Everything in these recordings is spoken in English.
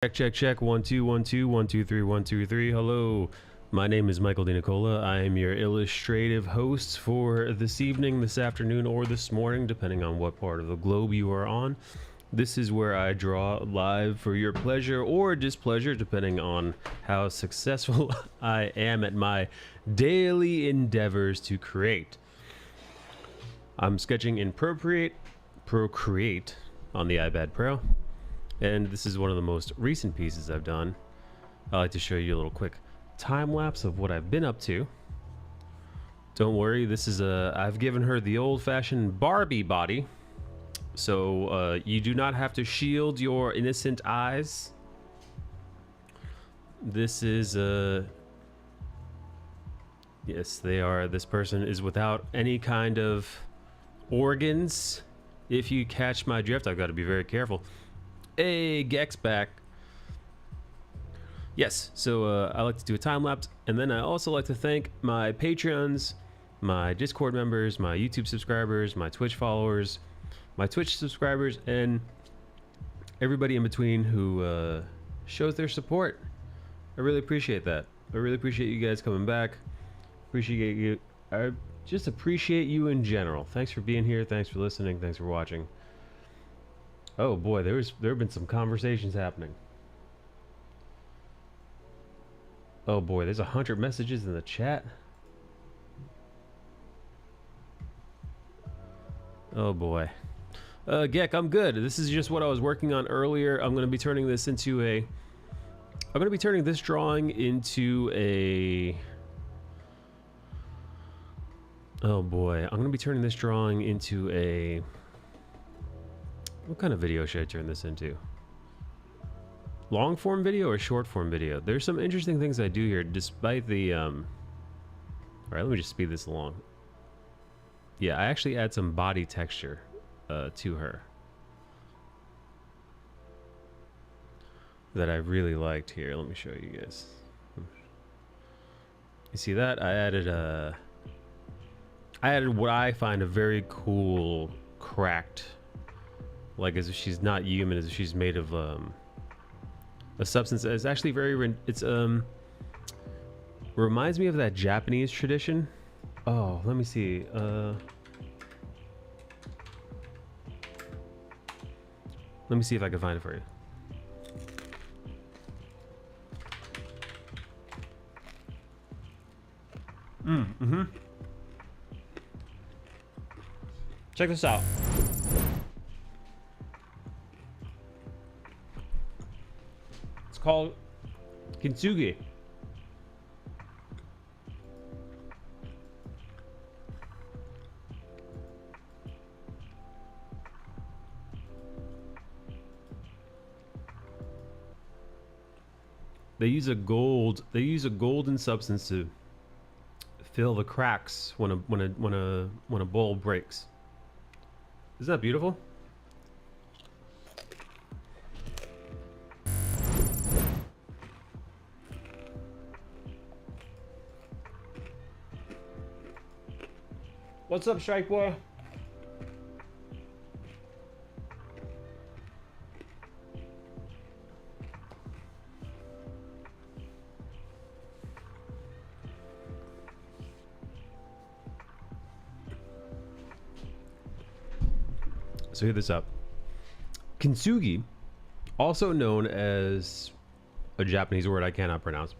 Check, check, check. 1 2 1 2 1 2 3 1 2 3. Hello, my name is Michael DiNicola. I am your illustrative host for this evening, this afternoon, or this morning, depending on what part of the globe you are on. This is where I draw live for your pleasure or displeasure, depending on how successful I am at my daily endeavors to create. I'm sketching in Procreate on the iPad Pro. And this is one of the most recent pieces I've done. I like to show you a little quick time lapse of what I've been up to. Don't worry, this is I've given her the old-fashioned Barbie body, so you do not have to shield your innocent eyes. This is yes, they are. This person is without any kind of organs. If you catch my drift, I've got to be very careful. Hey, Gex back. Yes, so I like to do a time lapse, and then I also like to thank my Patreons, my Discord members, my YouTube subscribers, my Twitch followers, my Twitch subscribers, and everybody in between who shows their support. I really appreciate that. I really appreciate you guys coming back. Appreciate you. I just appreciate you in general. Thanks for being here. Thanks for listening. Thanks for watching. Oh boy, there have been some conversations happening. Oh boy, there's 100 messages in the chat. Oh boy. Gek, I'm good. This is just what I was working on earlier. I'm going to be turning this into a... I'm going to be turning this drawing into a... Oh boy, I'm going to be turning this drawing into a... What kind of video should I turn this into? Long form video or short form video? There's some interesting things I do here despite the all right, let me just speed this along. Yeah, I actually add some body texture to her that I really liked here. Let me show you guys. You see that? I added what I find a very cool cracked, like as if she's not human, as if she's made of a substance that is actually very, it's reminds me of that Japanese tradition. Oh, let me see. Let me see if I can find it for you. Check this out. Called kintsugi. They use a golden substance to fill the cracks when a bowl breaks. Isn't that beautiful? What's up, Strike Boy? So hear this up. Kintsugi, also known as a Japanese word I cannot pronounce.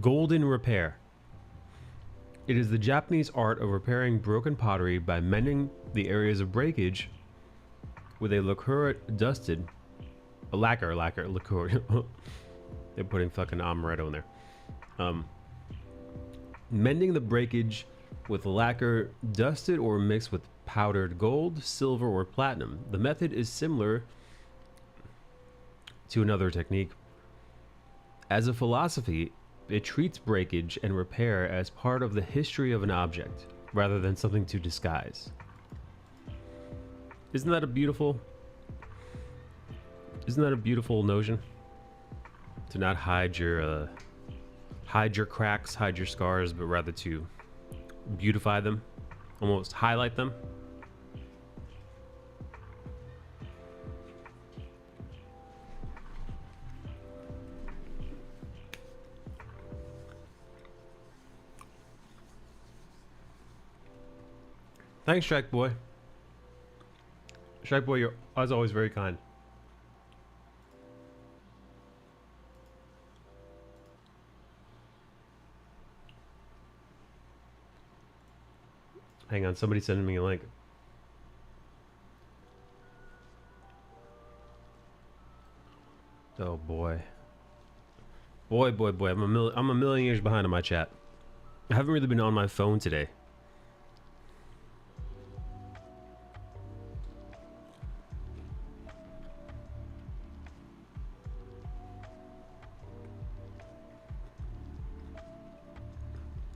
Golden repair. It is the Japanese art of repairing broken pottery by mending the areas of breakage with a lacquer. They're putting fucking amaretto in there. Mending the breakage with lacquer dusted or mixed with powdered gold, silver, or platinum. The method is similar to another technique. As a philosophy, it treats breakage and repair as part of the history of an object, rather than something to disguise. Isn't that a beautiful notion? To not hide your cracks, hide your scars, but rather to beautify them, almost highlight them. Thanks, Strike Boy. Strike Boy, you're as always very kind. Hang on, somebody's sending me a link. Oh boy. Boy. I'm a million years behind on my chat. I haven't really been on my phone today.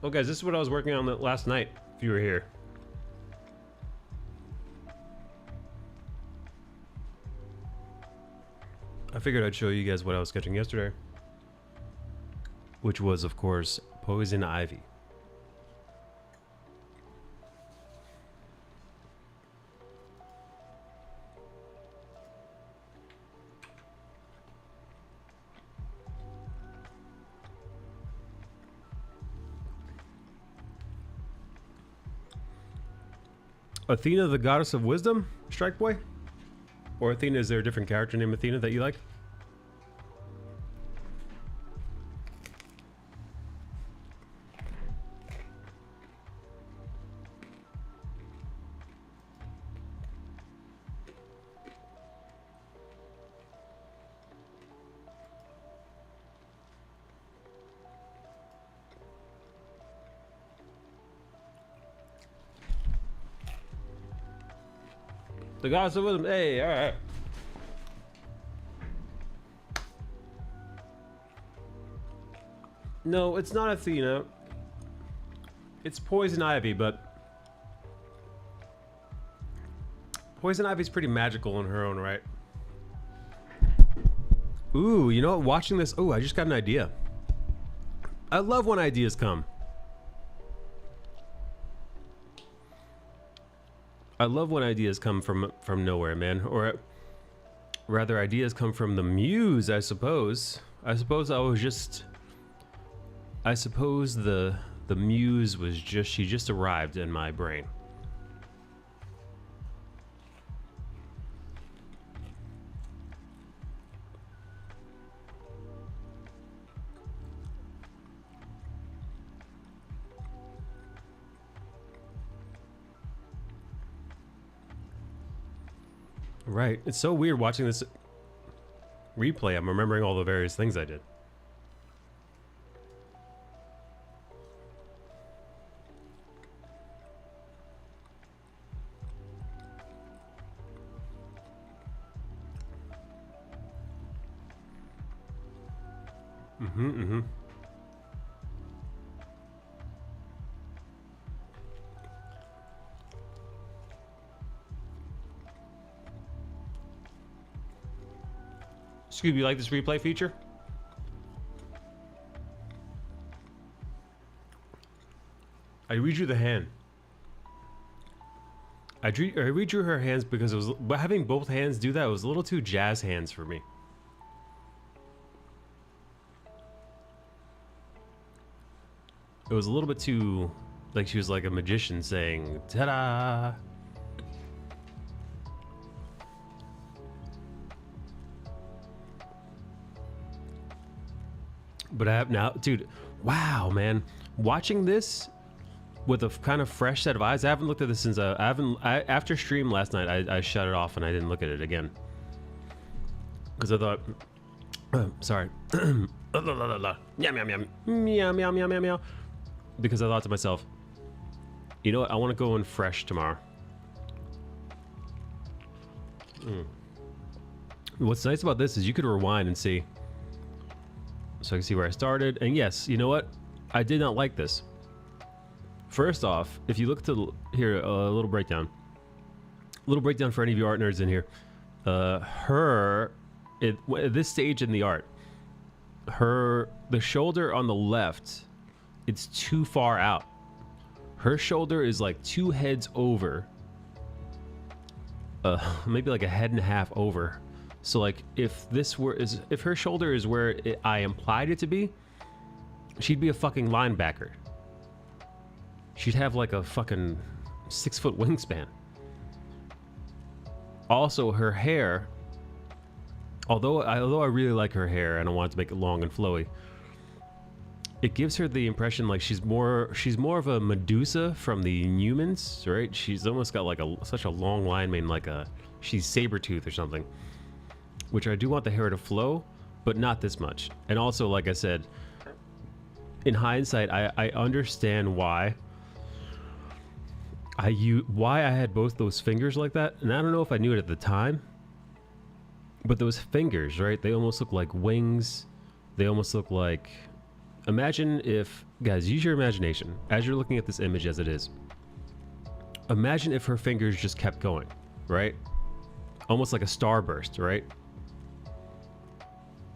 Oh guys, this is what I was working on last night, if you were here. I figured I'd show you guys what I was sketching yesterday. Which was, of course, poison ivy. Athena, the goddess of wisdom, Strike Boy? Or Athena, is there a different character named Athena that you like? The goddess of wisdom. Hey, all right. No, it's not Athena. It's poison ivy, but poison ivy's pretty magical in her own right. Ooh, you know what? Watching this, oh, I just got an idea. I love when ideas come. I love when ideas come from nowhere, man. Or rather, ideas come from the muse, I suppose. I suppose the muse was just, she just arrived in my brain. Right. It's so weird watching this replay. I'm remembering all the various things I did. Scooby, you like this replay feature? I redrew the hand. I redrew her hands because it was, but having both hands do that was a little too jazz hands for me. It was a little bit too, like she was like a magician saying, ta-da! But I have now, dude, wow, man. Watching this with a kind of fresh set of eyes, I haven't looked at this since, after stream last night, I shut it off and I didn't look at it again. Because I thought, sorry. Meow. Because I thought to myself, you know what, I want to go in fresh tomorrow. What's nice about this is you could rewind and see. So I can see where I started. And yes, you know what? I did not like this. First off, if you look to here, a little breakdown. A little breakdown for any of you art nerds in here. At this stage in the art, the shoulder on the left, it's too far out. Her shoulder is like 2 heads over. Maybe like a head and a half over. So like if her shoulder is where I implied it to be, she'd be a fucking linebacker. She'd have like a fucking 6-foot wingspan. Also, her hair, although I really like her hair and I want to make it long and flowy, it gives her the impression like she's more of a Medusa from the Inhumans, right? She's almost got like such a long line mane, like she's Sabretooth or something. Which I do want the hair to flow, but not this much. And also, like I said, in hindsight, I understand why I had both those fingers like that, and I don't know if I knew it at the time, but those fingers, right? They almost look like wings. They almost look like, imagine if, guys, use your imagination as you're looking at this image as it is. Imagine if her fingers just kept going, right? Almost like a starburst, right?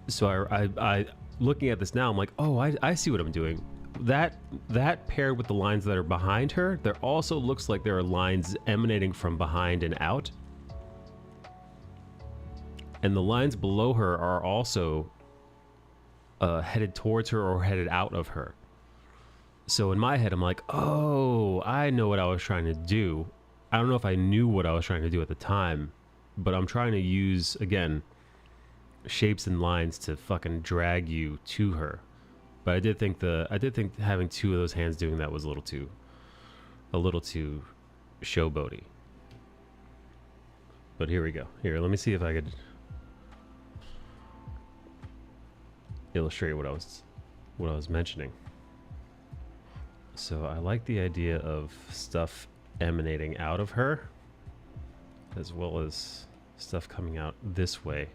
So I looking at this now, I'm like, oh, I see what I'm doing. That paired with the lines that are behind her, there also looks like there are lines emanating from behind and out. And the lines below her are also headed towards her or headed out of her. So in my head, I'm like, oh, I know what I was trying to do. I don't know if I knew what I was trying to do at the time, but I'm trying to use, again, shapes and lines to fucking drag you to her. But I did think having two of those hands doing that was a little too showboaty. But here we go. Here, let me see if I could illustrate what I was mentioning. So I like the idea of stuff emanating out of her as well as stuff coming out this way.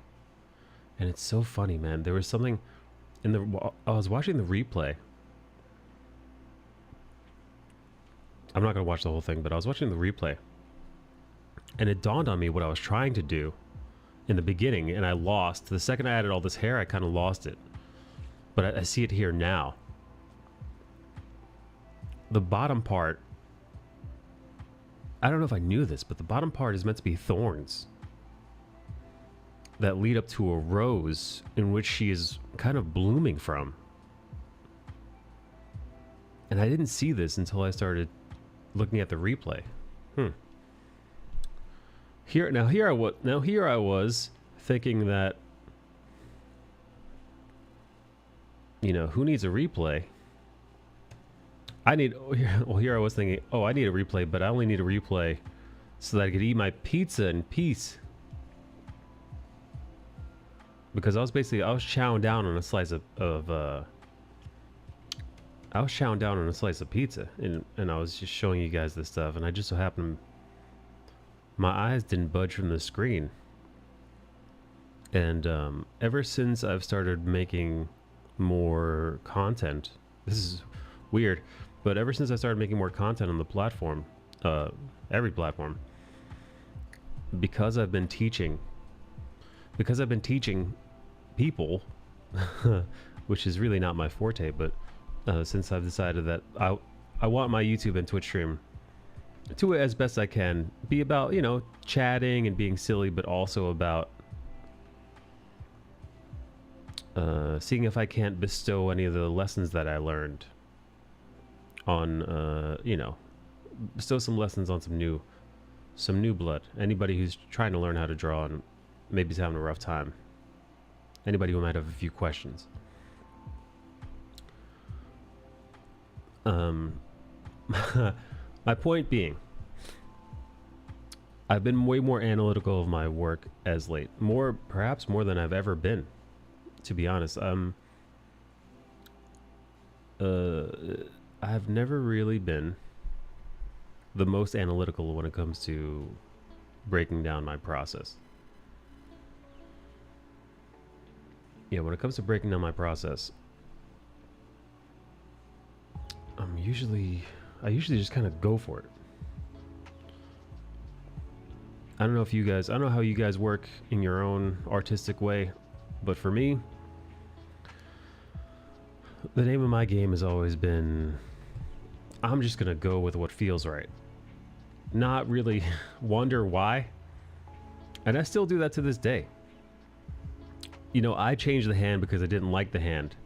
And it's so funny, man. There was something I was watching the replay. I'm not going to watch the whole thing, but I was watching the replay. And it dawned on me what I was trying to do in the beginning, and I lost. The second I added all this hair, I kind of lost it. But I see it here now. The bottom part, I don't know if I knew this, but the bottom part is meant to be thorns that lead up to a rose in which she is kind of blooming from. And I didn't see this until I started looking at the replay. Here I was thinking that, you know, who needs a replay? Here I was thinking, oh, I need a replay, but I only need a replay so that I could eat my pizza in peace. Because I was chowing down on a slice of pizza, and I was just showing you guys this stuff, and I just so happened my eyes didn't budge from the screen. And ever since I've started making more content, this is weird, but ever since I started making more content on the platform, every platform, because I've been teaching people, which is really not my forte, but since I've decided that I want my YouTube and Twitch stream to, as best I can, be about, you know, chatting and being silly, but also about seeing if I can't bestow any of the lessons that I learned on, you know, bestow some lessons on some new blood. Anybody who's trying to learn how to draw and maybe is having a rough time. Anybody who might have a few questions. My point being, I've been way more analytical of my work as late. Perhaps more than I've ever been, to be honest. I've never really been the most analytical when it comes to breaking down my process. Yeah, when it comes to breaking down my process, I usually just kind of go for it. I don't know how you guys work in your own artistic way, but for me, the name of my game has always been, I'm just gonna go with what feels right. Not really wonder why. And I still do that to this day. You know, I changed the hand because I didn't like the hand.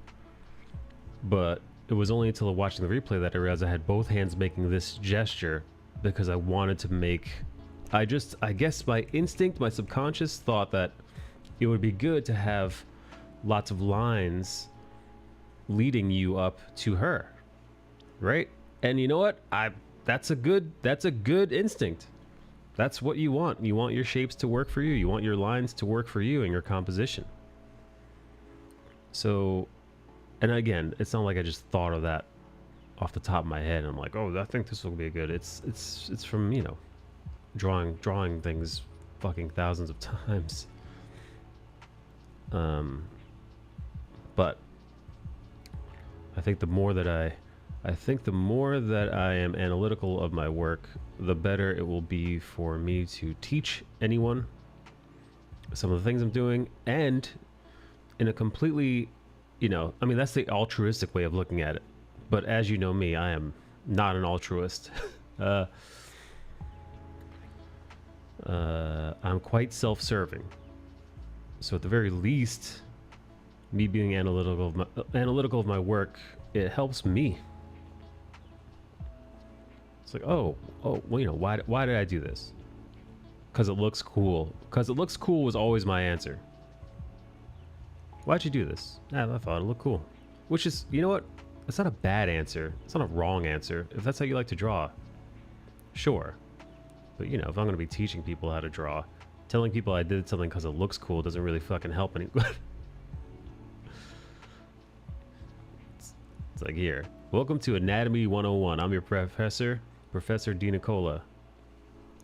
But it was only until watching the replay that I realized I had both hands making this gesture because I wanted to make, I guess my instinct, my subconscious thought that it would be good to have lots of lines leading you up to her, right? And you know what? That's a good instinct. That's what you want. You want your shapes to work for you. You want your lines to work for you and your composition. So, and again, it's not like I just thought of that off the top of my head. I'm like, oh, I think this will be good. It's from, you know, drawing things fucking thousands of times. But I think the more that I am analytical of my work, the better it will be for me to teach anyone some of the things I'm doing, and in a completely, you know, I mean, that's the altruistic way of looking at it. But as you know me, I am not an altruist. I'm quite self-serving. So at the very least, me being analytical of my work, it helps me. It's like, oh, well, you know, why did I do this? Because it looks cool. Because it looks cool was always my answer. Why'd you do this? I thought it looked cool. Which is, you know what? It's not a bad answer. It's not a wrong answer. If that's how you like to draw, sure. But, you know, if I'm going to be teaching people how to draw, telling people I did something because it looks cool doesn't really fucking help anyone. It's like, here. Welcome to Anatomy 101. I'm your professor, Professor DiNicola.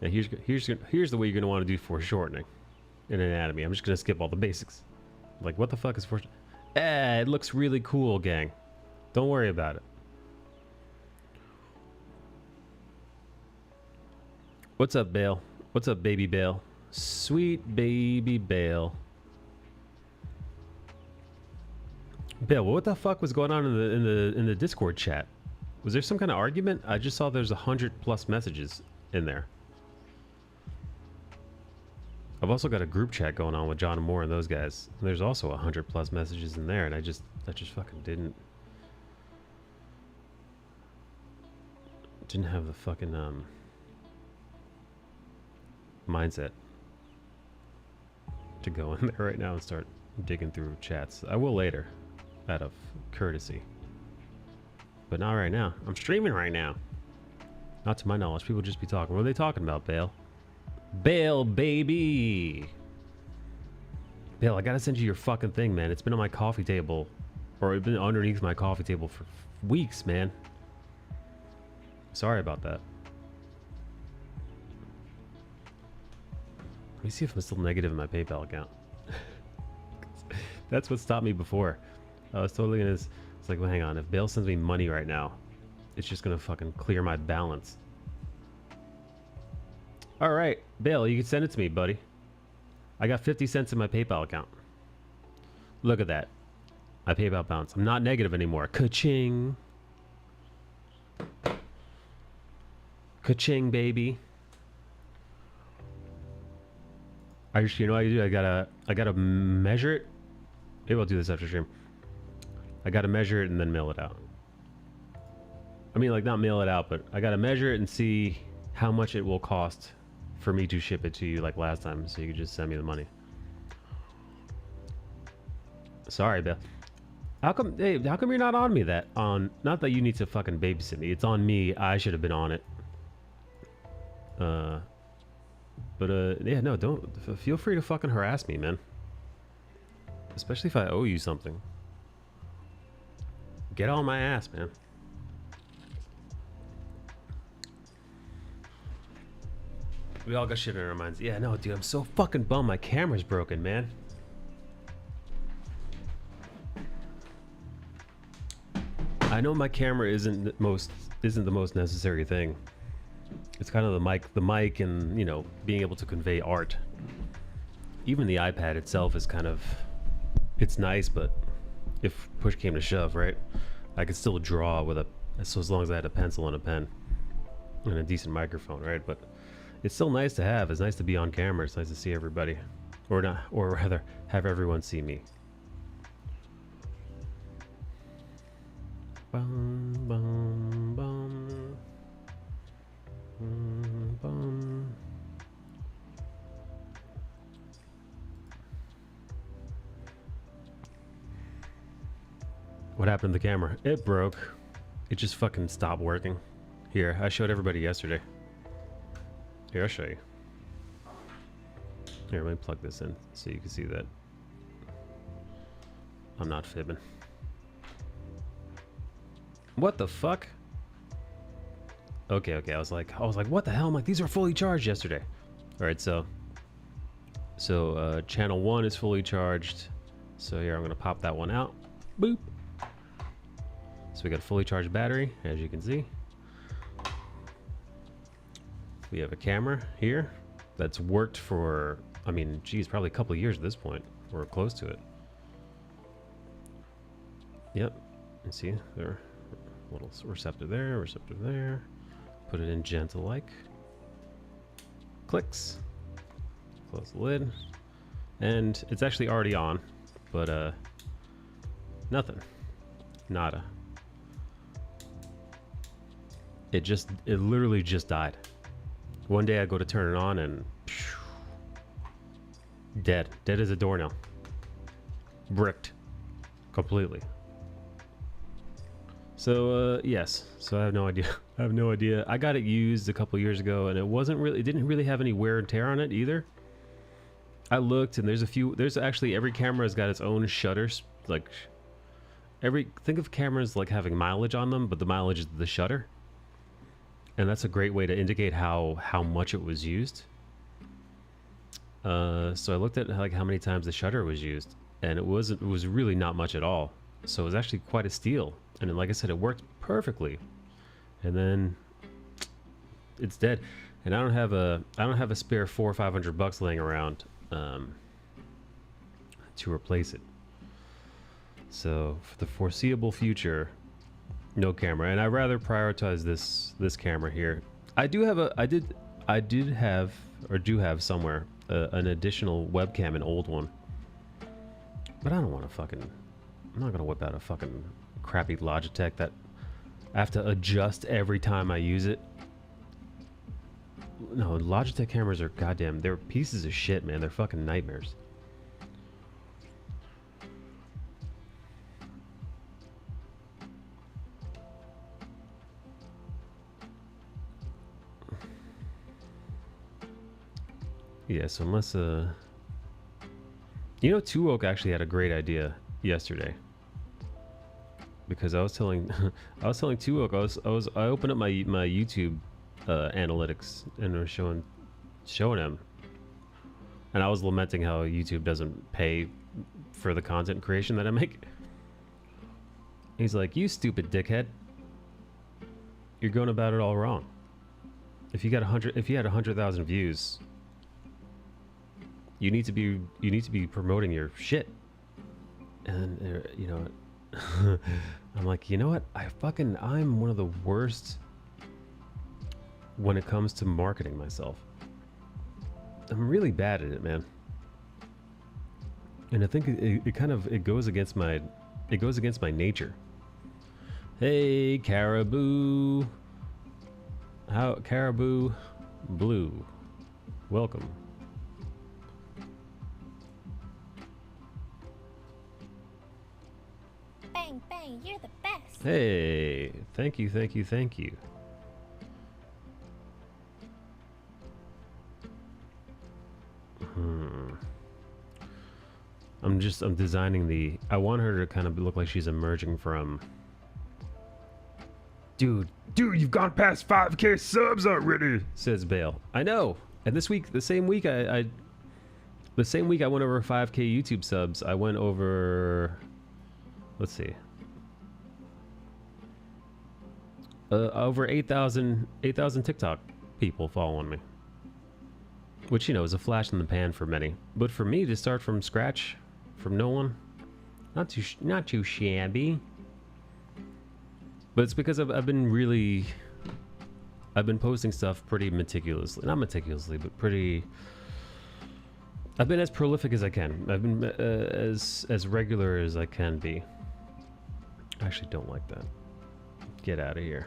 Now here's the way you're going to want to do foreshortening in anatomy. I'm just going to skip all the basics. Like, what the fuck is foreshortening? It looks really cool, gang. Don't worry about it. What's up, Bale? What's up, baby Bale? Sweet baby Bale. Bale, what the fuck was going on in the Discord chat? Was there some kind of argument? I just saw there's 100+ messages in there. I've also got a group chat going on with John and Moore and those guys. And there's also 100+ messages in there, and I just fucking didn't have the fucking mindset to go in there right now and start digging through chats. I will later, out of courtesy, but not right now. I'm streaming right now. Not to my knowledge. People just be talking. What are they talking about, Bale? Bale, baby. Bale, I gotta send you your fucking thing, man. It's been on my coffee table, or it's been underneath my coffee table for weeks, man. Sorry about that. Let me see if I'm still negative in my PayPal account. That's what stopped me before. I was totally gonna... It's like, well, hang on. If Bale sends me money right now, it's just gonna fucking clear my balance. Alright, Bale, you can send it to me, buddy. I got 50 cents in my PayPal account. Look at that. My PayPal balance. I'm not negative anymore. Ka-ching. Ka-ching, baby. You know what I do? I gotta measure it. Maybe I'll do this after stream. I gotta measure it and then mail it out. I mean, like, not mail it out, but I gotta measure it and see how much it will cost for me to ship it to you like last time, so you can just send me the money. Sorry, Bill. How come you're not on me that on? Not that you need to fucking babysit me. It's on me. I should have been on it. Yeah, no, don't. Feel free to fucking harass me, man. Especially if I owe you something. Get on my ass, man. We all got shit in our minds. Yeah, no, dude, I'm so fucking bummed my camera's broken, man. I know my camera isn't the most necessary thing. It's kind of the mic and, you know, being able to convey art. Even the iPad itself is kind of, it's nice, but if push came to shove, right? I could still draw with so as long as I had a pencil and a pen and a decent microphone, right? But it's still nice to have. It's nice to be on camera. It's nice to see everybody, or not, or rather have everyone see me. Bum, bum, bum. Bum. What happened to the camera? It broke. It just fucking stopped working. Here, I showed everybody yesterday. Here, I'll show you. Here, let me plug this in so you can see that I'm not fibbing. What the fuck? Okay, I was like, what the hell? I'm like, these are fully charged yesterday. All right, so channel 1 is fully charged. So here, I'm gonna pop that one out. Boop. So we got a fully charged battery, as you can see. We have a camera here that's worked for, I mean, geez, probably a couple of years at this point. We're close to it. Yep, you see, there, little receptor there. Put it in gentle like. Clicks. Close the lid. And it's actually already on, but nothing. Nada. It literally just died. One day I go to turn it on and phew, dead as a doornail. Bricked completely. So yes, so I have no idea. I got it used a couple years ago and it didn't really have any wear and tear on it either. I looked and there's actually every camera has got its own shutters, like think of cameras like having mileage on them, but the mileage is the shutter. And that's a great way to indicate how much it was used. So I looked at like how many times the shutter was used, and it was really not much at all. So it was actually quite a steal. And then, like I said, it worked perfectly. And then it's dead. And I don't have a spare $400 or $500 laying around to replace it. So for the foreseeable future, no camera, and I rather prioritize this camera here. I do have somewhere an additional webcam, an old one, but I don't want to I'm not gonna whip out a fucking crappy Logitech that I have to adjust every time I use it. No, Logitech cameras are goddamn, they're pieces of shit, man. They're fucking nightmares. Yeah, so unless you know, Two Oak actually had a great idea yesterday, because I was telling Two Oak, I opened up my YouTube analytics and was showing him, and I was lamenting how YouTube doesn't pay for the content creation that I make. He's like, "You stupid dickhead, you're going about it all wrong. If you had 100,000 views, you need to be promoting your shit." And you know, I'm like, you know what? I'm one of the worst when it comes to marketing myself. I'm really bad at it, man. And I think it goes against my nature. Hey, Caribou. Caribou Blue. Welcome. Bang, bang, you're the best. Hey, thank you. I'm designing I want her to kind of look like she's emerging from... Dude, you've gone past 5K subs already, says Bale. I know. And the same week I went over 5K YouTube subs. I went over, let's see, over 8,000 TikTok people following me, which, you know, is a flash in the pan for many. But for me to start from scratch, from no one, not too shabby. But it's because I've been posting stuff pretty meticulously. Not meticulously, but pretty... I've been as prolific as I can. I've been as regular as I can be. I actually don't like that. Get out of here.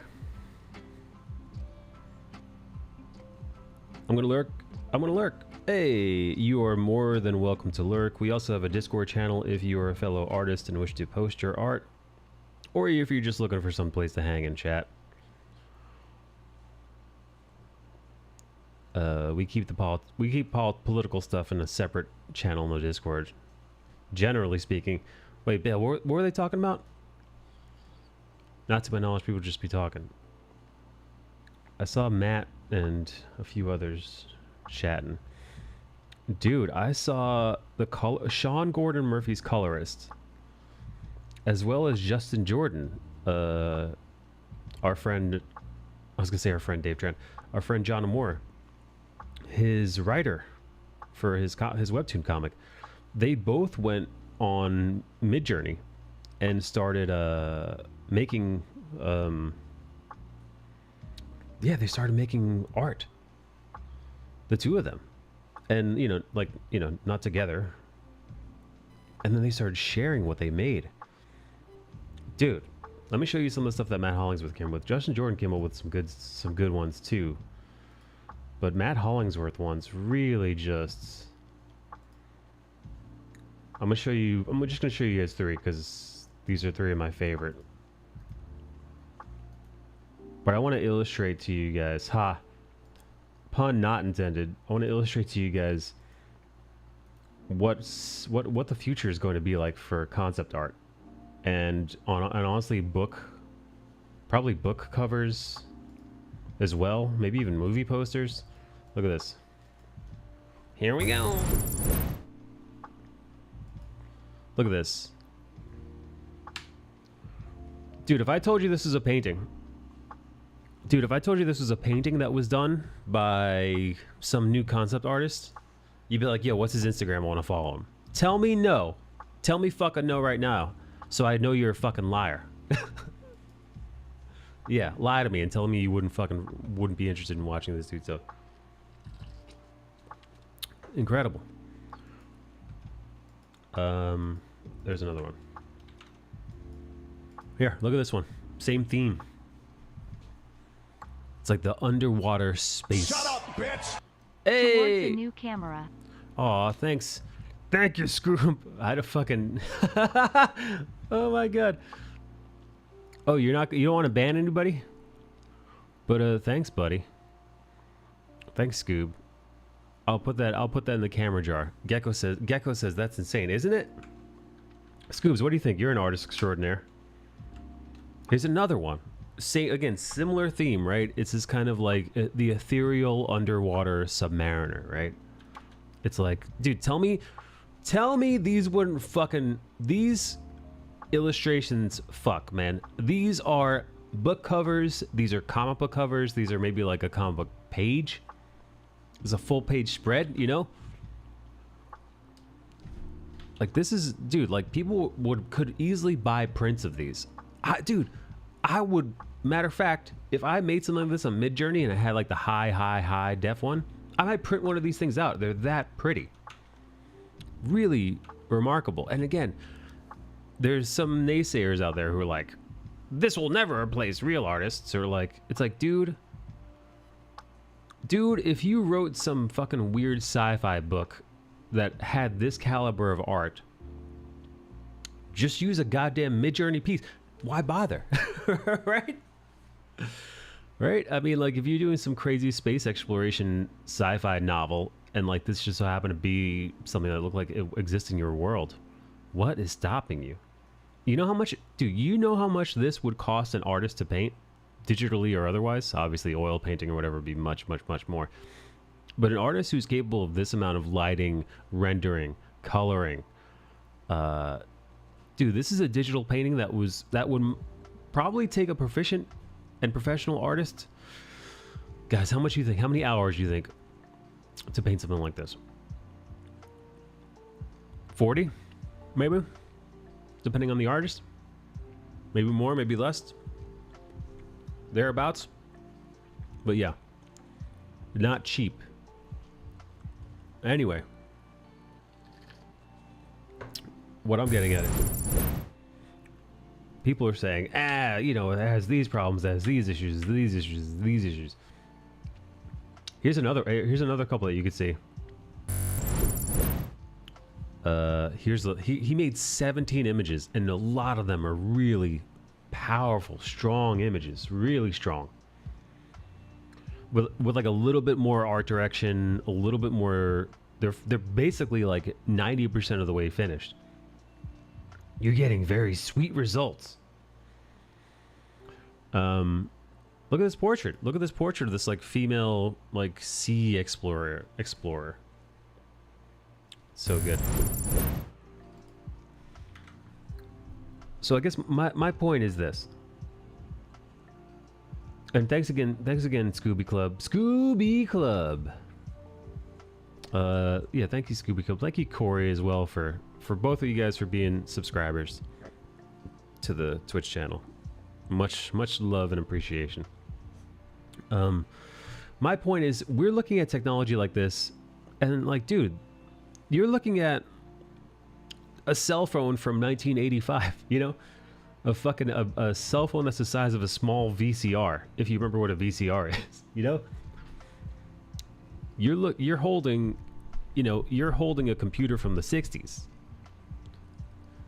I'm gonna lurk. I'm gonna lurk. Hey, you are more than welcome to lurk. We also have a Discord channel if you are a fellow artist and wish to post your art, or if you're just looking for some place to hang and chat. We keep political stuff in a separate channel in the Discord. Generally speaking. Wait, Bill, what were they talking about? Not to my knowledge, people just be talking. I saw Matt and a few others chatting. Dude, I saw Sean Gordon Murphy's colorist, as well as Justin Jordan, our friend. I was gonna say our friend Dave Trent, our friend John Moore, his writer for his webtoon comic. They both went on Midjourney and started making. They started making art. The two of them. And, not together. And then they started sharing what they made. Dude, let me show you some of the stuff that Matt Hollingsworth came up with. Justin Jordan came up with some good ones too. But Matt Hollingsworth ones really just... I'm just gonna show you guys three because these are three of my favorite. But I want to illustrate to you guys, pun not intended. I want to illustrate to you guys what the future is going to be like for concept art, and honestly, probably book covers as well, maybe even movie posters. Look at this. Here we go. Look at this, dude. If I told you this is a painting. Dude, if I told you this was a painting that was done by some new concept artist, you'd be like, yo, what's his Instagram? I want to follow him. Tell me no. Tell me fucking no right now, so I know you're a fucking liar. Yeah, lie to me and tell me you wouldn't be interested in watching this dude stuff. Incredible. There's another one. Here, look at this one. Same theme. It's like the underwater space. Shut up, bitch! Hey! Towards the new camera. Aw, thanks. Thank you, Scoop. I had a fucking... Oh my god. Oh, you don't want to ban anybody? But thanks, buddy. Thanks, Scoob. I'll put that in the camera jar. Gecko says that's insane, isn't it? Scoobs, what do you think? You're an artist extraordinaire. Here's another one. Again, similar theme, right? It's this kind of like the ethereal underwater submariner, right? It's like, dude, tell me these illustrations, fuck, man. These are book covers. These are comic book covers. These are maybe like a comic book page. It's a full page spread, you know? Like this is, dude, like people could easily buy prints of these. I would, matter of fact, if I made something like this on Midjourney and I had like the high def one, I might print one of these things out. They're that pretty. Really remarkable. And again, there's some naysayers out there who are like, this will never replace real artists, or like, it's like, dude, if you wrote some fucking weird sci-fi book that had this caliber of art, just use a goddamn Midjourney piece. Why bother? Right? Right? I mean, like, if you're doing some crazy space exploration sci-fi novel and like this just so happened to be something that looked like it exists in your world, what is stopping you? You know how much, dude, you know how much this would cost an artist to paint, digitally or otherwise? Obviously oil painting or whatever would be much more. But an artist who's capable of this amount of lighting, rendering, coloring, dude, this is a digital painting that would probably take a proficient and professional artist. Guys, how much do you think? How many hours do you think to paint something like this? 40, maybe, depending on the artist. Maybe more, maybe less. Thereabouts. But yeah, not cheap. Anyway, what I'm getting at is, people are saying, you know, it has these problems, it has these issues, these issues, these issues. Here's another couple that you could see. He made 17 images, and a lot of them are really powerful, strong images, really strong. With like a little bit more art direction, a little bit more. They're basically like 90% of the way finished. You're getting very sweet results. Look at this portrait. Look at this portrait of this like female like sea explorer. So good. So I guess my point is this. And thanks again, Scooby Club. Scooby Club. Yeah, thank you, Scooby Club. Thank you, Corey, as well for both of you guys for being subscribers to the Twitch channel. Much love and appreciation. My point is, we're looking at technology like this, and like, dude, you're looking at a cell phone from 1985. You know, a cell phone that's the size of a small VCR. If you remember what a VCR is, you know, you're holding a computer from the 60s.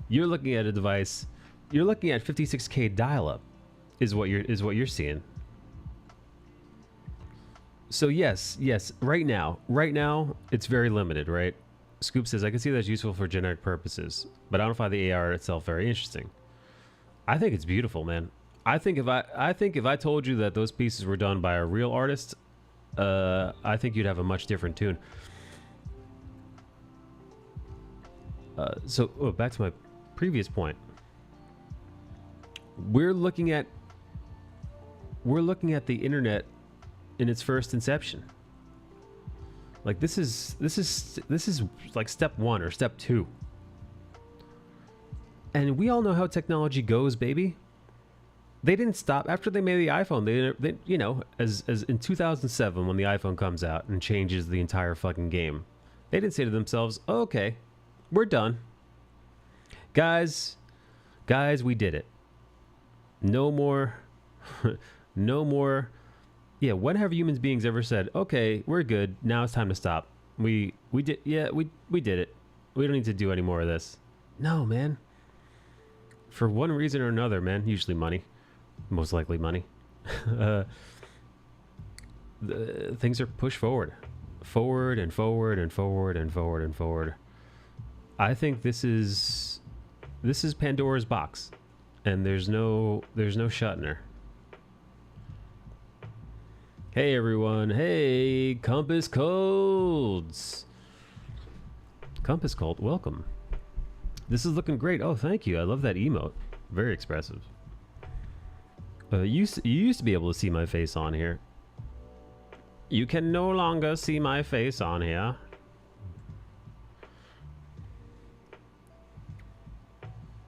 You're looking at a device. You're looking at 56K dial-up, is what you're seeing. So yes, right now, it's very limited, right? Scoop says, I can see that's useful for generic purposes, but I don't find the AR itself very interesting. I think it's beautiful, man. I think if I told you that those pieces were done by a real artist, I think you'd have a much different tune. So back to my previous point. We're looking at the internet in its first inception. Like this is like step 1 or step 2. And we all know how technology goes, baby. They didn't stop after they made the iPhone. They you know, as in 2007 when the iPhone comes out and changes the entire fucking game. They didn't say to themselves, oh, "Okay, we're done. Guys, we did it. No more no more." Yeah, when have human beings ever said, "Okay, we're good. Now it's time to stop. We did we did it. We don't need to do any more of this." No, man. For one reason or another, man, usually money. Most likely money. Things are pushed forward. Forward and forward and forward and forward and forward. I think this is Pandora's box. And there's no shutting her. Hey everyone, hey Compass Colds. Compass Cold, welcome. This is looking great. Oh, thank you. I love that emote. Very expressive. You used to be able to see my face on here. You can no longer see my face on here.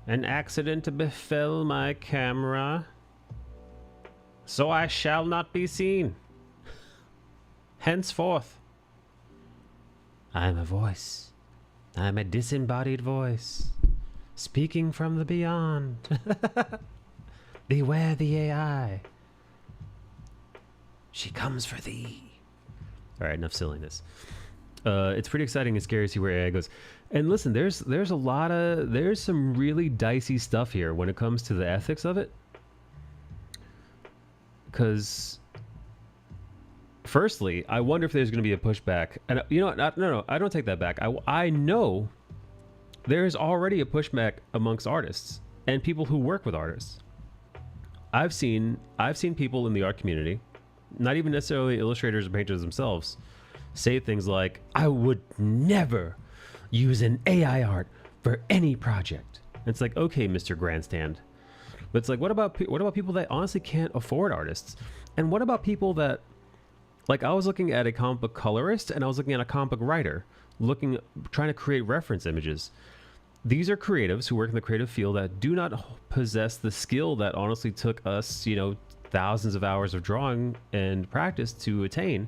An accident befell my camera, so I shall not be seen. Henceforth, I'm a voice. I'm a disembodied voice, speaking from the beyond. Beware the AI. She comes for thee. All right, enough silliness. It's pretty exciting and scary to see where AI goes. And listen, there's some really dicey stuff here when it comes to the ethics of it. Because firstly, I wonder if there's going to be a pushback. And you know what? No, I don't take that back. I know there's already a pushback amongst artists and people who work with artists. I've seen people in the art community, not even necessarily illustrators or painters themselves, say things like, "I would never use an AI art for any project." And it's like, okay, Mr. Grandstand. But it's like, what about people that honestly can't afford artists? And what about people that, like, I was looking at a comic book colorist and I was looking at a comic book writer, trying to create reference images. These are creatives who work in the creative field that do not possess the skill that honestly took us, thousands of hours of drawing and practice to attain.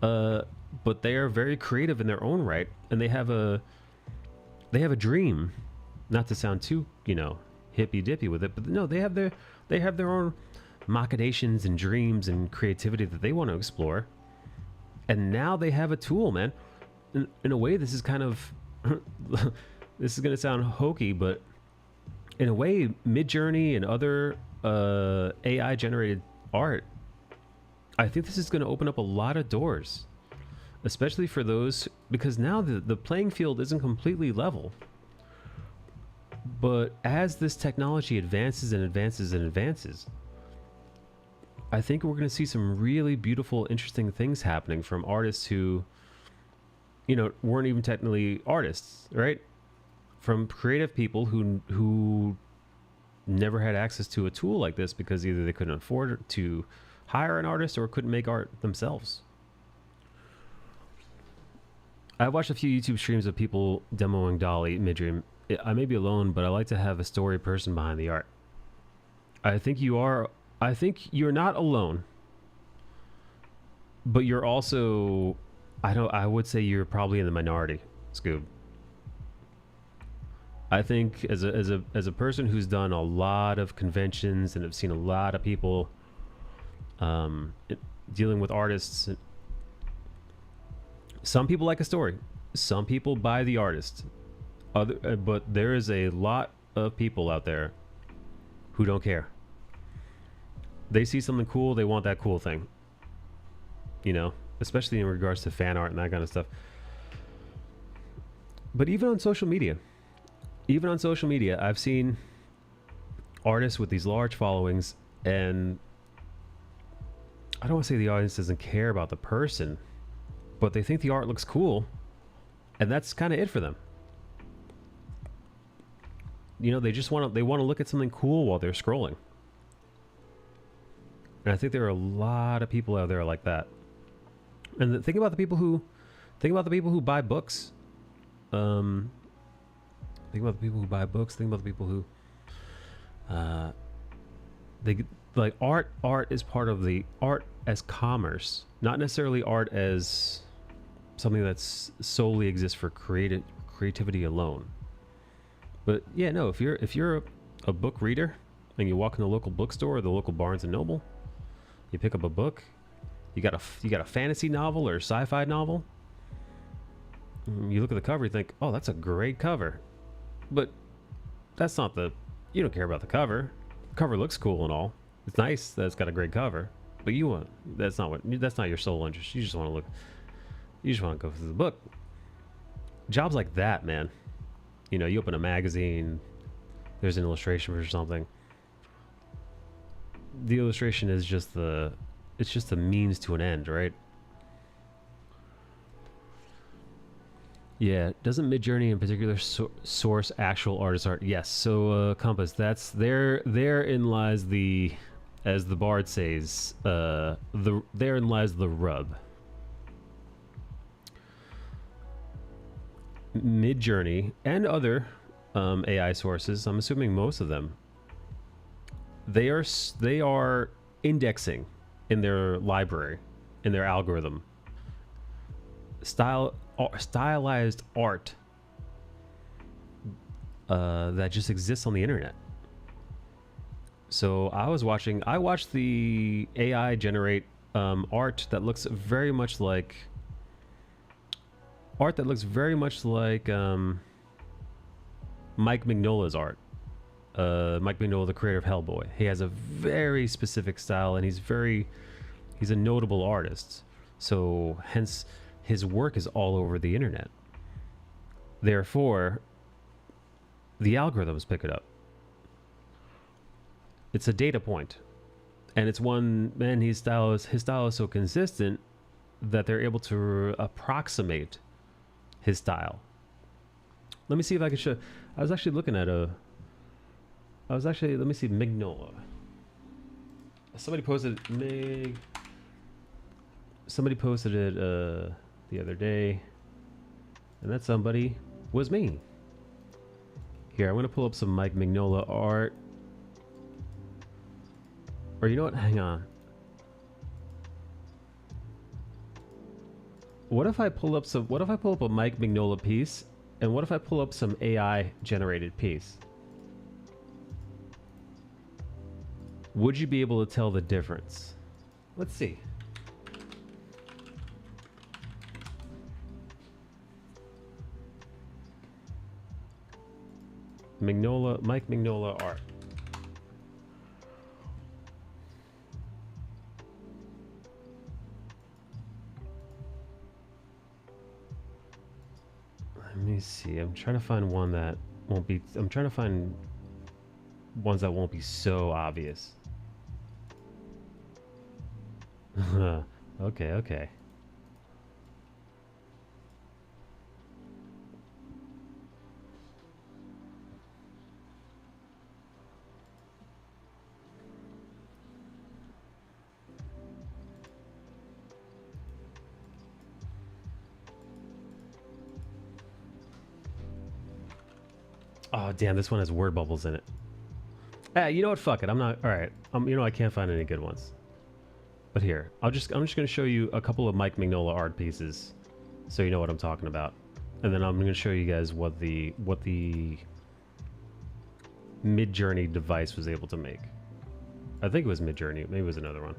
But they are very creative in their own right, and they have a dream. Not to sound too, hippy dippy with it, but no, they have their own machinations and dreams and creativity that they want to explore. And now they have a tool, man. In a way, this is kind of this is going to sound hokey, but in a way, Midjourney and other AI generated art, I think this is going to open up a lot of doors, especially for those, because now the playing field isn't completely level. But as this technology advances and advances and advances, I think we're going to see some really beautiful, interesting things happening from artists who, you know, weren't even technically artists, right? From creative people who never had access to a tool like this because either they couldn't afford to hire an artist or couldn't make art themselves. I've watched a few YouTube streams of people demoing Dolly Midream. I may be alone, but I like to have a story person behind the art. I think you're not alone, but you're also, I would say you're probably in the minority, Scoob. I think as a person who's done a lot of conventions and have seen a lot of people dealing with artists, some people like a story, some people buy the artist, but there is a lot of people out there who don't care. They see something cool, they want that cool thing, you know, especially in regards to fan art and that kind of stuff. But even on social media, I've seen artists with these large followings, and I don't want to say the audience doesn't care about the person, but they think the art looks cool, and that's kind of it for them. You know, they want to look at something cool while they're scrolling. And I think there are a lot of people out there like that. And think about the people who buy books. Think about the people who buy books. Think about the people who they like art. Art is part of the art as commerce, not necessarily art as something that's solely exists for creativity alone. But yeah, no, if you're a book reader and you walk in the local bookstore or the local Barnes and Noble, you pick up a book, you got a fantasy novel or sci-fi novel, you look at the cover, you think, oh, that's a great cover. But that's not you don't care about the cover. The cover looks cool and all. It's nice that it's got a great cover, but that's not your sole interest. You just want to go through the book. Jobs like that, man. You know, you open a magazine, there's an illustration for something. The illustration is just it's just a means to an end, right? Yeah, doesn't Midjourney in particular source actual artist art? Yes. So Compass, that's therein lies the, as the bard says, therein lies the rub. Midjourney and other AI sources, I'm assuming most of them, they are indexing in their library, in their algorithm, stylized art that just exists on the internet. So I watched the AI generate art that looks very much like Mike Mignola's art. Mike Mignola, the creator of Hellboy. He has a very specific style, and he's a notable artist. So hence his work is all over the internet. Therefore, the algorithms pick it up. It's a data point, and it's one, man, his style is so consistent that they're able to approximate his style. Let me see if I can show. I was actually looking at let me see, Mignola. Somebody posted it the other day, and that somebody was me. Here, I'm gonna pull up some Mike Mignola art. Or you know what? Hang on. What if I pull up a Mike Mignola piece, and what if I pull up some AI generated piece? Would you be able to tell the difference? Let's see. Mike Mignola art. Let me see. I'm trying to find one that won't be. I'm trying to find ones that won't be so obvious. Okay, okay. Oh damn, this one has word bubbles in it. You know what? Fuck it. I'm not. All right. You know I can't find any good ones. But here, I'm just going to show you a couple of Mike Mignola art pieces, so you know what I'm talking about, and then I'm going to show you guys what the Midjourney device was able to make. I think it was Midjourney. Maybe it was another one.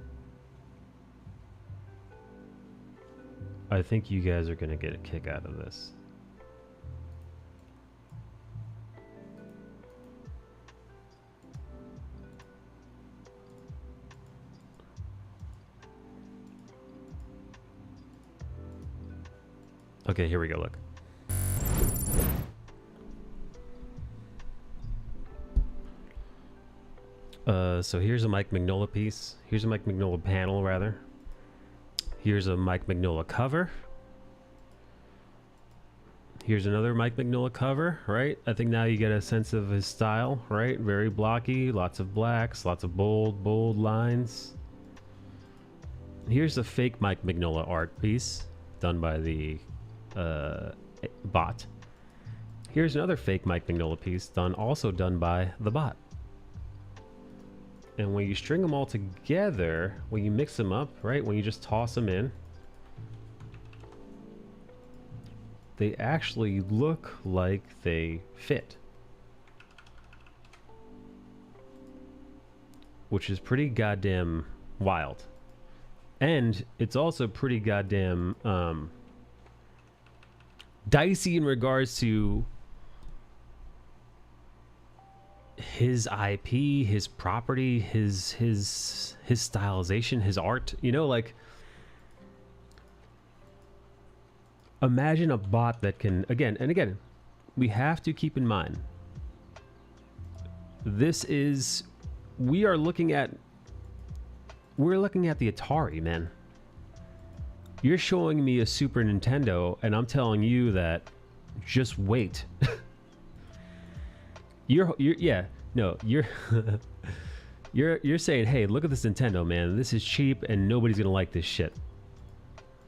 I think you guys are going to get a kick out of this. Okay, here we go, look. So here's a Mike Mignola piece. Here's a Mike Mignola panel, rather. Here's a Mike Mignola cover. Here's another Mike Mignola cover, right? I think now you get a sense of his style, right? Very blocky, lots of blacks, lots of bold lines. Here's a fake Mike Mignola art piece done by the bot. Here's another fake Mike Mignola piece also done by the bot. And when you string them all together, when you mix them up, right, when you just toss them in, they actually look like they fit, which is pretty goddamn wild. And it's also pretty goddamn dicey in regards to his IP, his property, his stylization, his art. You know, like, imagine a bot that can, again, we have to keep in mind, we're looking at the Atari, man. You're showing me a Super Nintendo and I'm telling you that just wait. you're saying, hey, look at this Nintendo, man. This is cheap and nobody's gonna like this shit.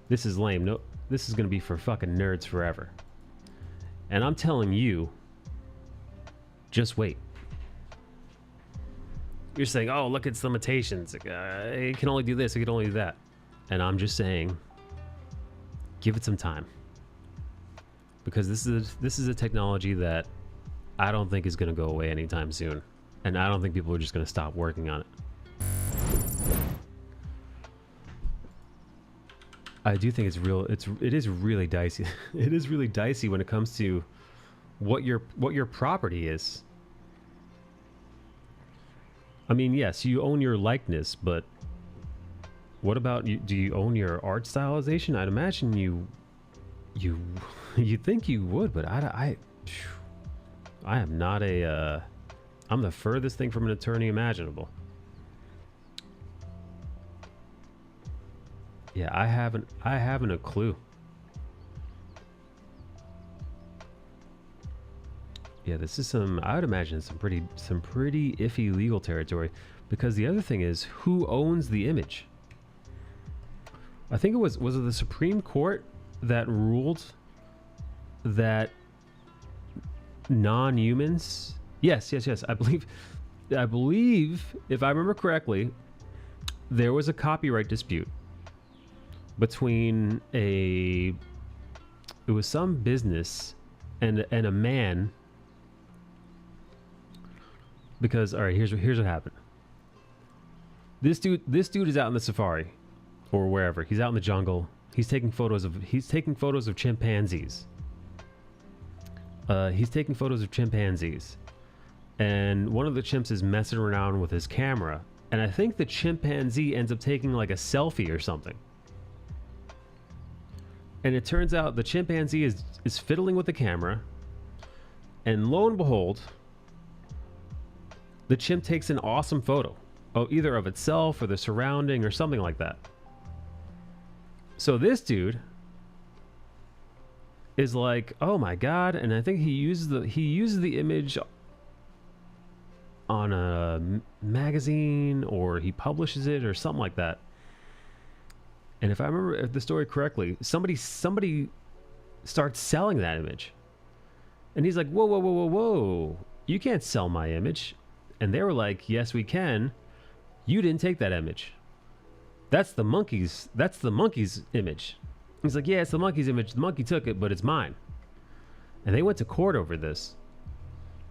This is lame. No, this is gonna be for fucking nerds forever. And I'm telling you, just wait. You're saying, oh, look at its limitations. It can only do this, it can only do that. And I'm just saying, give it some time. Because this is a technology that I don't think is going to go away anytime soon. And I don't think people are just going to stop working on it. I do think it is really dicey. It is really dicey when it comes to what your property is. I mean, yes, you own your likeness, but what about you? Do you own your art stylization? I'd imagine you think you would, but I am not I'm the furthest thing from an attorney imaginable. Yeah, I haven't a clue. Yeah, this is I would imagine some pretty iffy legal territory, because the other thing is, who owns the image? I think was it the Supreme Court that ruled that non-humans, yes, I believe if I remember correctly, there was a copyright dispute between it was some business and a man. Because, all right, here's what happened. This dude is out in the safari, or wherever. He's out in the jungle. He's taking photos of chimpanzees. and one of the chimps is messing around with his camera, and I think the chimpanzee ends up taking like a selfie or something. And it turns out the chimpanzee is fiddling with the camera, and lo and behold, the chimp takes an awesome photo, either of itself or the surrounding or something like that. So this dude is like, oh my god, and I think he uses the image on a magazine, or he publishes it or something like that. And if I remember the story correctly, somebody starts selling that image. And he's like, whoa, whoa, whoa, whoa, whoa. You can't sell my image. And they were like, yes, we can. You didn't take that image. That's the monkey's image. He's like, yeah, it's the monkey's image. The monkey took it, but it's mine. And they went to court over this.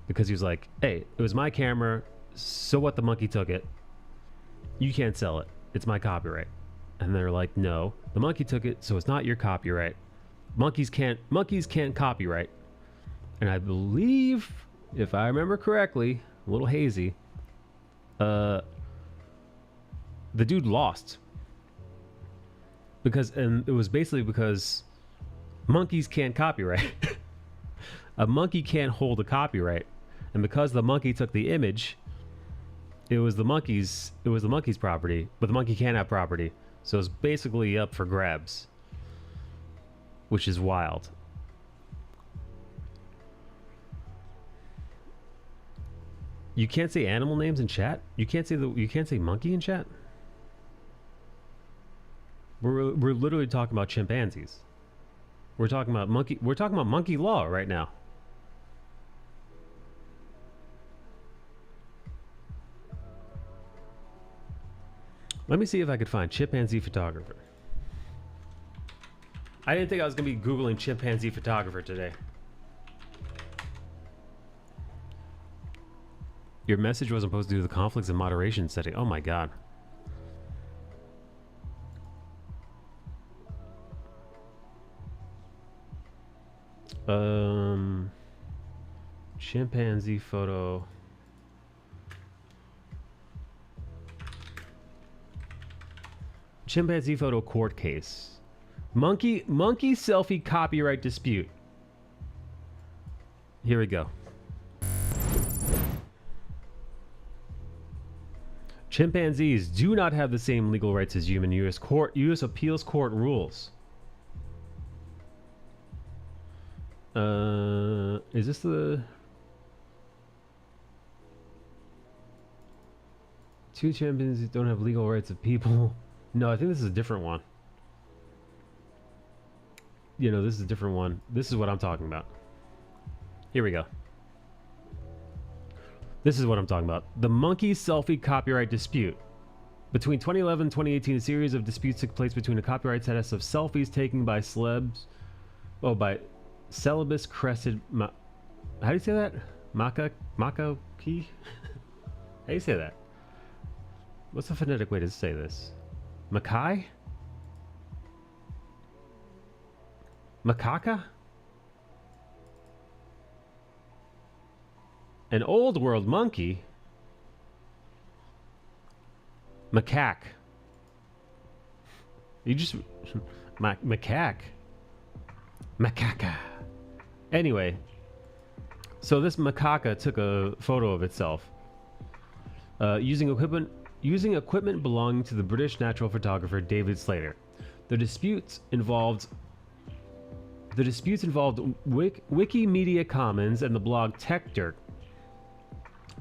Because he was like, hey, it was my camera. So what, the monkey took it. You can't sell it. It's my copyright. And they're like, no, the monkey took it, so it's not your copyright. Monkeys can't copyright. And I believe, if I remember correctly, a little hazy, the dude lost. And it was basically because monkeys can't copyright. A monkey can't hold a copyright. And because the monkey took the image, it was the monkey's property, but the monkey can't have property. So it's basically up for grabs, which is wild. You can't say animal names in chat? You can't say monkey in chat? We're literally talking about chimpanzees. We're talking about monkey law right now. Let me see if I could find chimpanzee photographer. I didn't think I was going to be Googling chimpanzee photographer today. Your message wasn't supposed to do the conflicts and moderation setting. Oh my god. Chimpanzee photo. Chimpanzee photo court case. Monkey selfie copyright dispute. Here we go. Chimpanzees do not have the same legal rights as human. U.S. appeals court rules. Is this the... Two chimpanzees don't have legal rights of people. No, I think this is a different one. You know, this is a different one. This is what I'm talking about. Here we go. This is what I'm talking about. The monkey selfie copyright dispute. Between 2011 and 2018, a series of disputes took place between the copyright status of selfies taken by celebs. Oh, by celibus crested. How do you say that? Mako key? How do you say that? What's the phonetic way to say this? Makai? Macaca? An old world monkey? Macaque. You just... macaque. Macaca. Anyway. So this macaca took a photo of itself. Using equipment belonging to the British natural photographer David Slater. The disputes involved Wikimedia Commons and the blog TechDirt,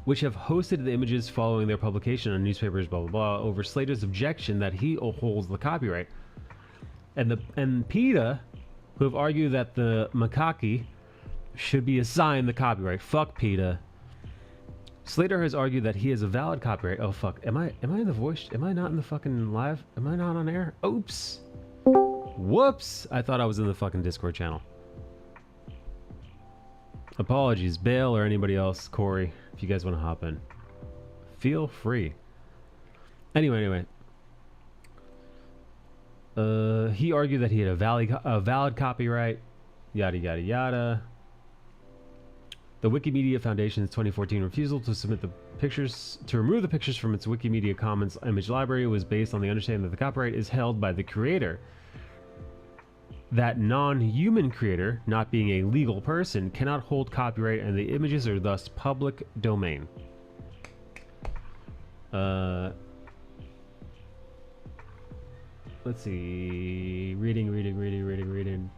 which have hosted the images following their publication on newspapers, blah blah blah, over Slater's objection that he holds the copyright, and PETA, who have argued that the macaque should be assigned the copyright. Fuck PETA. Slater has argued that he has a valid copyright. Oh fuck, am I in the voice? Am I not in the fucking live? Am I not on air? Oops. Whoops. I thought I was in the fucking Discord channel. Apologies, Bale or anybody else, Corey, if you guys want to hop in. Feel free. Anyway. He argued that he had a valid copyright. Yada yada yada. The Wikimedia Foundation's 2014 refusal to remove the pictures from its Wikimedia Commons image library was based on the understanding that the copyright is held by the creator. That non-human creator, not being a legal person, cannot hold copyright, and the images are thus public domain. Let's see. Reading.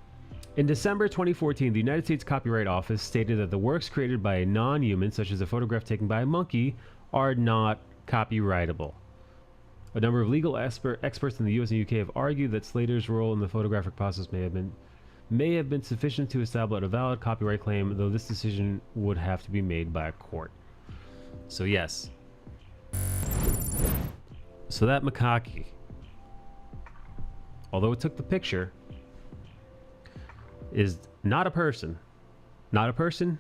In December 2014, the United States Copyright Office stated that the works created by a non-human, such as a photograph taken by a monkey, are not copyrightable. A number of legal experts in the US and UK have argued that Slater's role in the photographic process may have been sufficient to establish a valid copyright claim, though this decision would have to be made by a court. So yes. So that macaque, although it took the picture, is not a person. Not a person.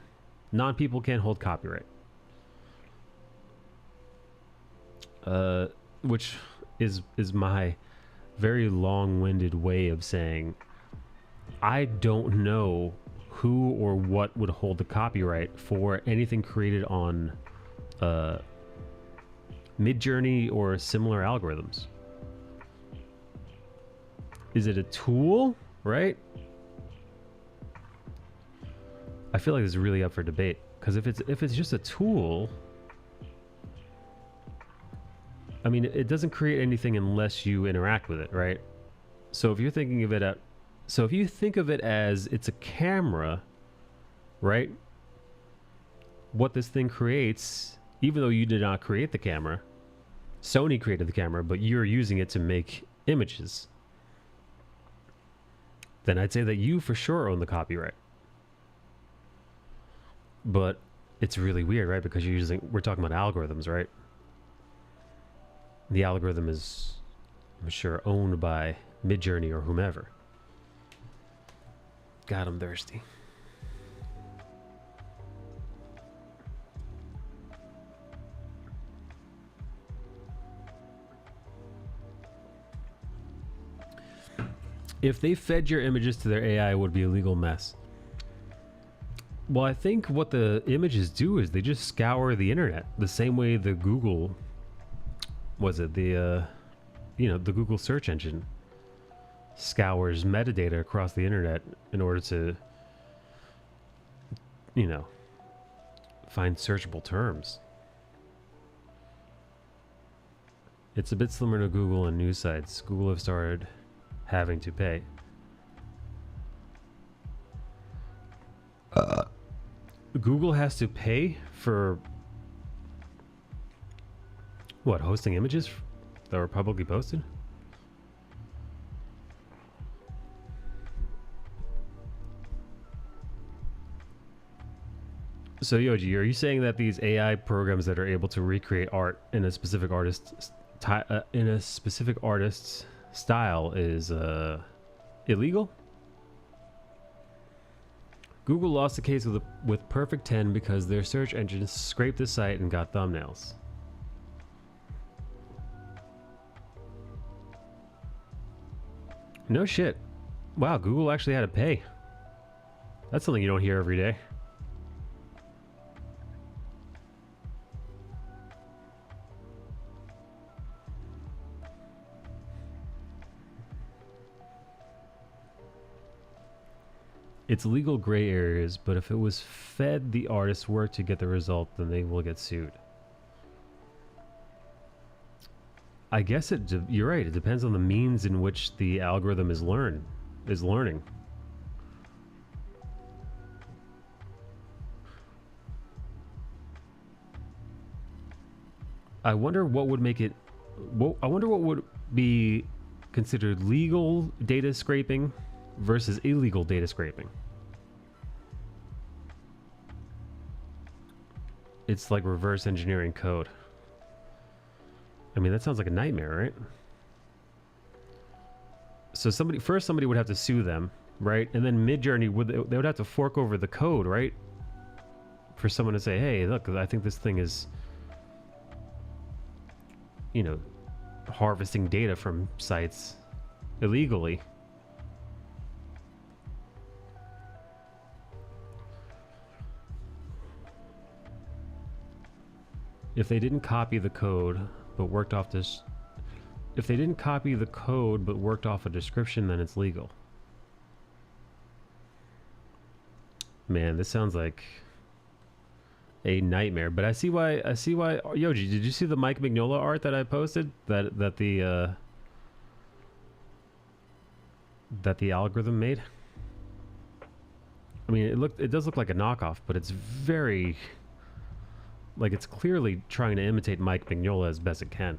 Non-people can't hold copyright. Which is my very long-winded way of saying I don't know who or what would hold the copyright for anything created on Midjourney or similar algorithms. Is it a tool, right? I feel like this is really up for debate, because if it's just a tool, I mean, it doesn't create anything unless you interact with it, right? So if you're thinking of it if you think of it as it's a camera, right? What this thing creates, even though you did not create the camera, Sony created the camera, but you're using it to make images, then I'd say that you for sure own the copyright. But it's really weird, right? Because we're talking about algorithms, right? The algorithm is, I'm sure, owned by Midjourney or whomever. God, I'm thirsty. If they fed your images to their AI, it would be a legal mess. Well, I think what the images do is they just scour the internet the same way the Google, the Google search engine scours metadata across the internet in order to, find searchable terms. It's a bit similar to Google and news sites. Google have started having to pay. Google has to pay for what, hosting images that were publicly posted? So Yoji, are you saying that these AI programs that are able to recreate art in a specific artist's style is illegal? Google lost the case with Perfect 10 because their search engine scraped the site and got thumbnails. No shit. Wow, Google actually had to pay. That's something you don't hear every day. It's legal gray areas, but if it was fed the artist's work to get the result, then they will get sued. I guess you're right. It depends on the means in which the algorithm is learning. I wonder what would make it. I wonder what would be considered legal data scraping versus illegal data scraping. It's like reverse engineering code. I mean, that sounds like a nightmare, right? So somebody would have to sue them, right? And then Midjourney they would have to fork over the code, right? For someone to say, "Hey, look, I think this thing is, harvesting data from sites illegally." If they didn't copy the code but worked off this, if they didn't copy the code but worked off a description, then it's legal. Man, this sounds like a nightmare. But I see why. I see why. Yoji, did you see the Mike Mignola art that I posted? That the algorithm made. I mean, it does look like a knockoff, but it's very, like, it's clearly trying to imitate Mike Mignola as best it can.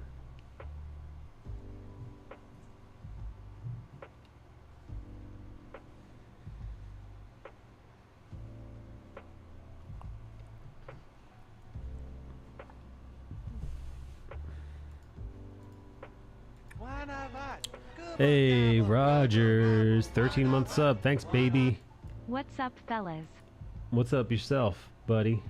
Hey, Rogers, 13 months up. Thanks, baby. What's up, fellas? What's up yourself, buddy?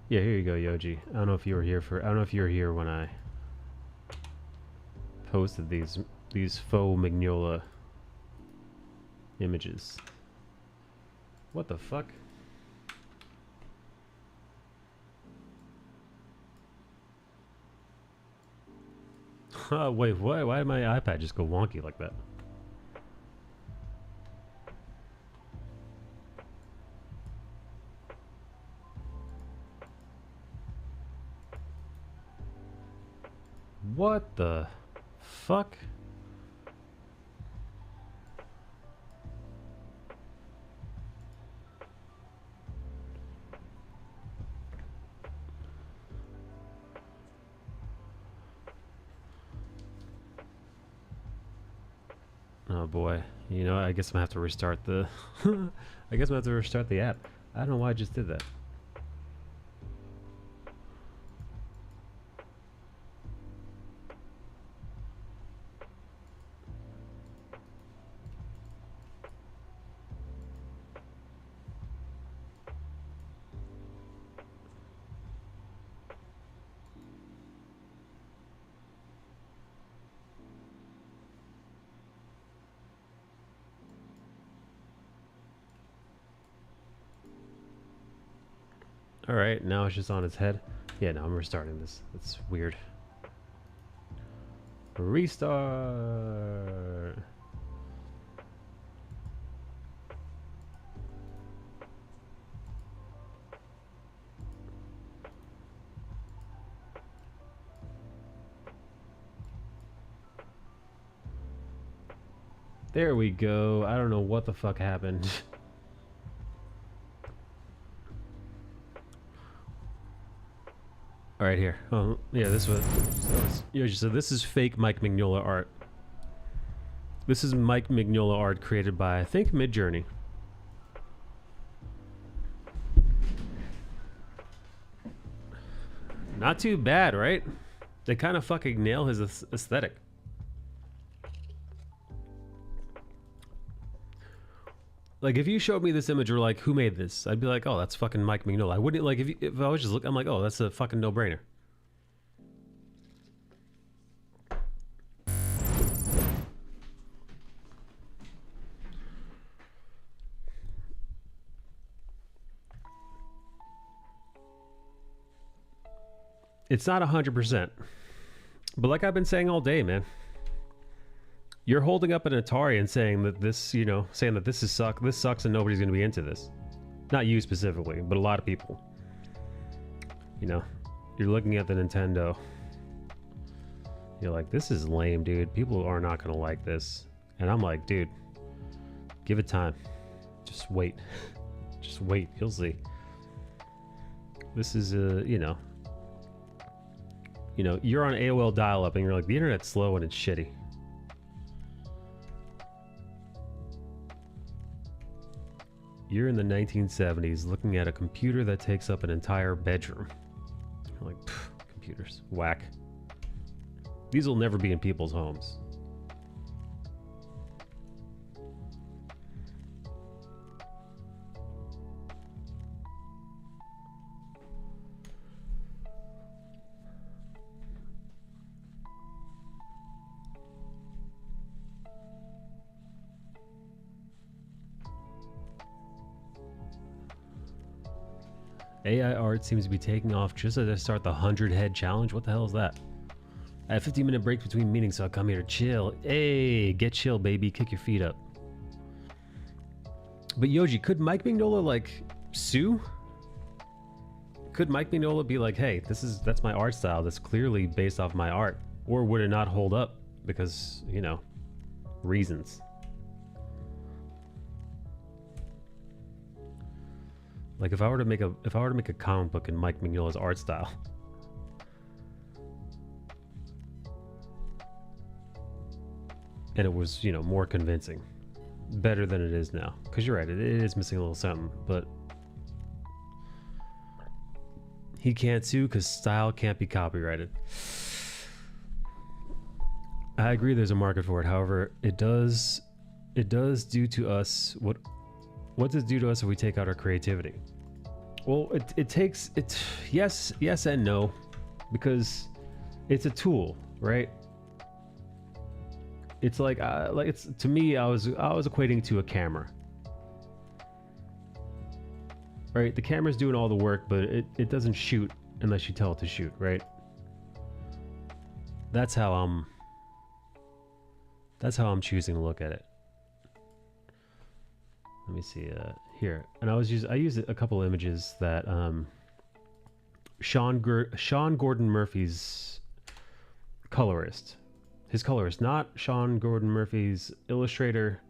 Yeah, here you go, Yoji. I don't know if you were here when I posted these faux Mignola images. What the fuck? Wait, why did my iPad just go wonky like that? What the fuck? Oh boy. You know, I guess I'm gonna have to restart the I guess I'm gonna have to restart the app. I don't know why I just did that. Alright, now it's just on its head. Yeah, no, I'm restarting this. It's weird. Restart. There we go. I don't know what the fuck happened. All right, here. Oh, yeah, this was. Yeah, so this is fake Mike Mignola art. This is Mike Mignola art created by, I think, Midjourney. Not too bad, right? They kind of fucking nail his aesthetic. Like, if you showed me this image or like, who made this? I'd be like, oh, that's fucking Mike Mignola. I wouldn't, like, if I was just looking, I'm like, oh, that's a fucking no-brainer. It's not 100%. But like I've been saying all day, man. You're holding up an Atari and saying that this, you know, saying that this sucks and nobody's going to be into this. Not you specifically, but a lot of people. You know, you're looking at the Nintendo. You're like, this is lame, dude. People are not going to like this. And I'm like, dude, give it time. Just wait. Just wait. You'll see. This is, you know, you're on AOL dial-up and you're like, the internet's slow and it's shitty. You're in the 1970s looking at a computer that takes up an entire bedroom. You're like, computers, whack. These will never be in people's homes. AI art seems to be taking off just as I start the 100 head challenge. What the hell is that? I have 15-minute breaks between meetings, so I come here to chill. Hey, get chill, baby. Kick your feet up. But Yoji, could Mike Mignola like sue? Could Mike Mignola be like, hey, that's my art style. That's clearly based off my art, or would it not hold up because, you know, reasons? Like if I were to make a comic book in Mike Mignola's art style, and it was, you know, more convincing, better than it is now. Because you're right, it is missing a little something, but he can't sue because style can't be copyrighted. I agree there's a market for it. However, it does do to us what does it do to us if we take out our creativity? Well, it takes it. Yes and no, because it's a tool, right? It's like it's, to me, I was equating to a camera, right? The camera's doing all the work, but it doesn't shoot unless you tell it to shoot, right? That's how I'm choosing to look at it. Let me see here, and I used a couple images that Sean Gordon Murphy's colorist, not Sean Gordon Murphy's illustrator,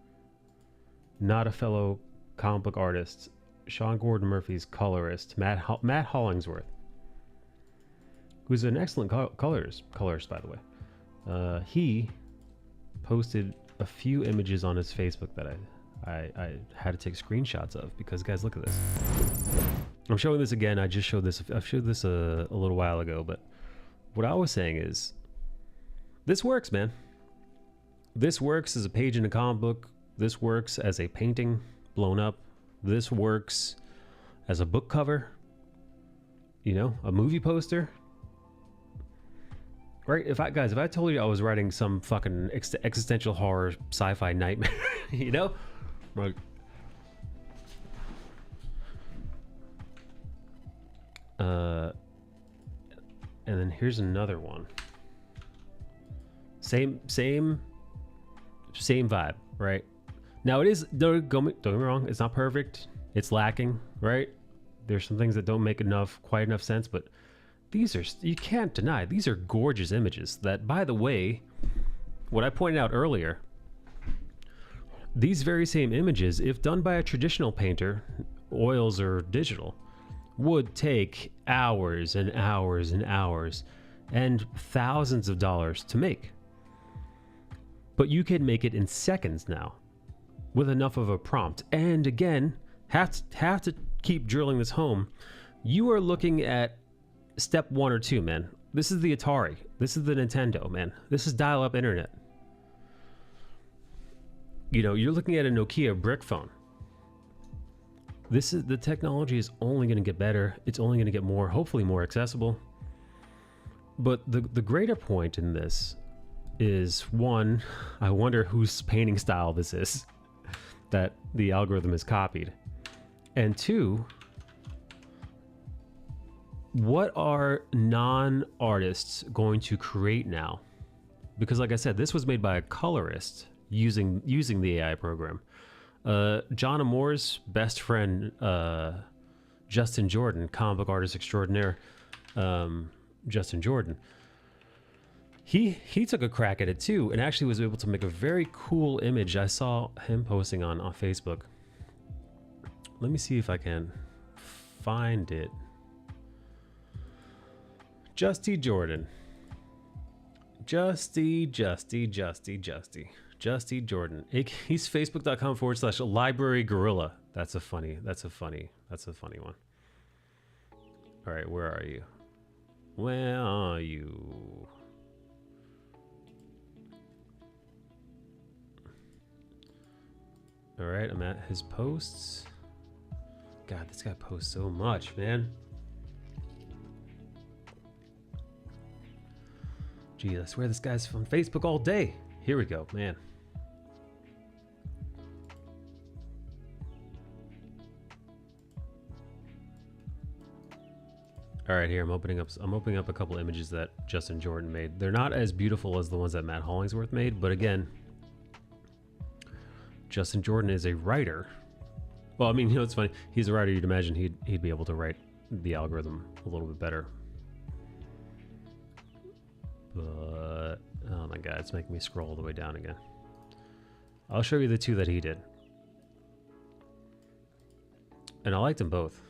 not a fellow comic book artist, Sean Gordon Murphy's colorist, Matt Hollingsworth, who's an excellent colorist, by the way. He posted a few images on his Facebook that I had to take screenshots of because, guys, look at this. I'm showing this again. I've showed this a little while ago, but what I was saying is this works, man. This works as a page in a comic book. This works as a painting blown up. This works as a book cover, you know, a movie poster. Right? If I told you I was writing some fucking existential horror sci-fi nightmare, you know? Right. And then here's another one. Same vibe, right? Now it is, don't get me wrong, it's not perfect. It's lacking, right? There's some things that don't make quite enough sense, but these are, you can't deny, these are gorgeous images that, by the way, what I pointed out earlier, these very same images, if done by a traditional painter, oils or digital, would take hours and hours and hours and thousands of dollars to make. But you can make it in seconds now with enough of a prompt. And again, have to keep drilling this home. You are looking at step 1 or 2, man. This is the Atari. This is the Nintendo, man. This is dial-up internet. You know, you're looking at a Nokia brick phone. The technology is only going to get better. It's only going to get more, hopefully more accessible. But the greater point in this is, one, I wonder whose painting style this is that the algorithm has copied. And two, what are non-artists going to create now? Because like I said, this was made by a colorist using the AI program. John Amore's best friend, Justin Jordan, comic book artist extraordinaire, Justin Jordan, he took a crack at it too, and actually was able to make a very cool image. I saw him posting on Facebook. Let me see if I can find it. Justy Jordan. Justy Jordan. He's facebook.com/library gorilla. That's a funny one. All right, where are you? Where are you? All right, I'm at his posts. God, this guy posts so much, man. Gee, I swear this guy's on Facebook all day. Here we go, man. All right, here I'm opening up a couple images that Justin Jordan made. They're not as beautiful as the ones that Matt Hollingsworth made, but again, Justin Jordan is a writer. Well, I mean, you know, it's funny. He's a writer. You'd imagine he'd be able to write the algorithm a little bit better. But oh my god, it's making me scroll all the way down again. I'll show you the two that he did, and I liked them both.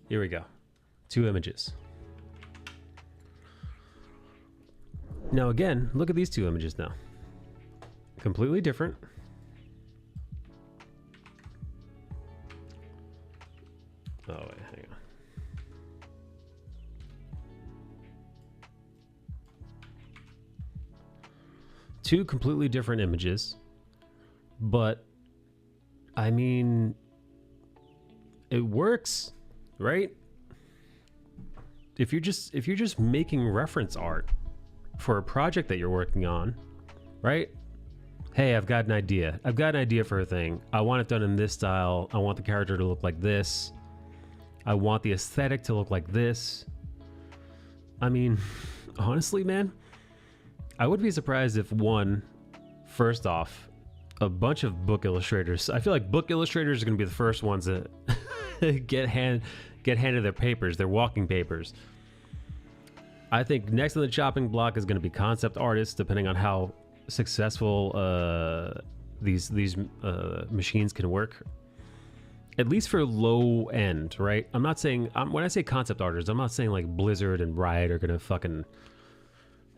Here we go. Two images. Now again, look at these two images now. Completely different. Oh wait, hang on. Two completely different images, but I mean, it works. Right? If you're just making reference art for a project that you're working on, right? Hey, I've got an idea. I've got an idea for a thing. I want it done in this style. I want the character to look like this. I want the aesthetic to look like this. I mean, honestly, man, I would be surprised if first off, a bunch of book illustrators. I feel like book illustrators are going to be the first ones that get handed their papers, their walking papers. I think next on the chopping block is going to be concept artists, depending on how successful these machines can work. At least for low end, right? I'm not saying when I say concept artists, I'm not saying like Blizzard and Riot are going to fucking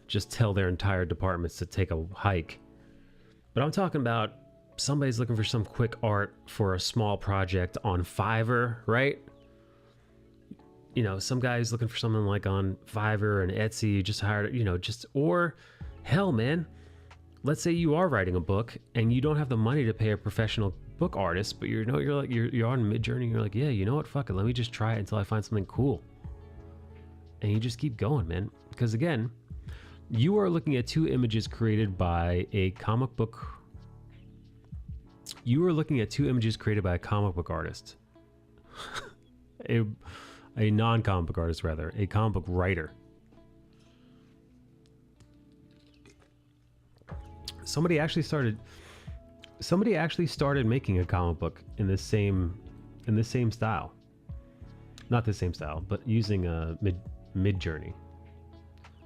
just tell their entire departments to take a hike. But I'm talking about somebody's looking for some quick art for a small project on Fiverr, right? You know, some guy's looking for something like on Fiverr and Etsy, just hired, you know, or hell, man, let's say you are writing a book and you don't have the money to pay a professional book artist, but you're on Midjourney, you're like, yeah, you know what, fuck it, let me just try it until I find something cool. And you just keep going, man. Because again, you are looking at two images created by a comic book. You are looking at two images created by a comic book artist. a non-comic book artist, rather. A comic book writer. Somebody actually started making a comic book in the same style. Not the same style, but using a Midjourney.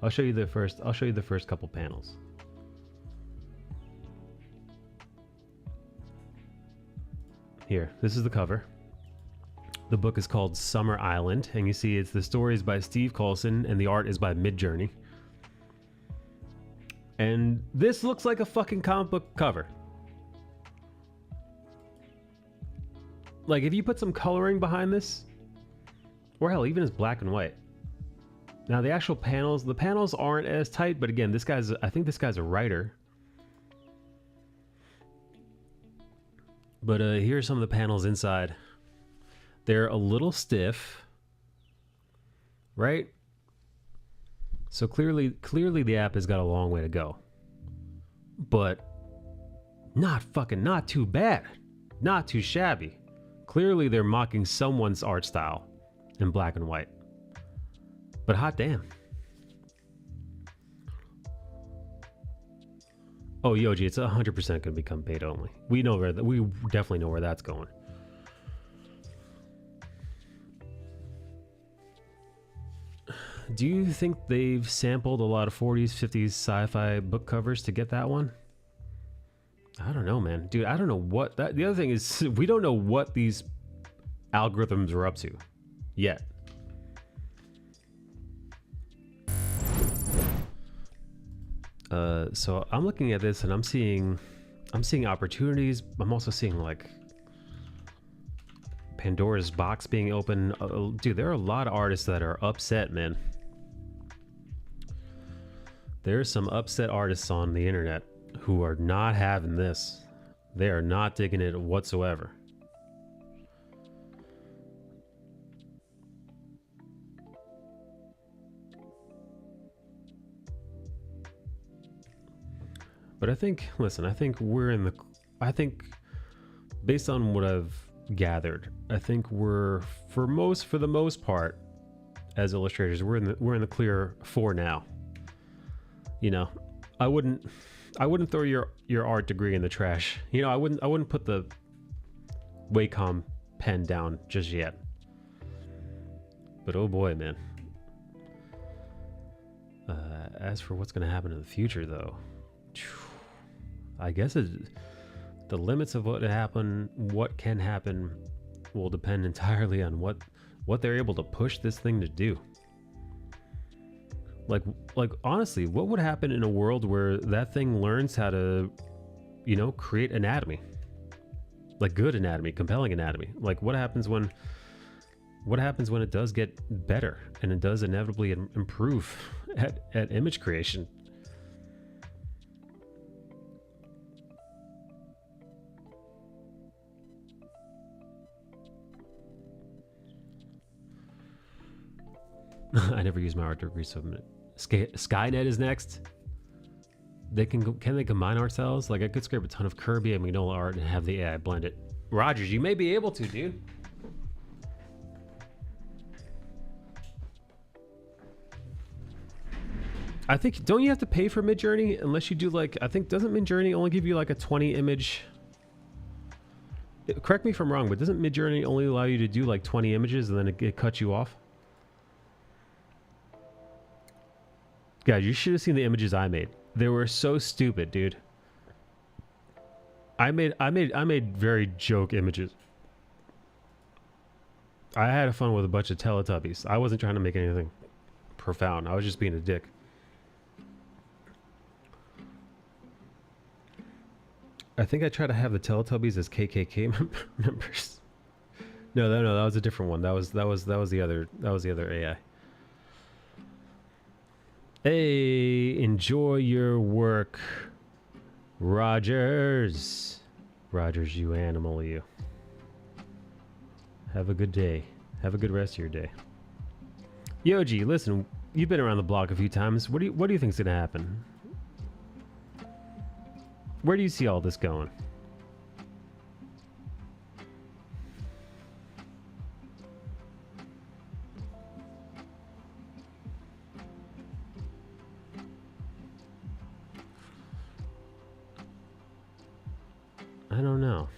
I'll show you the first couple panels. Here, this is the cover. The book is called Summer Island, and you see the story is by Steve Coulson and the art is by Midjourney. And this looks like a fucking comic book cover. Like, if you put some coloring behind this, or hell, even as black and white. Now, the actual panels, the panels aren't as tight, but again, I think this guy's a writer. But here are some of the panels inside. They're a little stiff, right? So clearly the app has got a long way to go. But not too bad. Not too shabby. Clearly they're mocking someone's art style in black and white. But hot damn. Oh, Yoji, it's 100% going to become paid only. We definitely know where that's going. Do you think they've sampled a lot of 40s, 50s sci-fi book covers to get that one? I don't know, man. Dude, I don't know what that... The other thing is, we don't know what these algorithms are up to yet. So I'm looking at this and I'm seeing opportunities. I'm also seeing like Pandora's box being open. Dude, there are a lot of artists that are upset, man. There's some upset artists on the internet who are not having this. They are not digging it whatsoever. But I think, listen, I think based on what I've gathered, I think we're for the most part as illustrators, we're in the clear for now. You know, I wouldn't throw your art degree in the trash. You know, I wouldn't put the Wacom pen down just yet. But oh boy, man. As for what's going to happen in the future, though, I guess the limits of what can happen will depend entirely on what they're able to push this thing to do. Like honestly, what would happen in a world where that thing learns how to, you know, create anatomy? Like good anatomy, compelling anatomy. Like what happens when it does get better and it does inevitably improve at image creation? I never use my art degree, so Skynet is next. Can they combine art styles? Like I could scrape a ton of Kirby and Magnolia art and have the AI blend it. Rogers, you may be able to, dude. I think, don't you have to pay for Midjourney unless you do like, I think, doesn't Midjourney only give you like a 20 image? Correct me if I'm wrong, but doesn't Midjourney only allow you to do like 20 images and then it cuts you off? Guys, you should have seen the images I made. They were so stupid, dude. I made very joke images. I had fun with a bunch of Teletubbies. I wasn't trying to make anything profound. I was just being a dick. I think I tried to have the Teletubbies as KKK members. No, that was a different one. That was the other AI. Hey, enjoy your work, Rogers. Rogers, you animal, you. Have a good day. Have a good rest of your day. Yoji, listen, you've been around the block a few times. What do you think's gonna happen? Where do you see all this going? I don't know.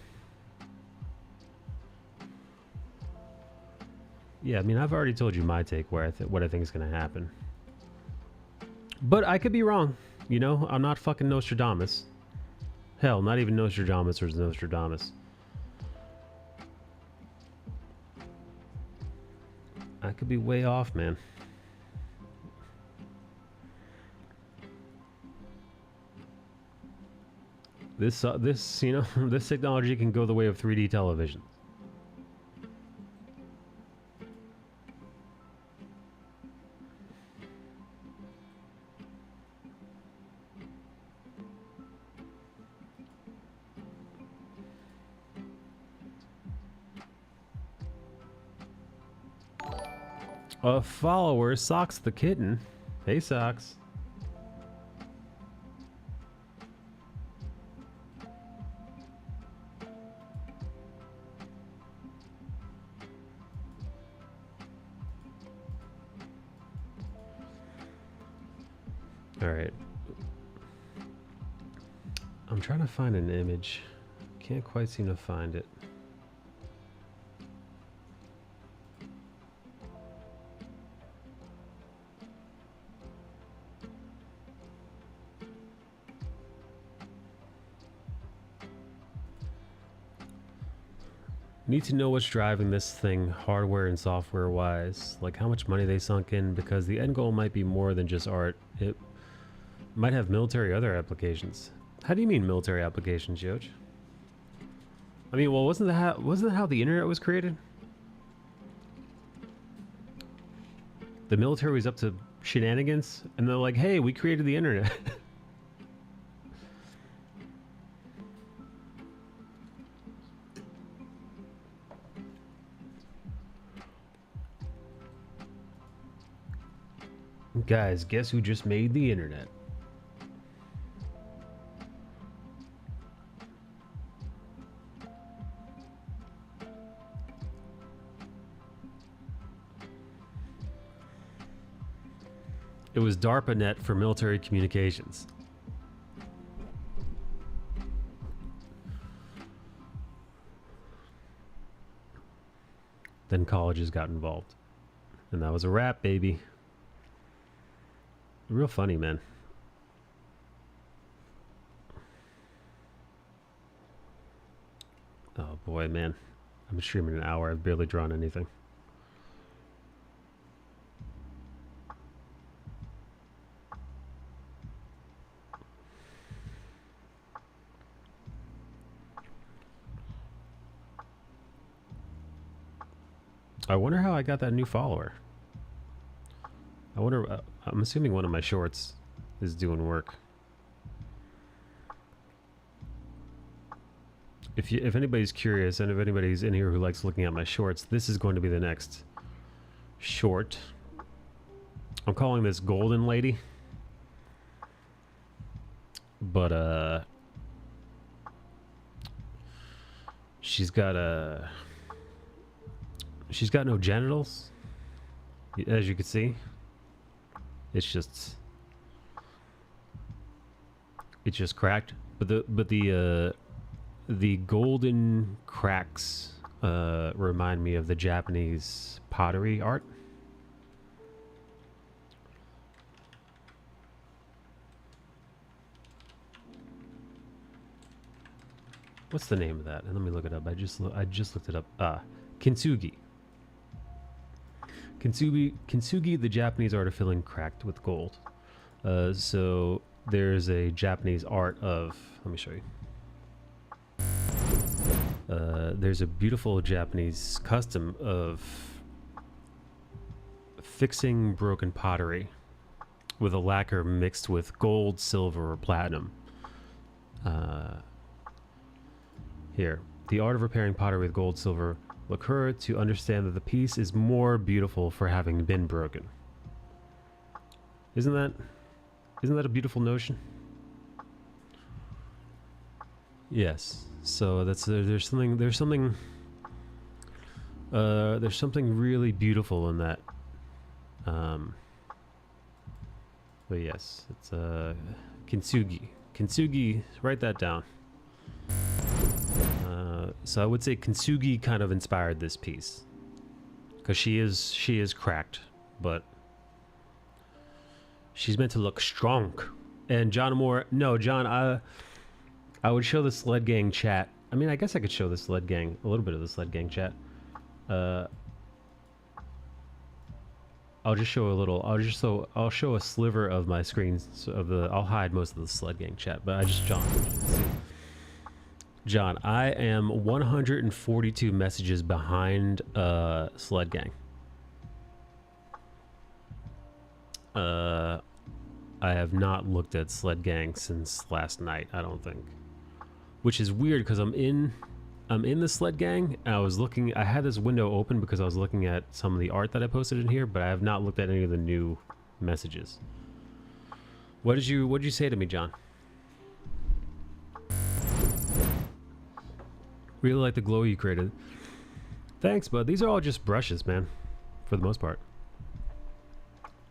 Yeah, I mean, I've already told you my take where what I think is going to happen. But I could be wrong. You know, I'm not fucking Nostradamus. Hell, not even Nostradamus or Nostradamus. I could be way off, man. This you know, this technology can go the way of 3D television. A follower, Socks the Kitten. Hey, Socks. All right. I'm trying to find an image. Can't quite seem to find it. Need to know what's driving this thing hardware and software wise, like how much money they sunk in, because the end goal might be more than just art. It might have military other applications. How do you mean military applications, Yoch? I mean, well, wasn't that how the internet was created? The military was up to shenanigans and they're like, hey, we created the internet. Guys, guess who just made the internet? It was DARPANET for military communications. Then colleges got involved. And that was a wrap, baby. Real funny, man. Oh boy, man. I'm streaming an hour. I've barely drawn anything. I wonder how I got that new follower. I wonder, I'm assuming one of my shorts is doing work. If anybody's curious, and if anybody's in here who likes looking at my shorts, this is going to be the next short. I'm calling this Golden Lady. But, she's got no genitals, as you can see. It's just cracked. But the golden cracks remind me of the Japanese pottery art. What's the name of that? And let me look it up. I just looked it up. Kintsugi. Kintsugi, the Japanese art of filling cracked with gold. So there's a Japanese art of, let me show you. There's a beautiful Japanese custom of fixing broken pottery with a lacquer mixed with gold, silver, or platinum. Here, the art of repairing pottery with gold, silver, lacquer to understand that the piece is more beautiful for having been broken. Isn't that a beautiful notion? Yes. So that's there's something really beautiful in that. But yes, it's Kintsugi. Kintsugi, write that down. So I would say Kintsugi kind of inspired this piece, because she is cracked, but she's meant to look strong. And John Moore, no, John, I would show the Sled Gang chat. I mean, I guess I could show the Sled Gang, a little bit of the Sled Gang chat. I'll just show a little. I'll show a sliver of my screen of the. I'll hide most of the Sled Gang chat, but John, I am 142 messages behind Sled Gang. I have not looked at Sled Gang since last night, I don't think. Which is weird because I'm in the Sled Gang. And I had this window open because I was looking at some of the art that I posted in here, but I have not looked at any of the new messages. What did you say to me, John? Really like the glow you created. Thanks, bud. These are all just brushes, man, for the most part.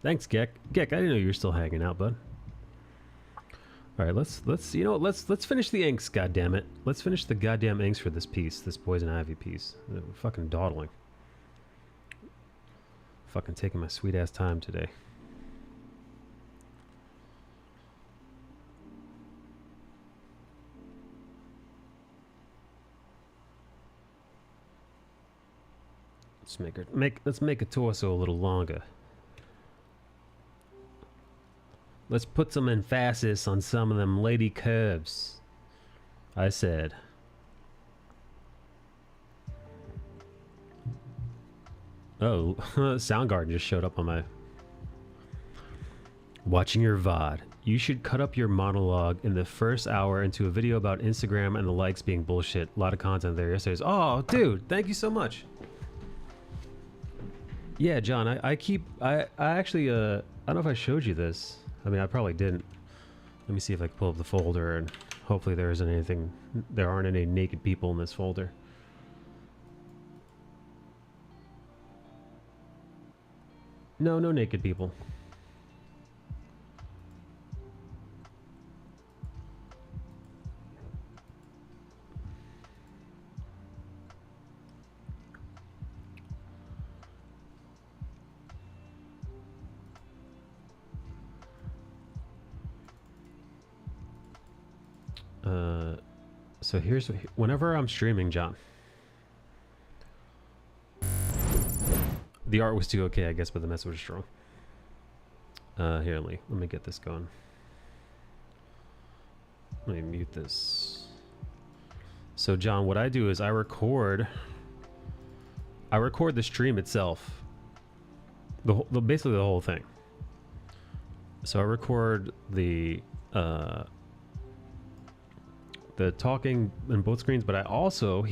Thanks, Gek. Gek, I didn't know you were still hanging out, bud. All right, let's finish the inks, goddammit. Let's finish the goddamn inks for this piece, this Poison Ivy piece. We're fucking dawdling. Fucking taking my sweet ass time today. Let's make a torso a little longer. Let's put some emphasis on some of them lady curves. I said. Oh, Soundgarden just showed up on my... Watching your VOD. You should cut up your monologue in the first hour into a video about Instagram and the likes being bullshit. A lot of content there yesterday. Oh, dude, thank you so much. Yeah, John, I actually, I don't know if I showed you this. I mean, I probably didn't. Let me see if I can pull up the folder, and hopefully there aren't any naked people in this folder. No naked people. So here's whenever I'm streaming, John. The art was too okay, I guess, but the message was strong. Here, let me get this going. Let me mute this. So, John, what I do is I record the stream itself. Basically the whole thing. So I record the talking in both screens, but I also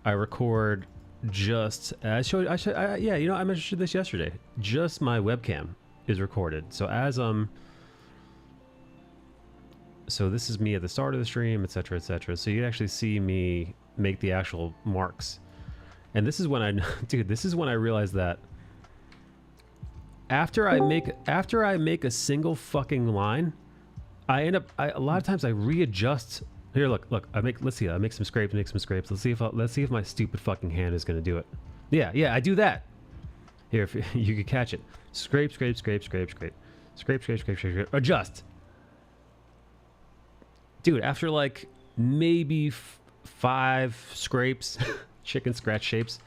I record just I mentioned this yesterday. Just my webcam is recorded. So so this is me at the start of the stream, etc., etc. So you actually see me make the actual marks. And this is when this is when I realized that after I make a single fucking line, a lot of times I readjust. Here, look, let's see, I make some scrapes. Let's see if my stupid fucking hand is gonna do it. Yeah, I do that. Here, if you could catch it. Scrape. Adjust. Dude, after like maybe 5 scrapes, chicken scratch shapes,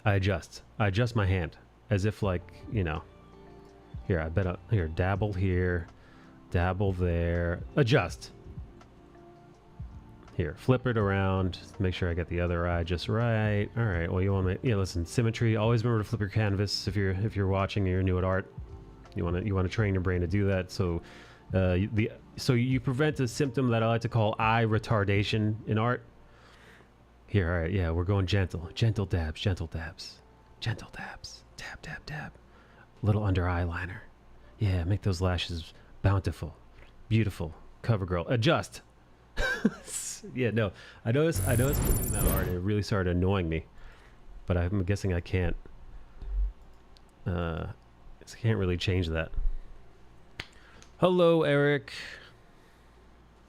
I adjust my hand as if like, you know, here, dabble here, dabble there, adjust. Here, flip it around, make sure I get the other eye just right. All right, well, you want to, listen, symmetry, always remember to flip your canvas if you're watching and you're new at art. You want to train your brain to do that. So so you prevent a symptom that I like to call eye retardation in art. Here, all right, yeah, we're going gentle dabs, dab, little under eyeliner. Yeah, make those lashes bountiful, beautiful, cover girl, adjust. Yeah, no, I noticed when doing that art, it really started annoying me, but I'm guessing I can't really change that. Hello, Eric.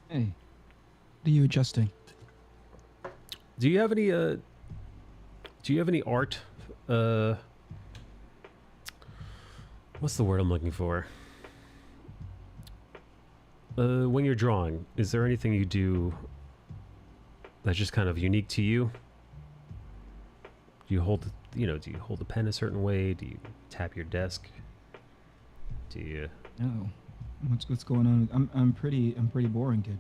Hey, what are you adjusting? Do you have any art? What's the word I'm looking for? When you're drawing, is there anything you do that's just kind of unique to you? Do you hold the pen a certain way? Do you tap your desk? Do you? No. What's going on? I'm pretty boring, kid.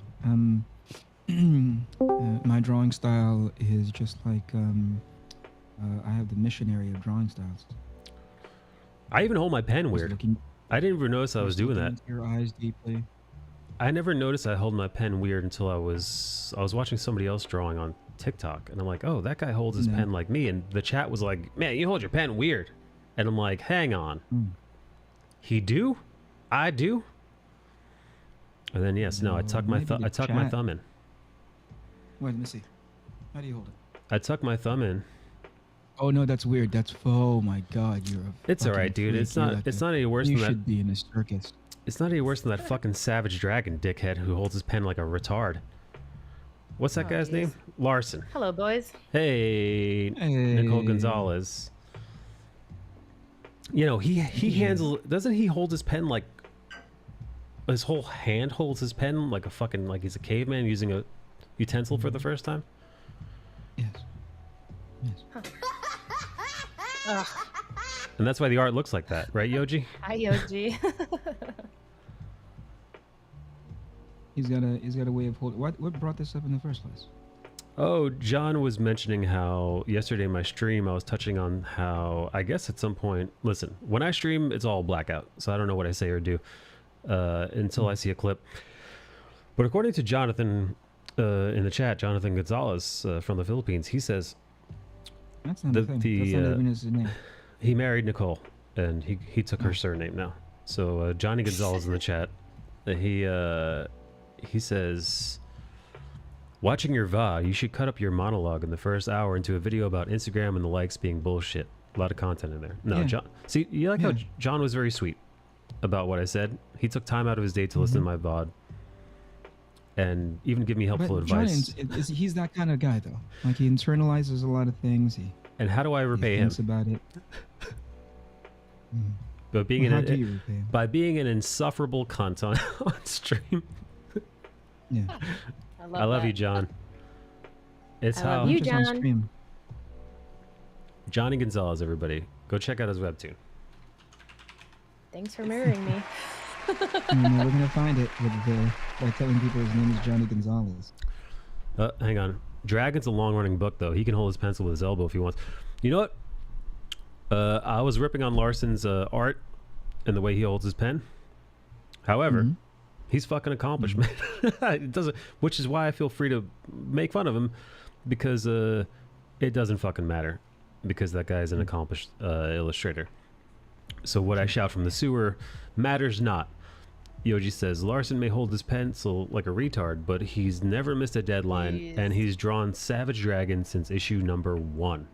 My drawing style is just like I have the missionary of drawing styles. I even hold my pen weird. I didn't even notice I was doing that. Your eyes deeply. I never noticed I hold my pen weird until I was watching somebody else drawing on TikTok, and I'm like, oh, that guy holds his pen like me, and the chat was like, man, you hold your pen weird, and I'm like, hang on, he do, I do, and then yes, no, I tuck my thumb in. Wait, let me see. How do you hold it? I tuck my thumb in. Oh no, that's weird. Oh my god, you're a. It's all right, dude. It's not any worse than that. You should be in a circus. It's not any worse than that fucking savage dragon dickhead who holds his pen like a retard. What's that guy's name? Larson. Hello, boys. Hey, Nicole Gonzalez. You know, he handles. Doesn't he hold his pen like his whole hand holds his pen like a fucking, like he's a caveman using a utensil for the first time? Yes. Ugh. And that's why the art looks like that, right, Yoji? Hi, Yoji. He's got a way of holding. What brought this up in the first place? Oh, John was mentioning how yesterday in my stream I was touching on how I guess at some point, listen, when I stream it's all blackout, so I don't know what I say or do until I see a clip. But according to Jonathan in the chat, Jonathan Gonzalez from the Philippines, he says that's not a thing. That's not even his name. He married Nicole, and he took her surname now. So Johnny Gonzalez in the chat, he says, watching your VOD, you should cut up your monologue in the first hour into a video about Instagram and the likes being bullshit. A lot of content in there. No, John. See, you like how John was very sweet about what I said. He took time out of his day to listen to my VOD, and even give me helpful advice. He's that kind of guy, though. Like, he internalizes a lot of things. And how do I repay him? Thinks about it. But by being an insufferable cunt on stream. Yeah. I love that. you, John. It's I love how you, Just on John. stream. Johnny Gonzalez, everybody. Go check out his webtoon. Thanks for mirroring me. You're never gonna find it by telling people his name is Johnny Gonzalez. Hang on. Dragon's a long-running book, though. He can hold his pencil with his elbow if he wants. You know what? I was ripping on Larson's art and the way he holds his pen. However, he's fucking accomplished, man. It doesn't, which is why I feel free to make fun of him, because it doesn't fucking matter, because that guy is an accomplished illustrator. So what I shout from the sewer matters not. Yoji says, Larson may hold his pencil like a retard, but he's never missed a deadline, and he's drawn Savage Dragon since issue number 1.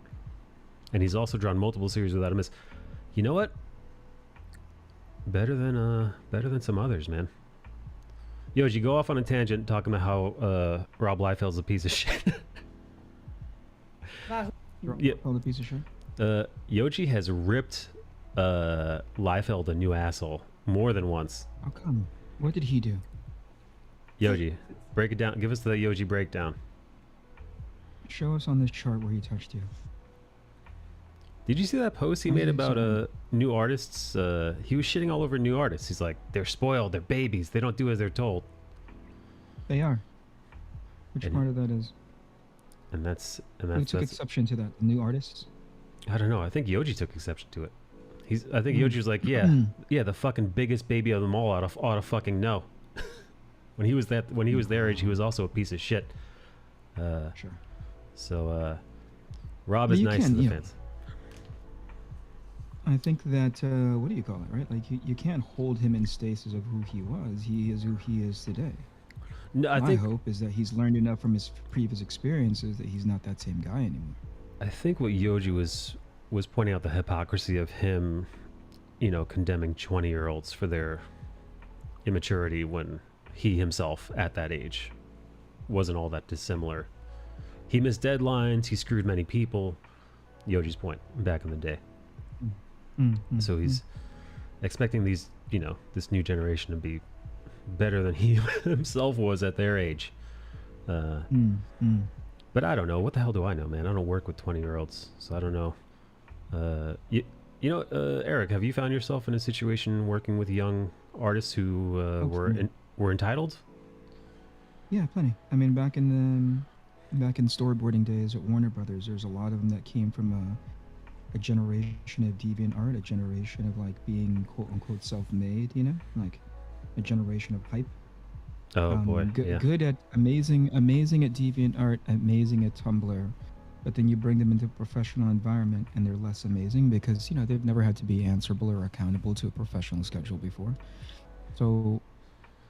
And he's also drawn multiple series without a miss. You know what? Better than some others, man. Yoji, go off on a tangent talking about how Rob Liefeld's a piece of shit. Yeah. Called a piece of shit. Yoji has ripped Liefeld a new asshole more than once. How come? What did he do? Yoji, break it down. Give us the Yoji breakdown. Show us on this chart where he touched you. Did you see that post he I made think about so. new artists? He was shitting all over new artists. He's like, they're spoiled, they're babies, they don't do as they're told. They are. Which And- part of that is? Who took exception to that? The new artists? I don't know. I think Yoji took exception to it. I think Yoji was like, yeah, the fucking biggest baby of them all ought to fucking know. when he was their age, he was also a piece of shit. Sure. So Rob But is you nice to can, the you know, fans. I think that, what do you call it, right? Like, you can't hold him in stasis of who he was. He is who he is today. No, I My think hope is that he's learned enough from his previous experiences that he's not that same guy anymore. I think what Yoji was pointing out the hypocrisy of him, you know, condemning 20-year-olds for their immaturity when he himself at that age wasn't all that dissimilar. He missed deadlines, he screwed many people. Yoji's point back in the day. So he's expecting these, you know, this new generation to be better than he himself was at their age. But I don't know. What the hell do I know, man? I don't work with 20-year-olds, so I don't know. You know, Eric, have you found yourself in a situation working with young artists who were entitled? Yeah, plenty. I mean, back in storyboarding days at Warner Brothers, there's a lot of them that came from a generation of deviant art, a generation of like being quote unquote self-made, you know, like a generation of hype. Oh boy, yeah. Good at amazing at deviant art, amazing at Tumblr, but then you bring them into a professional environment and they're less amazing because, you know, they've never had to be answerable or accountable to a professional schedule before. So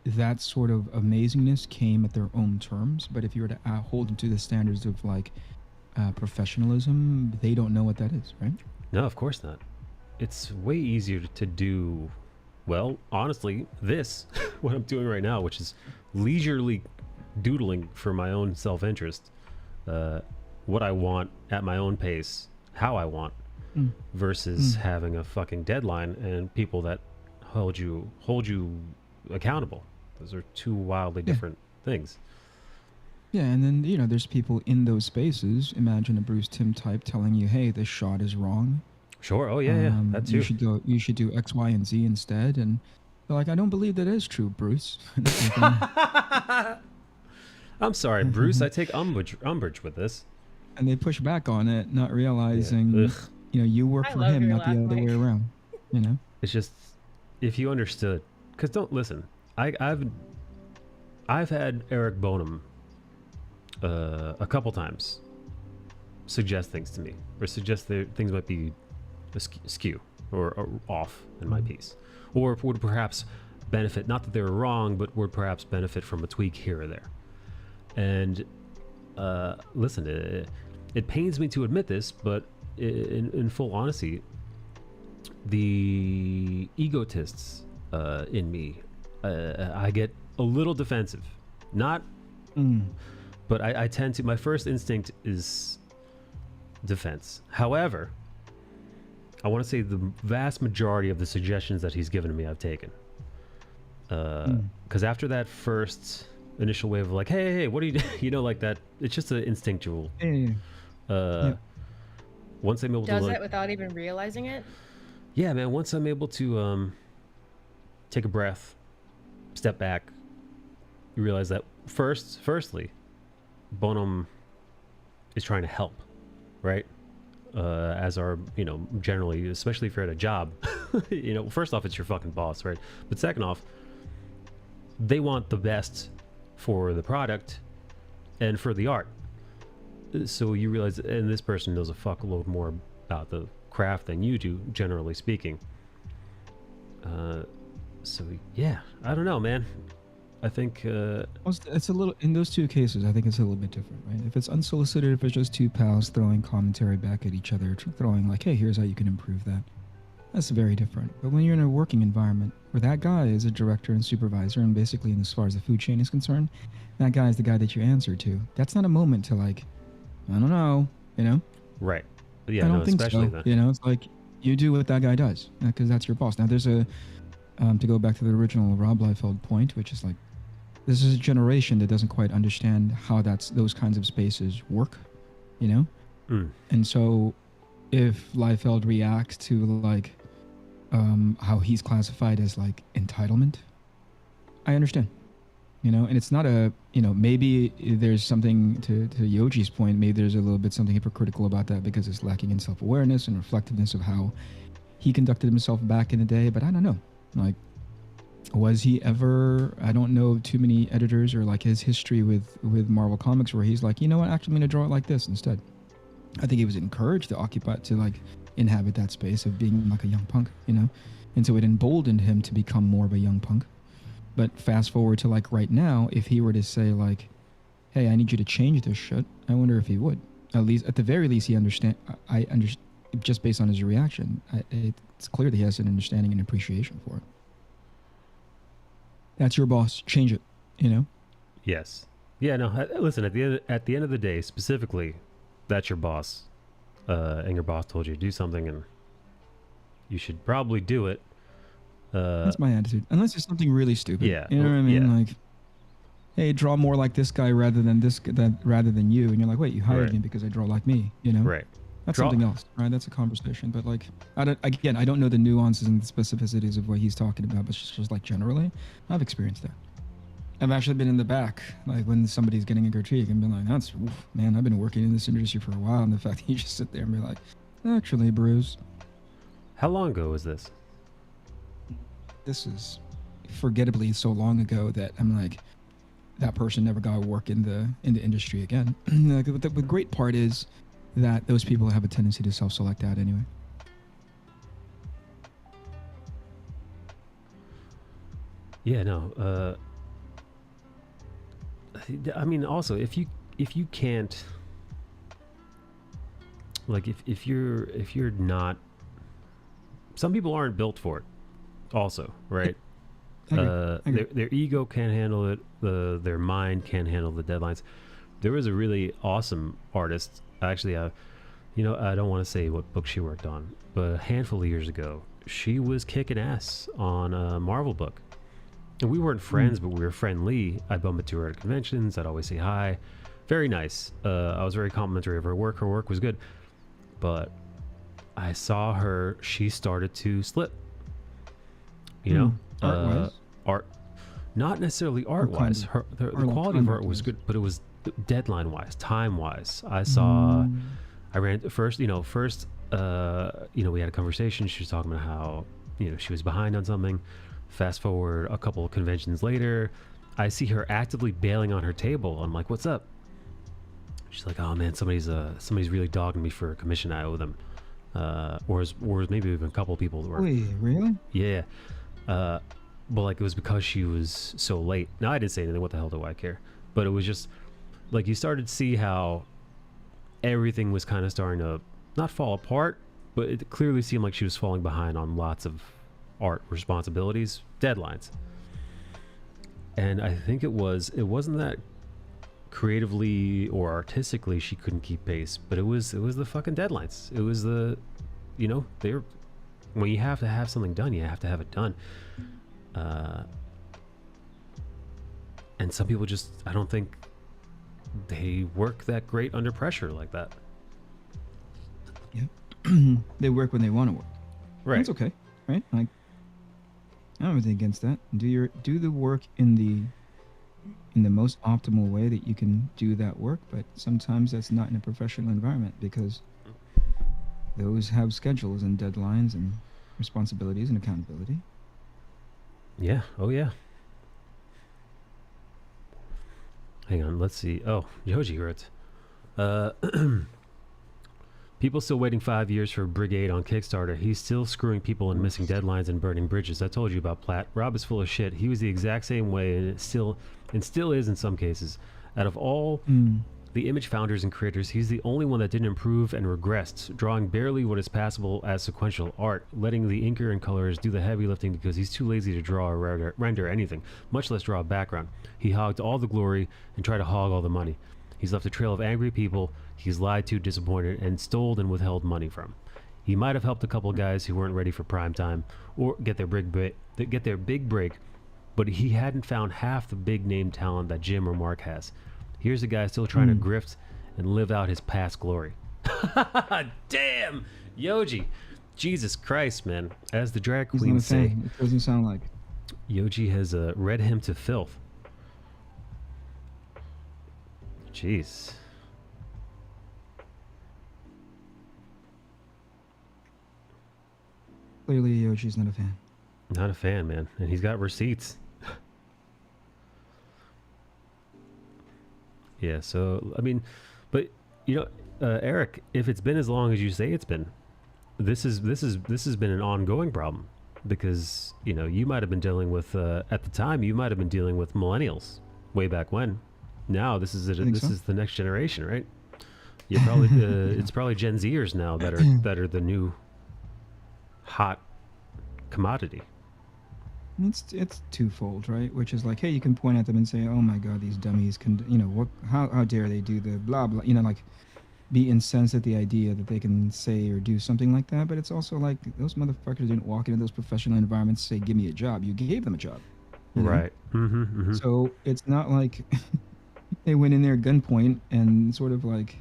that sort of amazingness came at their own terms, but if you were to hold them to the standards of like professionalism, they don't know what that is, right? No, of course not. It's way easier to do, well, honestly, this, what I'm doing right now, which is leisurely doodling for my own self-interest, what I want at my own pace, how I want, versus having a fucking deadline and people that hold you accountable. Those are two wildly different things. Yeah, and then, you know, there's people in those spaces. Imagine a Bruce Timm type telling you, "Hey, this shot is wrong. Sure. Oh yeah, that too. You should do X, Y, and Z instead." And they're like, "I don't believe that is true, Bruce." I'm sorry, Bruce. I take umbrage with this. And they push back on it, not realizing, Yeah. you know, you work I for love him, your not the laugh, other way Mike. around. You know. It's just, if you understood, because don't listen. I've had Eric Bonham a couple times suggest things to me, or suggest that things might be askew or off in my piece, or would perhaps benefit, not that they were wrong, but would perhaps benefit from a tweak here or there. And listen, it pains me to admit this, but in full honesty, the egotists in me, I get a little defensive. Not, but I tend to, my first instinct is defense. However, I want to say the vast majority of the suggestions that he's given me, I've taken. Because after that first initial wave of like, hey, what do you you know, like that. It's just an instinctual. Yeah. Once I'm able Does to like, it without even realizing it? yeah, man. Once I'm able to take a breath, step back, you realize that firstly, Bonum is trying to help, right? As our, you know, generally, especially if you're at a job, you know, first off, it's your fucking boss, right? But second off, they want the best for the product and for the art. So you realize, and this person knows a fuckload more about the craft than you do, generally speaking. So yeah, I don't know, man. I think It's a little, in those two cases, I think it's a little bit different, right? If it's unsolicited, if it's just two pals throwing commentary back at each other, throwing like, hey, here's how you can improve that. That's very different. But when you're in a working environment where that guy is a director and supervisor, and basically, as far as the food chain is concerned, that guy is the guy that you answer to. That's not a moment to like, I don't know, you know? right. Yeah, I don't no, think especially so. then. You know, it's like you do what that guy does because that's your boss. Now, there's a to go back to the original Rob Liefeld point, which is like, this is a generation that doesn't quite understand how those kinds of spaces work, you know? And so if Liefeld reacts to like how he's classified as like entitlement, I understand, you know? And it's not a, you know, maybe there's something to Yoji's point, maybe there's a little bit something hypocritical about that because it's lacking in self-awareness and reflectiveness of how he conducted himself back in the day, but I don't know. Like, was he ever, I don't know too many editors or like his history with Marvel Comics where he's like, you know what, actually I'm going to draw it like this instead. I think he was encouraged to like inhabit that space of being like a young punk, you know? And so it emboldened him to become more of a young punk. But fast forward to like right now, if he were to say like, hey, I need you to change this shit, I wonder if he would. At least, at the very least, he understand. I understand just based on his reaction. It's clear that he has an understanding and appreciation for it. That's your boss. Change it. You know. Yes. Yeah. No. Listen. At the end of the day, specifically, that's your boss, and your boss told you to do something, and you should probably do it. That's my attitude. Unless it's something really stupid. Yeah. You know what I mean? Yeah. Like, hey, draw more like this guy rather than rather than you, and you're like, wait, you hired Right. me because I draw like me. You know. Right. That's Draw- something else, right? That's a conversation. But like, I don't know the nuances and the specificities of what he's talking about. But just like generally, I've experienced that. I've actually been in the back, like when somebody's getting a critique and been like, "That's oof, man, I've been working in this industry for a while," and the fact that you just sit there and be like, "Actually, Bruce, How long ago was this? this is forgettably so long ago that I'm like, that person never got work in the industry again." Like, the great part is that those people have a tendency to self-select out anyway. Yeah. No. I mean, also, if you can't, like, if you're not, some people aren't built for it. Also, right? I agree. Their ego can't handle it. Their mind can't handle the deadlines. There was a really awesome artist, actually. You know, I don't want to say what book she worked on, but a handful of years ago, she was kicking ass on a Marvel book. And we weren't friends, but we were friendly. I'd bump into her at conventions. I'd always say hi. Very nice. I was very complimentary of her work. Her work was good. But I saw her, she started to slip. You know? Art-wise? Art. Not necessarily art-wise. The quality of art was good, but it was deadline-wise, time-wise. I saw... I ran first, you know, we had a conversation. She was talking about how, you know, she was behind on something. Fast forward a couple of conventions later, I see her actively bailing on her table. I'm like, what's up? She's like, oh man, somebody's really dogging me for a commission I owe them. Or maybe even a couple of people that were. Wait, really? Yeah. But like, it was because she was so late. Now, I didn't say anything. What the hell do I care? But it was just like, you started to see how everything was kind of starting to not fall apart, but it clearly seemed like she was falling behind on lots of art responsibilities, deadlines. And I think it wasn't that creatively or artistically she couldn't keep pace, but it was the fucking deadlines. It was the, you know, they're, when you have to have something done, you have to have it done. And some people just, I don't think they work that great under pressure like that. Yeah. They work when they want to work. Right. That's okay, right? Like, I don't have anything against that. Do the work in the most optimal way that you can do that work, but sometimes that's not in a professional environment because those have schedules and deadlines and responsibilities and accountability. Yeah. Oh, yeah. Hang on. Let's see. Oh, Yoji wrote. People still waiting 5 years for Brigade on Kickstarter. He's still screwing people and missing deadlines and burning bridges. I told you about Platt. Rob is full of shit. He was the exact same way, and still is in some cases. Out of all the image founders and creators, he's the only one that didn't improve and regressed, drawing barely what is passable as sequential art, letting the inker and colors do the heavy lifting because he's too lazy to draw or render anything, much less draw a background. He hogged all the glory and tried to hog all the money. He's left a trail of angry people he's lied to, disappointed, and stole and withheld money from. He might have helped a couple guys who weren't ready for prime time or get their big break, but he hadn't found half the big name talent that Jim or Mark has. Here's a guy still trying to grift and live out his past glory. Damn, Yoji. Jesus Christ, man. As the drag queens say, it doesn't sound like Yoji has read him to filth. Jeez. Clearly Yoshi's not a fan. Not a fan, man. And he's got receipts. Yeah, so, I mean, but, you know, Eric, if it's been as long as you say it's been, this has been an ongoing problem. Because, you know, you might have been dealing with, at the time, you might have been dealing with millennials way back when. Now, this is the next generation, right? You're probably, it's probably Gen Zers now that are the new hot commodity. It's twofold, right? Which is like, hey, you can point at them and say, oh my God, these dummies can, you know, how dare they do the blah, blah, you know, like be incensed at the idea that they can say or do something like that. But it's also like those motherfuckers didn't walk into those professional environments and say, give me a job. You gave them a job. You know? Right. Mm-hmm, mm-hmm. So it's not like they went in there at gunpoint and sort of like,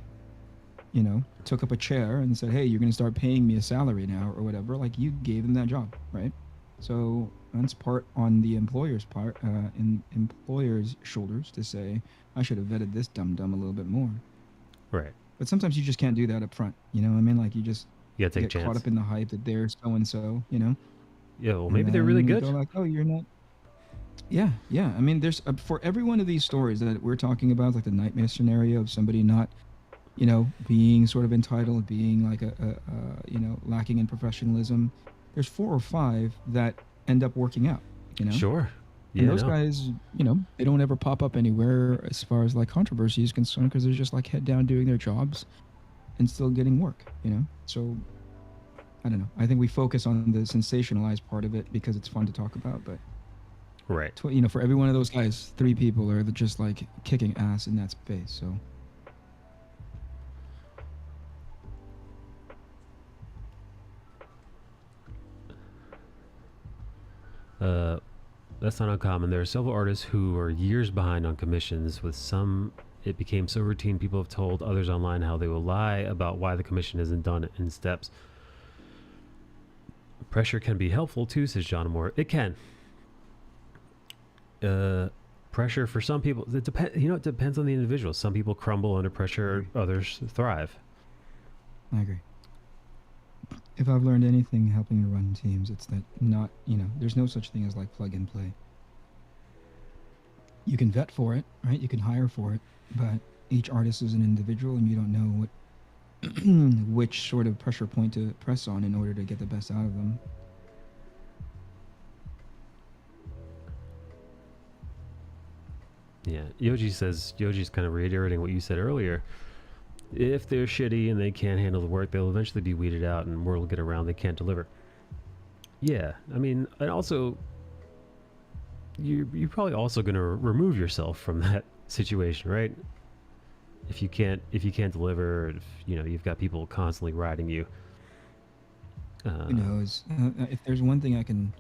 you know, took up a chair and said, hey, you're going to start paying me a salary now or whatever. Like you gave them that job, right? So that's part on the employer's part, in employer's shoulders to say, I should have vetted this dum-dum a little bit more. Right. But sometimes you just can't do that up front. You know what I mean? Like you just get caught up in the hype that they're so-and-so, you know? Yeah, well, maybe they're really good. They're like, oh, you're not. Yeah. I mean, there's for every one of these stories that we're talking about, like the nightmare scenario of somebody not, you know, being sort of entitled, being like you know, lacking in professionalism. There's 4 or 5 that end up working out, you know? Sure. Yeah, And those guys, you know, they don't ever pop up anywhere as far as like controversy is concerned because they're just like head down doing their jobs and still getting work, you know? So, I don't know. I think we focus on the sensationalized part of it because it's fun to talk about, but right. you know, for every one of those guys, 3 people are just like kicking ass in that space, so. That's not uncommon. There are several artists who are years behind on commissions. With some, it became so routine people have told others online how they will lie about why the commission isn't done in steps. Pressure can be helpful too, says John Moore. It can. Pressure for some people, it depends on the individual. Some people crumble under pressure, others thrive. I agree. If I've learned anything helping to run teams, it's that not, you know, there's no such thing as like plug and play. You can vet for it, right? You can hire for it, but each artist is an individual and you don't know what which sort of pressure point to press on in order to get the best out of them. Yeah, Yoji's kind of reiterating what you said earlier. If they're shitty and they can't handle the work, they'll eventually be weeded out and word will get around they can't deliver. Yeah, I mean, and also, you're probably also going to remove yourself from that situation, right? If you can't deliver, if, you know, you've got people constantly riding you. Who knows? If there's one thing I can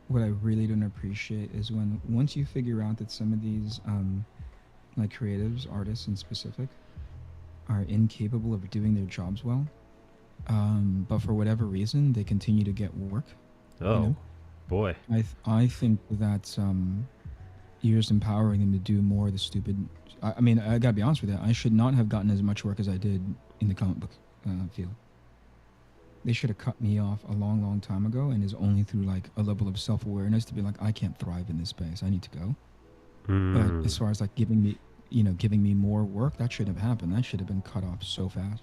what I really don't appreciate is when once you figure out that some of these like creatives, artists in specific, are incapable of doing their jobs well, but for whatever reason they continue to get work. You Oh, know, boy. I think that's you're just empowering them to do more of the stupid. I mean, I gotta be honest with you. I should not have gotten as much work as I did in the comic book field. They should have cut me off a long, long time ago, and it's only through like a level of self awareness to be like, I can't thrive in this space. I need to go. But Mm. as far as like giving me, giving me more work, that should have happened. That should have been cut off so fast.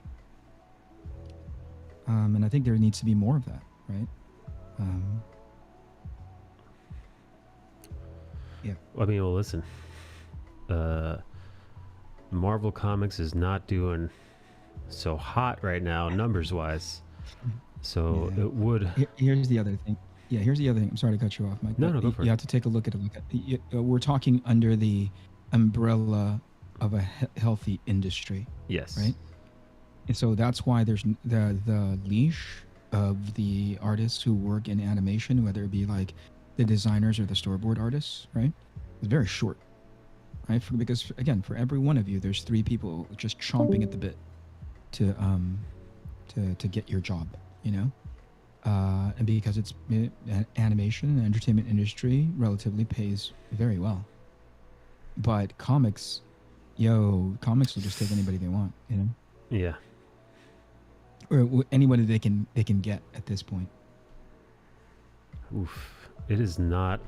And I think there needs to be more of that, right? Um, yeah. I mean, well, listen. Marvel Comics is not doing so hot right now, numbers wise. So Yeah. it would. Here's the other thing. Yeah, here's the other thing. I'm sorry to cut you off, Mike. No, But no, go for you it. have to take a look at it. We're talking under the umbrella of a healthy industry, Yes. right? And so that's why there's the leash of the artists who work in animation, whether it be like the designers or the storyboard artists, right? It's very short, right? Because again, for every one of you, there's three people just chomping at the bit to to get your job, you know. And because it's animation and entertainment industry relatively pays very well, but comics will just take anybody they want, you know, Yeah. or anybody they can get at this point. Oof. It is not.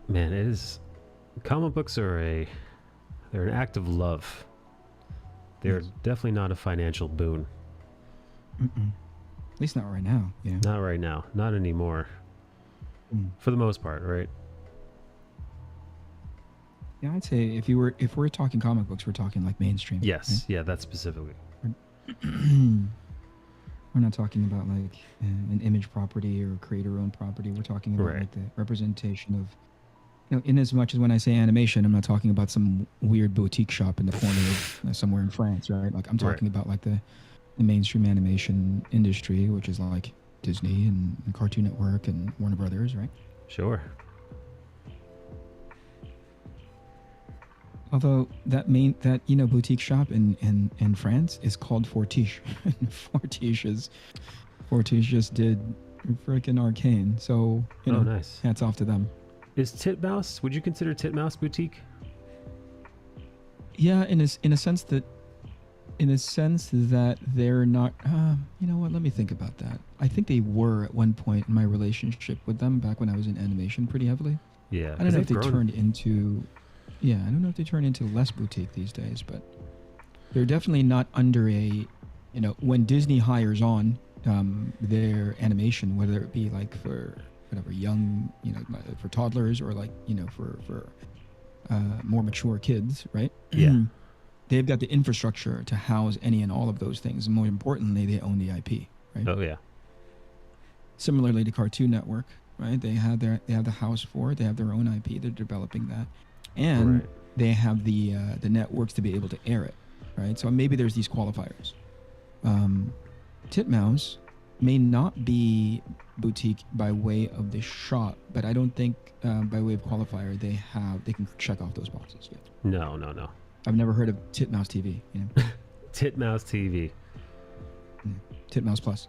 Man, it is. Comic books are they're an act of love. They're Yes. definitely not a financial boon. Mm-mm. At least not right now, you know. Not right now. Not anymore. Mm. For the most part, right? Yeah, I'd say if we're talking comic books, we're talking like mainstream. Yes. Yeah, that's specifically. Right? We're not talking about like an image property or creator-owned property. We're talking about Right. like the representation of, in as much as when I say animation, I'm not talking about some weird boutique shop in the corner of somewhere in France, right? Like I'm Right. talking about like the mainstream animation industry, which is like Disney and Cartoon Network and Warner Brothers, right? Sure. Although that boutique shop in France is called Fortiche. Fortiche just did freaking Arcane, so Oh, nice. hats off to them. Is Titmouse? Would you consider Titmouse boutique? Yeah, in a sense that they're not. You know what? Let me think about that. I think they were at one point in my relationship with them back when I was in animation pretty heavily. Yeah. I don't 'cause know if they they've grown. turned into. Yeah, I don't know if they turned into less boutique these days, but they're definitely not under a. When Disney hires on their animation, whether it be like for whatever young, for toddlers or like for more mature kids, right? Yeah. They've got the infrastructure to house any and all of those things, and more importantly, they own the IP, right? Oh yeah. Similarly to Cartoon Network, right? They have the house for it. They have their own IP. They're developing that, and Right. they have the networks to be able to air it, right? So maybe there's these qualifiers. Titmouse may not be boutique by way of the shop, but I don't think by way of qualifier they can check off those boxes yet. No. I've never heard of Titmouse TV. Titmouse TV. Titmouse Plus.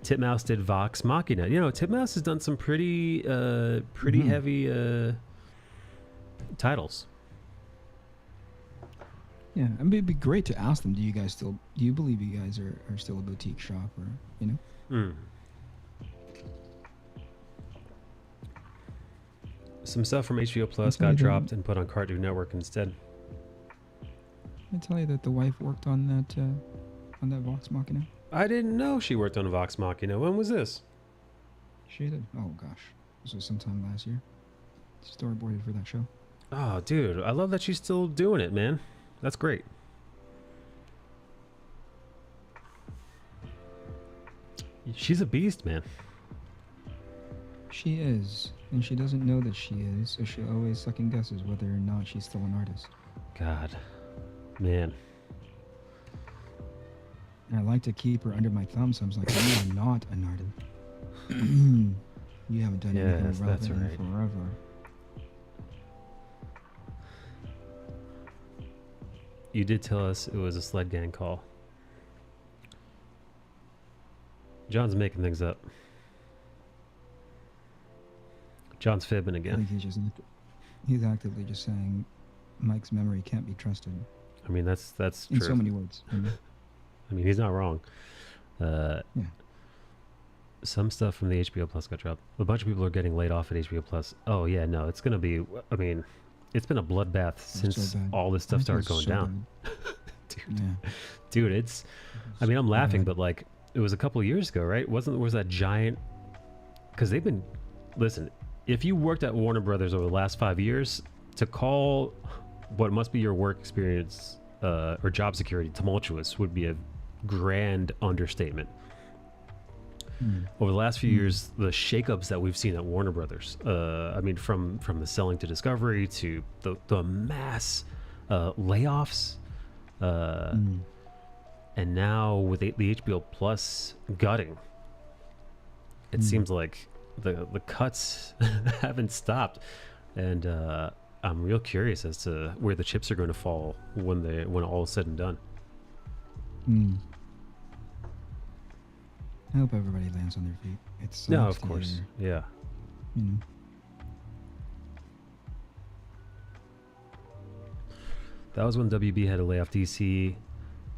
Titmouse did Vox Machina. Titmouse has done some pretty Mhm. heavy titles. Yeah, I mean, it'd be great to ask them. Do you believe you guys are still a boutique shop, or Hmm. Some stuff from HBO Plus tell you got that- dropped and put on Cartoon Network instead. I tell you that the wife worked on that Vox Machina. I didn't know she worked on Vox Machina. When was this? She did. Oh gosh, this was sometime last year. Storyboarded for that show. Oh, dude, I love that she's still doing it, man. That's great. She's a beast, man. She is, and she doesn't know that she is, so she always second guesses whether or not she's still an artist. God, man. And I like to keep her under my thumb, so I was like, you are not an artist. You haven't done anything Yes, that's relevant right. in forever. You did tell us it was a sled gang call. John's making things up. John's fibbing I again. think he's actively just saying Mike's memory can't be trusted. I mean, that's In true. so many words. I mean, he's not wrong. Yeah. Some stuff from the HBO Plus got dropped. A bunch of people are getting laid off at HBO Plus. Oh yeah, no, it's gonna be. I mean, it's been a bloodbath so since bad. all this stuff I feel started going so down. bad. Dude, Yeah. dude, it's. I mean, I'm So laughing, bad. but like, it was a couple of years ago, right? Was that giant? Because they've been. Listen, if you worked at Warner Brothers over the last 5 years, to call what must be your work experience or job security tumultuous would be a grand understatement. Over the last few years, the shakeups that we've seen at Warner Brothers, I mean, from the selling to Discovery to the mass layoffs, and now with the HBO Plus gutting, it seems like the cuts haven't stopped, and I'm real curious as to where the chips are going to fall when all is said and done. I hope everybody lands on their feet. It's No, of course, yeah. You know. That was when WB had to lay off DC,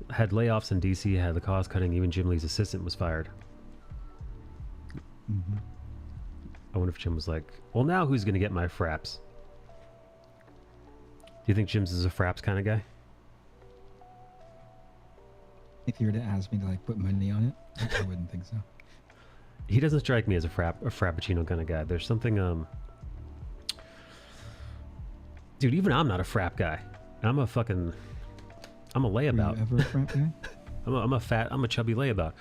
had layoffs in DC, had the cost cutting. Even Jim Lee's assistant was fired. I wonder if Jim was like, well, now who's going to get my fraps? Do you think Jim's is a fraps kind of guy? If you were to ask me to like put money on it, I wouldn't think so. He doesn't strike me as a frappuccino kind of guy. There's something, dude, even I'm not a frap guy. I'm a Were layabout. you ever a frat guy? I'm a chubby layabout.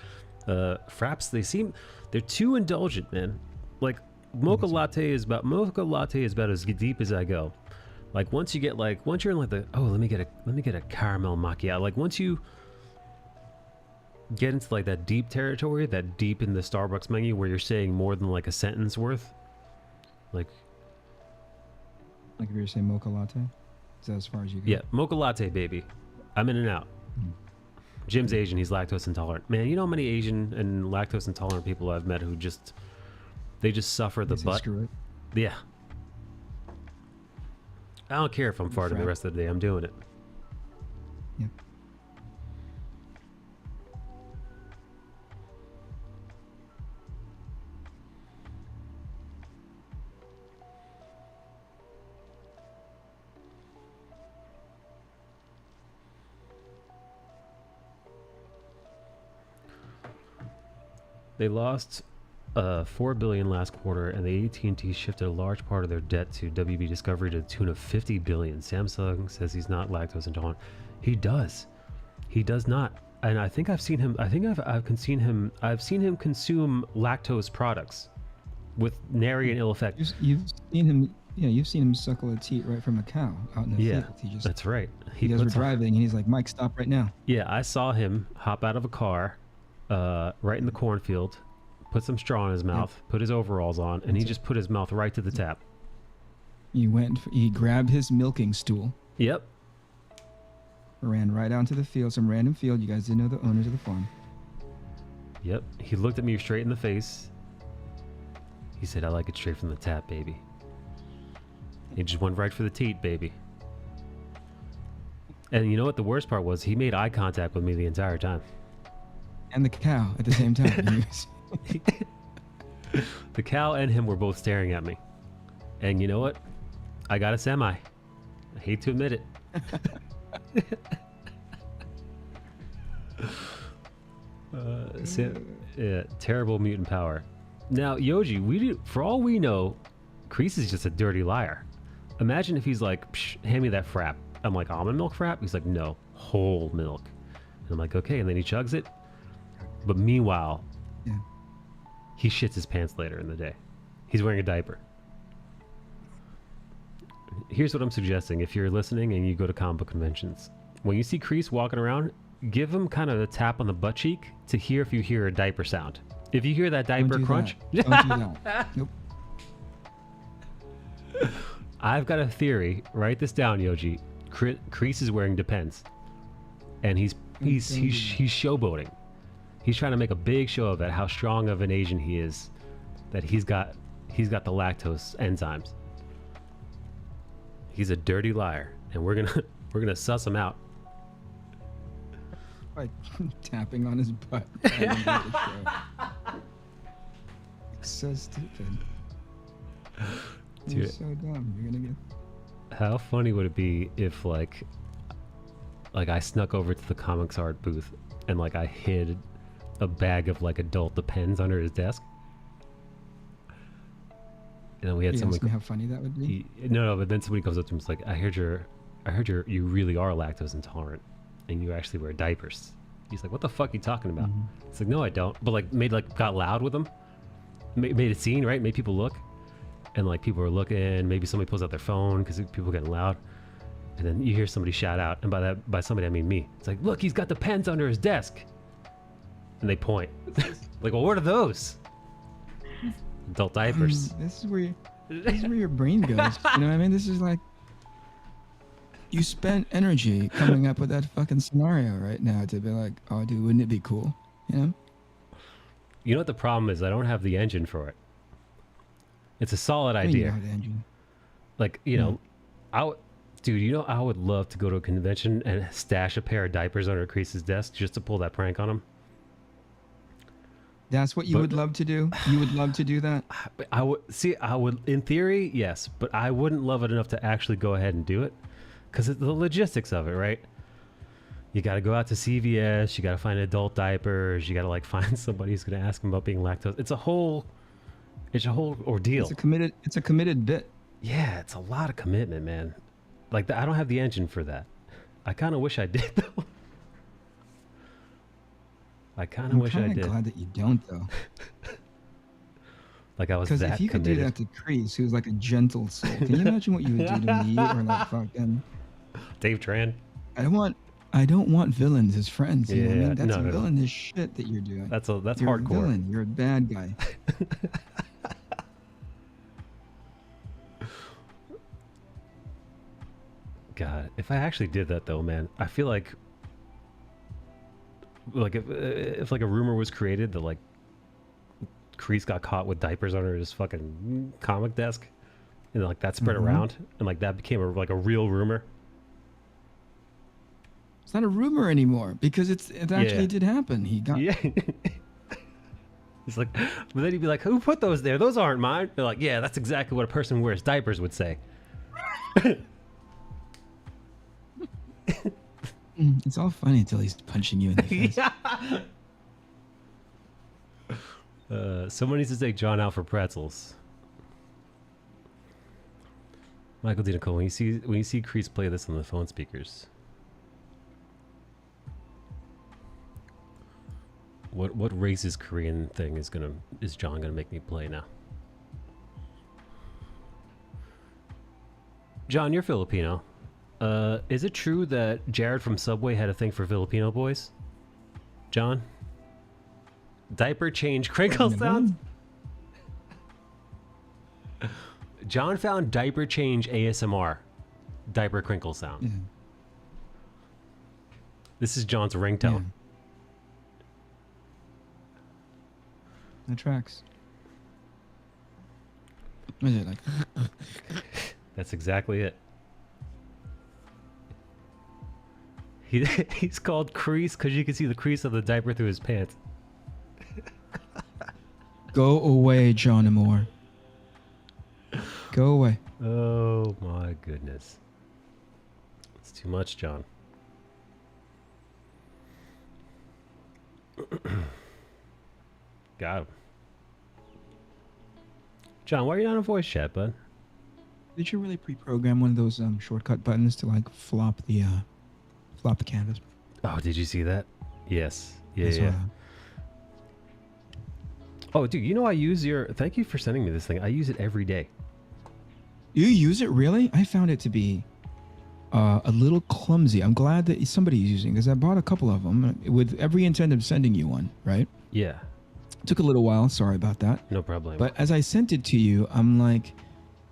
Fraps, they're too indulgent, man. Like mocha latte is about as deep as I go. Like once you're in like let me get a caramel macchiato. Like once you get into like that deep territory, that deep in the Starbucks menu where you're saying more than like a sentence worth, like Like if you were saying mocha latte? Is that as far as you go? yeah, mocha latte, baby. I'm in and out. Jim's Asian. He's lactose intolerant. Man, you know how many Asian and lactose intolerant people I've met who just suffer the They say butt. screw it. Yeah. I don't care if I'm farting the Frap. rest of the day. I'm doing it. Yep. They lost $4 billion last quarter, and the AT&T shifted a large part of their debt to WB Discovery to the tune of $50 billion. Samsung says he's not lactose intolerant. He does. He does not. And I think I've seen him. I think I've seen him consume lactose products with nary an ill effect. You've seen him. Yeah, you've seen him suckle a teat right from a cow out in the Yeah, field. He just. that's right. You guys were puts on- driving, and he's like, "Mike, stop right now." Yeah, I saw him hop out of a car, right in the cornfield, put some straw in his mouth, put his overalls on, and he just put his mouth right to the tap. He grabbed his milking stool, Yep. ran right out into the field, some random field. You guys didn't know the owners of the farm. Yep. He looked at me straight in the face. He said, I like it straight from the tap, baby. He just went right for the teat, baby. And you know what the worst part was? He made eye contact with me the entire time. And the cow at the same time. The cow and him were both staring at me. And you know what? I got a semi. I hate to admit it. Terrible mutant power. Now, Yoji, for all we know, Kreese is just a dirty liar. Imagine if he's like, Psh, hand me that frap. I'm like, almond milk frap? He's like, no, whole milk. And I'm like, okay. And then he chugs it. But meanwhile, Yeah. he shits his pants later in the day. He's wearing a diaper. Here's what I'm suggesting. If you're listening and you go to comic book conventions, when you see Kreese walking around, give him kind of a tap on the butt cheek to hear if you hear a diaper sound. If you hear that diaper Don't do crunch, that. Don't do that. Nope. I've got a theory. Write this down, Yoji. Kreese is wearing Depends, and he's showboating. He's trying to make a big show of it, how strong of an Asian he is, that he's got the lactose enzymes. He's a dirty liar, and we're gonna suss him out. By tapping on his butt. So stupid. You're Dude. so dumb. You're gonna get. How funny would it be if like I snuck over to the comics art booth and like I hid a bag of like adult Depends under his desk, and then we had You someone. ask me how funny that would be? No, but then somebody comes up to him and is like, I heard you really are lactose intolerant, and you actually wear diapers. He's like, what the fuck are you talking about? It's like, no, I don't. But like got loud with him, made a scene, right? Made people look, and like people are looking. Maybe somebody pulls out their phone because people getting loud, and then you hear somebody shout out, and by somebody I mean me. It's like, look, he's got the pens under his desk, and they point. Like, well, what are those? Adult diapers. This is where your brain goes. You know what I mean? This is like you spent energy coming up with that fucking scenario right now to be like, oh, dude, wouldn't it be cool? You know? You know what the problem is? I don't have the engine for it. It's a solid I mean, you idea. have the engine. Like, you know, dude, you know, I would love to go to a convention and stash a pair of diapers under Kreese's desk just to pull that prank on him. That's what you would love to do? You would love to do that? I would, in theory, yes, but I wouldn't love it enough to actually go ahead and do it because the logistics of it, right? You got to go out to CVS, you got to find adult diapers, you got to like find somebody who's going to ask him about being lactose. It's a whole ordeal. It's a committed bit. Yeah, it's a lot of commitment, man. Like, I don't have the engine for that. I kind of wish I did, though. I kind of wish I did. I'm glad that you don't, though. Like I was that Because if you could committed. do that to Kreese, who's like a gentle soul, can you imagine what you would do to me or like fucking Dave Tran. I don't want villains as friends. You know what I Yeah, mean? That's no. villainous shit that you're doing. That's You're hardcore. a villain. You're a bad guy. God, if I actually did that though, man, I feel like if like a rumor was created that like Kreese got caught with diapers under his fucking comic desk, and like that spread around, and like that became a real rumor. It's not a rumor anymore because it actually did happen. He got Yeah. It's like, but then he'd be like, "Who put those there? Those aren't mine." They're like, "Yeah, that's exactly what a person who wears diapers would say." It's all funny until he's punching you in the face. Someone needs to take John out for pretzels. Michael D. Nicole, when you see Kreese play this on the phone speakers, what racist Korean thing is John gonna make me play now? John, you're Filipino. Is it true that Jared from Subway had a thing for Filipino boys? John? Diaper change crinkle sounds? John found diaper change ASMR. Diaper crinkle sound. Yeah. This is John's ringtone. That tracks. What is it like? That's exactly it. He's called Kreese because you can see the crease of the diaper through his pants. Go away, John Amore. Go away. Oh my goodness. It's too much, John. Got him. John, why are you not in voice chat, bud? Did you really pre-program one of those shortcut buttons to like flop the canvas? Oh, did you see that? Yes. Yeah, That's yeah. what Oh, dude, you know I use your... Thank you for sending me this thing. I use it every day. You use it really? I found it to be a little clumsy. I'm glad that somebody's using because I bought a couple of them with every intent of sending you one. Right? Yeah, Took a little while. Sorry about that. no problem. But as I sent it to you, I'm like,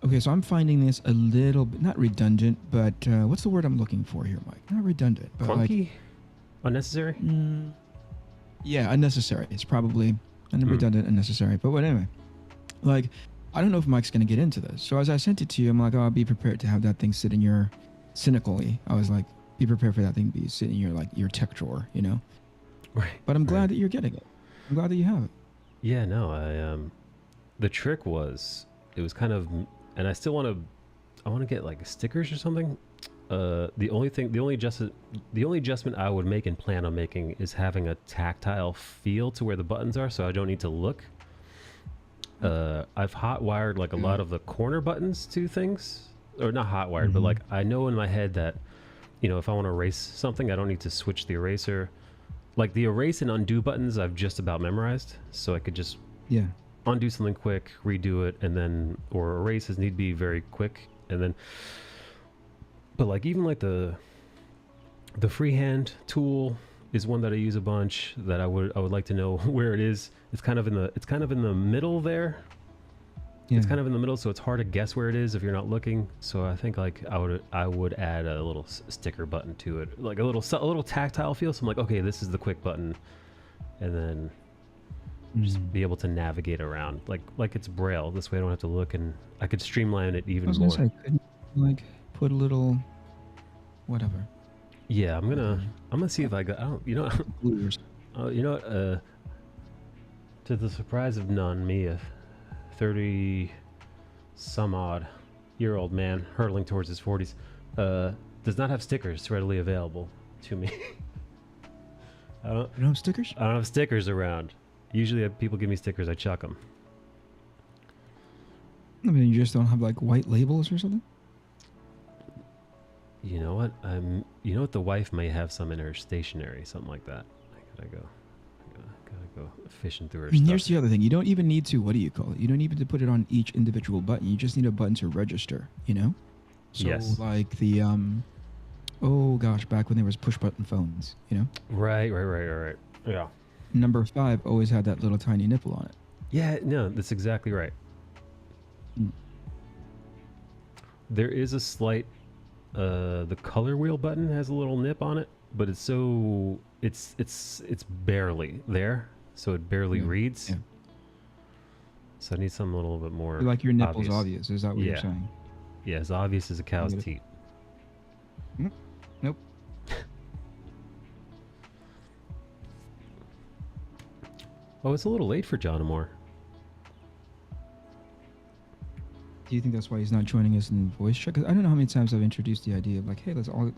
okay, so I'm finding this a little bit not redundant, but what's the word I'm looking for here, Mike? Not redundant, but Clunky? Unnecessary? yeah, unnecessary. It's probably redundant, unnecessary. But anyway, like, I don't know if Mike's gonna get into this. So as I sent it to you, I'm like, oh, I'll be prepared to have that thing sit in your cynically. I was like, be prepared for that thing to be sitting in your your tech drawer, you know. Right. But I'm glad right. that you're getting it. I'm glad that you have it. Yeah, no, the trick was, it was kind of, and I still want to get like stickers or something. The only adjustment I would make and plan on making is having a tactile feel to where the buttons are, so I don't need to look. I've hot wired like a lot of the corner buttons to things, or not hot wired, but like I know in my head that, you know, if I want to erase something, I don't need to switch the eraser. Like the erase and undo buttons, I've just about memorized, so I could just undo something quick, redo it, and then, or erase as need be very quick, and then. But like even like the freehand tool is one that I use a bunch that I would like to know where it is. It's kind of in the middle there. Yeah. It's kind of in the middle, so it's hard to guess where it is if you're not looking. So I think like I would add a little sticker button to it, like a little tactile feel. So I'm like, okay, this is the quick button, and then just be able to navigate around like it's Braille. This way I don't have to look, and I could streamline it even I was more. gonna say, couldn't you, like put a little whatever. Yeah, I'm gonna see if I got. I don't, you know, you know what? To the surprise of none, me, a 30-some-odd-year-old man hurtling towards his 40s, does not have stickers readily available to me. You don't have stickers? I don't have stickers around. Usually, people give me stickers, I chuck them. I mean, you just don't have like white labels or something? You know what? You know what? The wife may have some in her stationery, something like that. I gotta go fishing through her And stuff. here's the other thing: you don't even need to. What do you call it? You don't even need to put it on each individual button. You just need a button to register. You know. So Yes. like the oh gosh, back when there was push button phones. You know. Right. Yeah. Number 5 always had that little tiny nipple on it. Yeah. No, that's exactly right. There is a slight. The color wheel button has a little nip on it, but it's barely there, so it barely reads. Yeah. So I need something a little bit more. Like your nipple's obvious. Is that what you're saying? Yeah, as obvious as a cow's teat. Nope. Oh, it's a little late for John Amore. Do you think that's why he's not joining us in voice chat? Because I don't know how many times I've introduced the idea of like, hey, let's all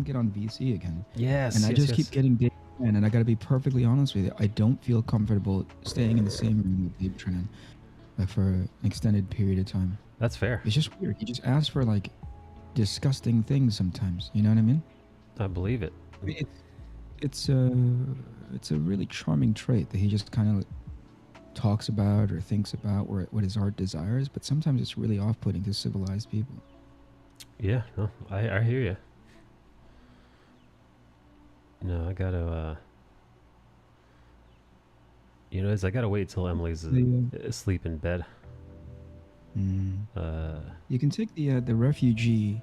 get on VC again. Yes. And I yes, just yes. keep getting Dave Tran, and I got to be perfectly honest with you. I don't feel comfortable staying in the same room with Dave Tran like for an extended period of time. That's fair. It's just weird. He just asks for like disgusting things sometimes. You know what I mean? I believe it. I mean, it's a really charming trait that he just kind of talks about or thinks about what his art desires, but sometimes it's really off-putting to civilized people. Yeah. No, I hear you. No, I gotta. You know, I gotta wait till Emily's asleep in bed. You can take the refugee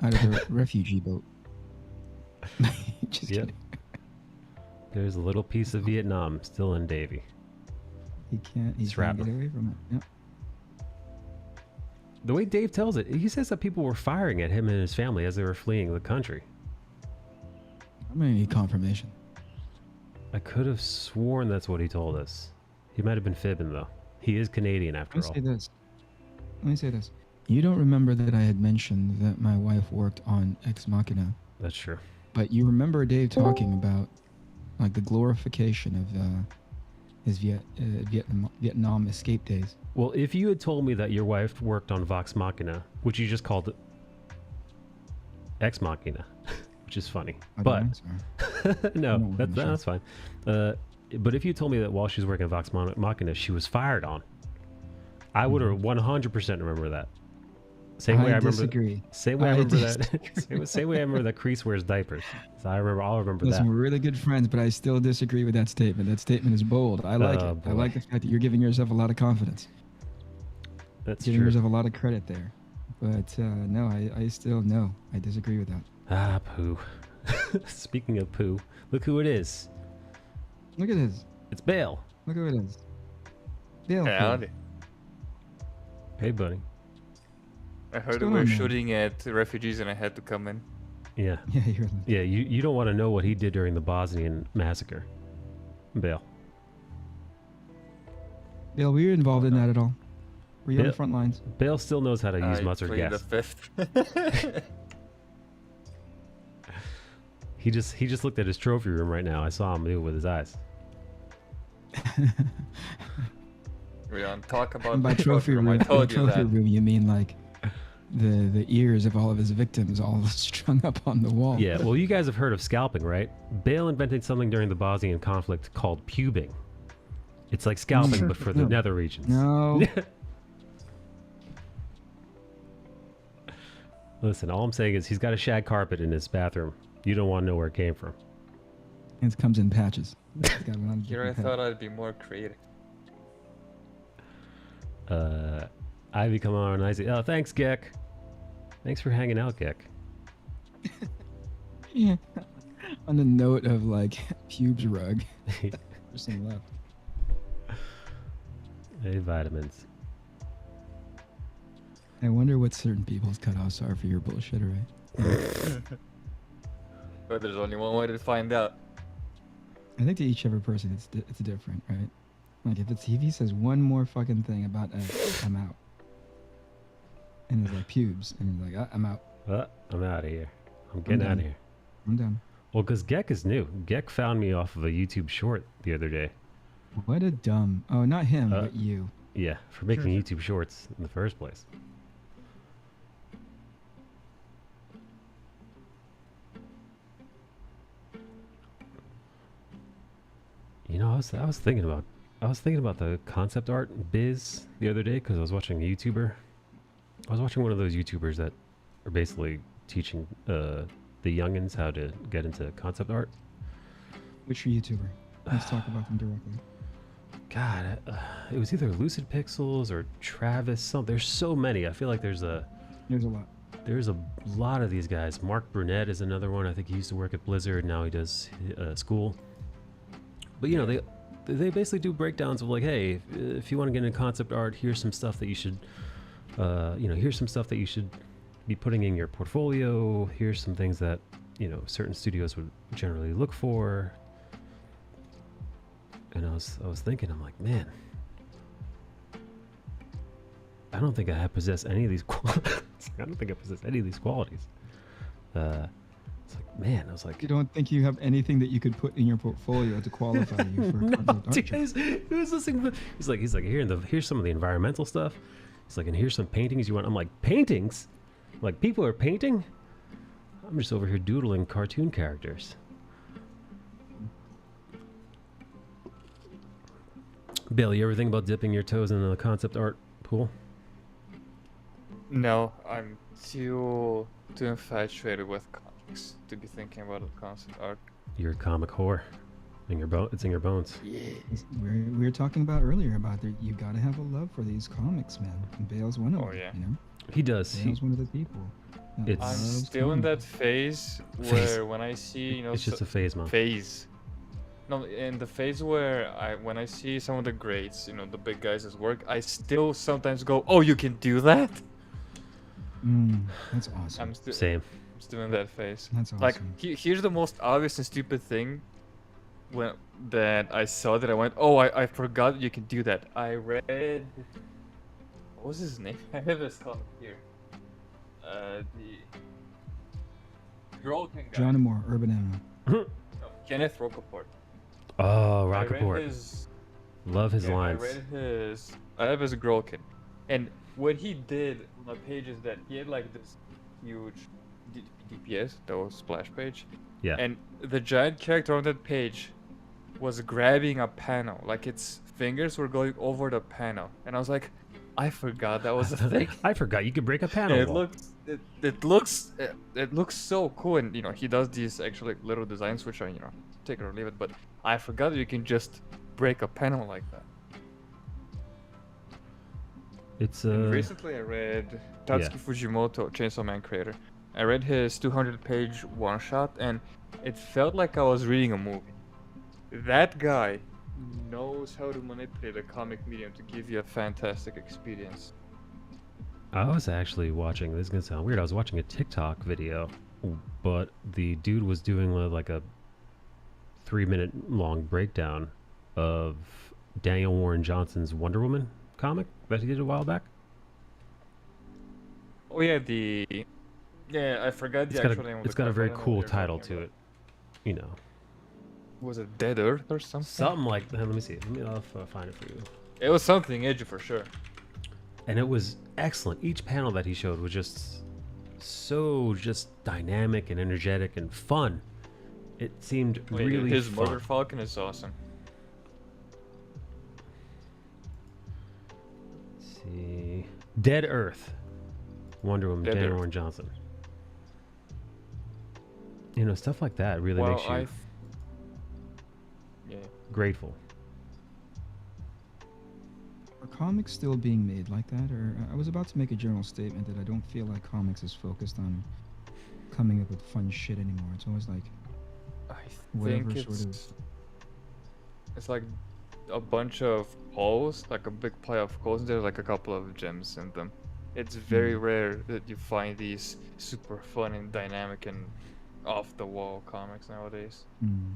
out of the refugee boat. Just kidding. There's a little piece of Vietnam still in Davy. He can't get away from it. Yep. The way Dave tells it, he says that people were firing at him and his family as they were fleeing the country. I'm gonna need confirmation. I could have sworn that's what he told us. He might have been fibbing, though. He is Canadian, after all. Let me say this. You don't remember that I had mentioned that my wife worked on Ex Machina. That's true. But you remember Dave talking about like the glorification of his Vietnam escape days. Well, if you had told me that your wife worked on Vox Machina, which you just called it Ex Machina, which is funny. But no, that's fine. But if you told me that while she was working at Vox Machina, she was fired on, I would have 100% remember that. Same way I remember. disagree. Same way I I remember that. disagree. Same way I remember that Kreese wears diapers. So I'll remember Listen, that. we're really good friends, but I still disagree with that statement. That statement is bold. I like Oh, it. I boy. like the fact that you're giving yourself a lot of confidence. That's Giving true. yourself a lot of credit there. But no, I still no. I disagree with that. Ah, poo. Speaking of poo, look who it is. Look at this. It's Bale. Look who it is. Dale. Hey, howdy. Hey, buddy. I heard going we were on, man? shooting at refugees and I had to come in. Yeah. Yeah, you're. Yeah, you don't want to know what he did during the Bosnian massacre. Bale. Dale, were you involved in that at all? Were you on the Bill- front lines? Bale still knows how to use I mustard plead gas. the fifth. He just looked at his trophy room right now. I saw him do it with his eyes. We don't talk about And by the trophy room, I told you trophy that. room, you mean like the ears of all of his victims all strung up on the wall. Yeah, well, you guys have heard of scalping, right? Bale invented something during the Bosnian conflict called pubing. It's like scalping, but for the No. nether regions. No. Listen, all I'm saying is he's got a shag carpet in his bathroom. You don't want to know where it came from. It comes in patches. It's got a lot of Here I different thought I'd be more creative. Ivy, come on, Isaac. Oh, thanks, Gek. Thanks for hanging out, Gek. patches. Yeah. On the note of like pubes rug. There's some left. Hey, vitamins. I wonder what certain people's cutoffs are for your bullshit, right? But there's only one way to find out. I think to each every person, it's different, right? Like if he says one more fucking thing about X, I'm out. And it's like pubes, and he's like, I'm out. I'm out of here. I'm getting out of done. here. I'm done. Well, because Gek is new. Gek found me off of a YouTube short the other day. What a dumb. Oh, not him, Uh, but you. Yeah, for making YouTube shorts in the first place. You know, I was thinking about the concept art biz the other day because I was watching a YouTuber. I was watching one of those YouTubers that are basically teaching the youngins how to get into concept art. Which YouTuber? Let's talk about them directly. God, it was either Lucid Pixels or Travis. There's so many. I feel like there's a lot of these guys. Mark Burnett is another one. I think he used to work at Blizzard. Now he does school. But you know, they basically do breakdowns of like, hey, if you want to get into concept art, here's some stuff that you should, here's some stuff that you should be putting in your portfolio. Here's some things that, you know, certain studios would generally look for. And I was thinking, I'm like, man, I don't think I possess any of these qualities. I don't think I possess any of these qualities. It's like, man, I was like, You don't think you have anything that you could put in your portfolio to qualify you for a no, concept art dude, job? he was listening to he's like here's some of the environmental stuff. He's like, and here's some paintings you want. I'm like, paintings? Like, people are painting? I'm just over here doodling cartoon characters. Bill, you ever think about dipping your toes in the concept art pool? No, I'm too infatuated with comics to be thinking about a concept art. You're a comic whore. It's in your bones. We were talking about earlier about that you got to have a love for these comics, man. And Bale's one of Oh, them. yeah. You know, He does. Bale's one of the people. that It's- I'm loves still in comics. that phase Phase. where when I see, It's just a phase, man. phase. No, in the phase where when I see some of the greats, the big guys' work, I still sometimes go, "Oh, you can do that." That's awesome. I'm Same. still in that phase. That's awesome. Like, here's the most obvious and stupid thing that I saw that I went, "Oh, I forgot you can do that." I read, what was his name? I have this comic here. The Grolkin guy. John Moore, Urban Animal. No, Kenneth Rocaport. Oh, I read Rockaport. his- Love his Yeah, lines. I have his Grolkin, and what he did on the page is that he had like this huge DPS, that was splash page, Yeah. and the giant character on that page was grabbing a panel, like its fingers were going over the panel, and I was like, I forgot that was a thing. I forgot you could break a panel It wall. looks so cool, and he does these actually little designs which are take it or leave it. But I forgot that you can just break a panel like that. It's And recently I read Tatsuki Fujimoto, Chainsaw Man creator. I read his 200-page one-shot, and it felt like I was reading a movie. That guy knows how to manipulate a comic medium to give you a fantastic experience. I was actually watching. This is gonna sound weird. I was watching a TikTok video, but the dude was doing like a 3-minute long breakdown of Daniel Warren Johnson's Wonder Woman comic that he did a while back. Oh yeah, I forgot the actual name of It's the got a comic. very I don't know cool what you're title talking to about. it. You know, Was it Dead Earth or something? something like that. Let me see. I'll find it for you. It was something edgy for sure. And it was excellent. Each panel that he showed was just so dynamic and energetic and fun. It seemed Oh, yeah, really his fun. Murder Falcon is awesome. Let's see, Dead Earth, Wonder Woman, Dead Daniel Earth. Warren Johnson. Stuff like that really Well, makes you yeah. grateful. Are comics still being made like that? Or I was about to make a general statement that I don't feel like comics is focused on coming up with fun shit anymore. It's always like I whatever think sort of. it's like a bunch of posts, like a big pile of quotes, and there's like a couple of gems in them. It's very rare that you find these super fun and dynamic and off-the-wall comics nowadays. Mm.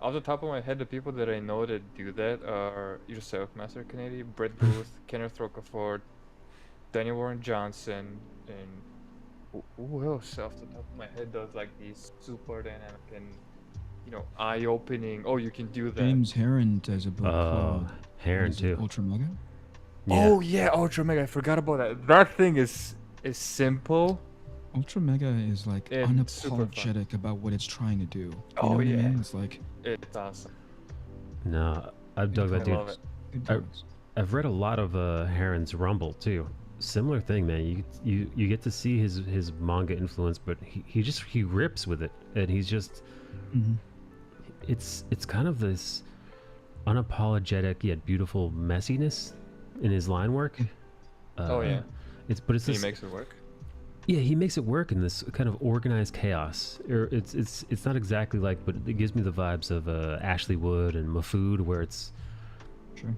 Off the top of my head, the people that I know that do that are yourself, Master Kennedy, Brett Booth, Kenneth Rocafort, Daniel Warren Johnson, and who else off the top of my head does like these super dynamic and eye-opening. Oh, you can do that. James Heron does a book called Heron what is it, too. Ultra Mega. Yeah. Oh yeah, Ultra Mega. I forgot about that. That thing is simple. Ultra Mega is like It's super fun. unapologetic about what it's trying to do. You Oh, know what I yeah. mean? It's like It's awesome. No, I've dug that I dude. love it. good I- books. I've read a lot of Heron's Rumble too. Similar thing, man. You get to see his manga influence, but he rips with it, and he's just Mhm. it's kind of this unapologetic yet beautiful messiness in his line work. Oh yeah, it's he this, makes it work. yeah, he makes it work in this kind of organized chaos. It's not exactly like, but it gives me the vibes of Ashley Wood and Mafood, where it's Sure.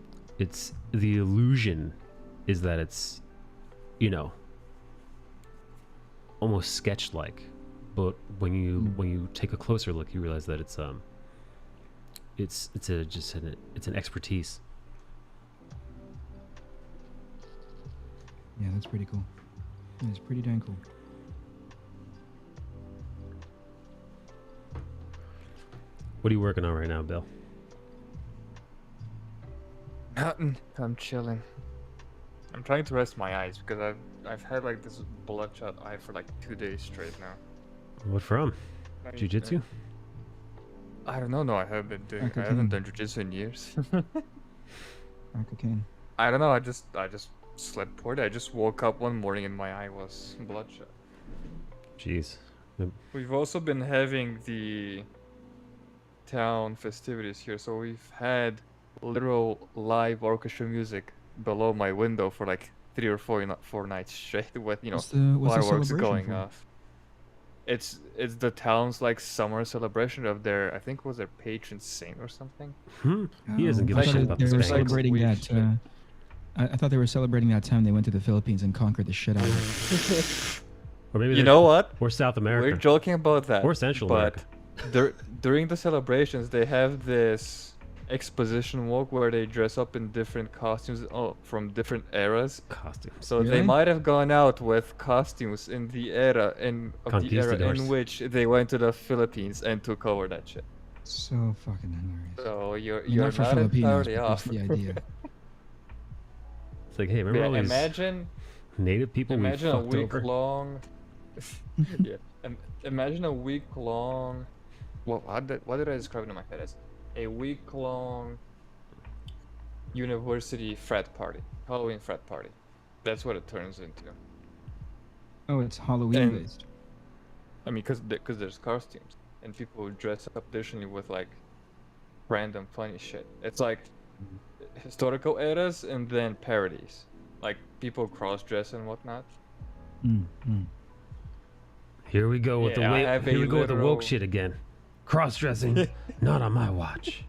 the illusion is that it's almost sketch like, but when you take a closer look, you realize that it's an expertise. Yeah, that's pretty cool. It's pretty dang cool. What are you working on right now, Bill? Nothing. I'm chilling. I'm trying to rest my eyes because I've had like this bloodshot eye for like 2 days straight now. What from? Like, Jiu-jitsu? I don't know. No, I haven't been doing. I Cocaine. haven't done jiu-jitsu in years. Cocaine. I don't know. I just slept poorly. I just woke up one morning and my eye was bloodshot. Jeez. We've also been having the town festivities here, so we've had literal live orchestra music below my window for like 3 or 4 nights straight with What's the fireworks celebration going for? off. It's the town's like summer celebration of their, I think it was their patron saint or something. He doesn't give I a thought shit it- about they the were Spangles. celebrating Weird that. shit. I thought they were celebrating that time they went to the Philippines and conquered the shit out of it. Or maybe You they're- know what? Or South America. We're joking about that. Or Central but during the celebrations, they have this exposition walk where they dress up in different costumes from different eras. Costumes. So they Really? might have gone out with costumes in the era in Conquistadors. which they went to the Philippines and took over that shit. So fucking hilarious. So you're I mean, you're not for not Filipinos, entirely but off. just the idea. It's like, hey, remember Yeah, all these imagine native people we a fucked week over? long. Yeah, imagine a week long. What did I describe it in my head as? A week long university frat party, Halloween frat party. That's what it turns into. Oh, it's Halloween And based. I mean, cause there's costumes and people dress up additionally with like random funny shit. It's like historical eras and then parodies, like people cross dress and whatnot. Mm. Here we go with Yeah, I the have here a we go with the woke literal- shit again. Cross-dressing, not on my watch.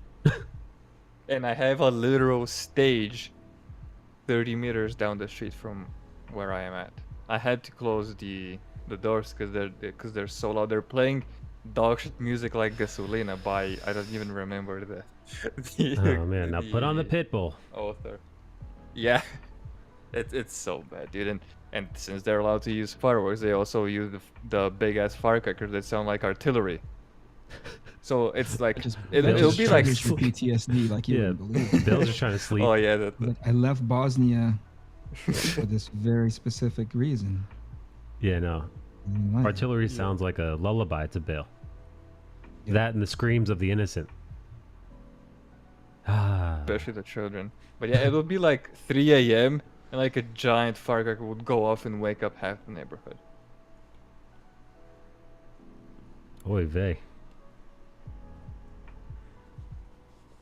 And I have a literal stage 30 meters down the street from where I am at. I had to close the doors because they're so loud. They're playing dog shit music like Gasolina by I don't even remember the Oh man, now put on the the pit bull. author. Yeah, it's so bad, dude. And since they're allowed to use fireworks, they also use the big ass firecrackers that sound like artillery. So it's like Just it'll be like triggers your PTSD like you Yeah, wouldn't believe. Bill's just trying to sleep. oh yeah, Like, I left Bosnia for this very specific reason. Yeah, no. I didn't like it. Artillery sounds like a lullaby to Bill. Yeah. That and the screams of the innocent. Ah. especially the children. But yeah, it'll be like 3 a.m. and like a giant firecracker would go off and wake up half the neighborhood. Oy vey.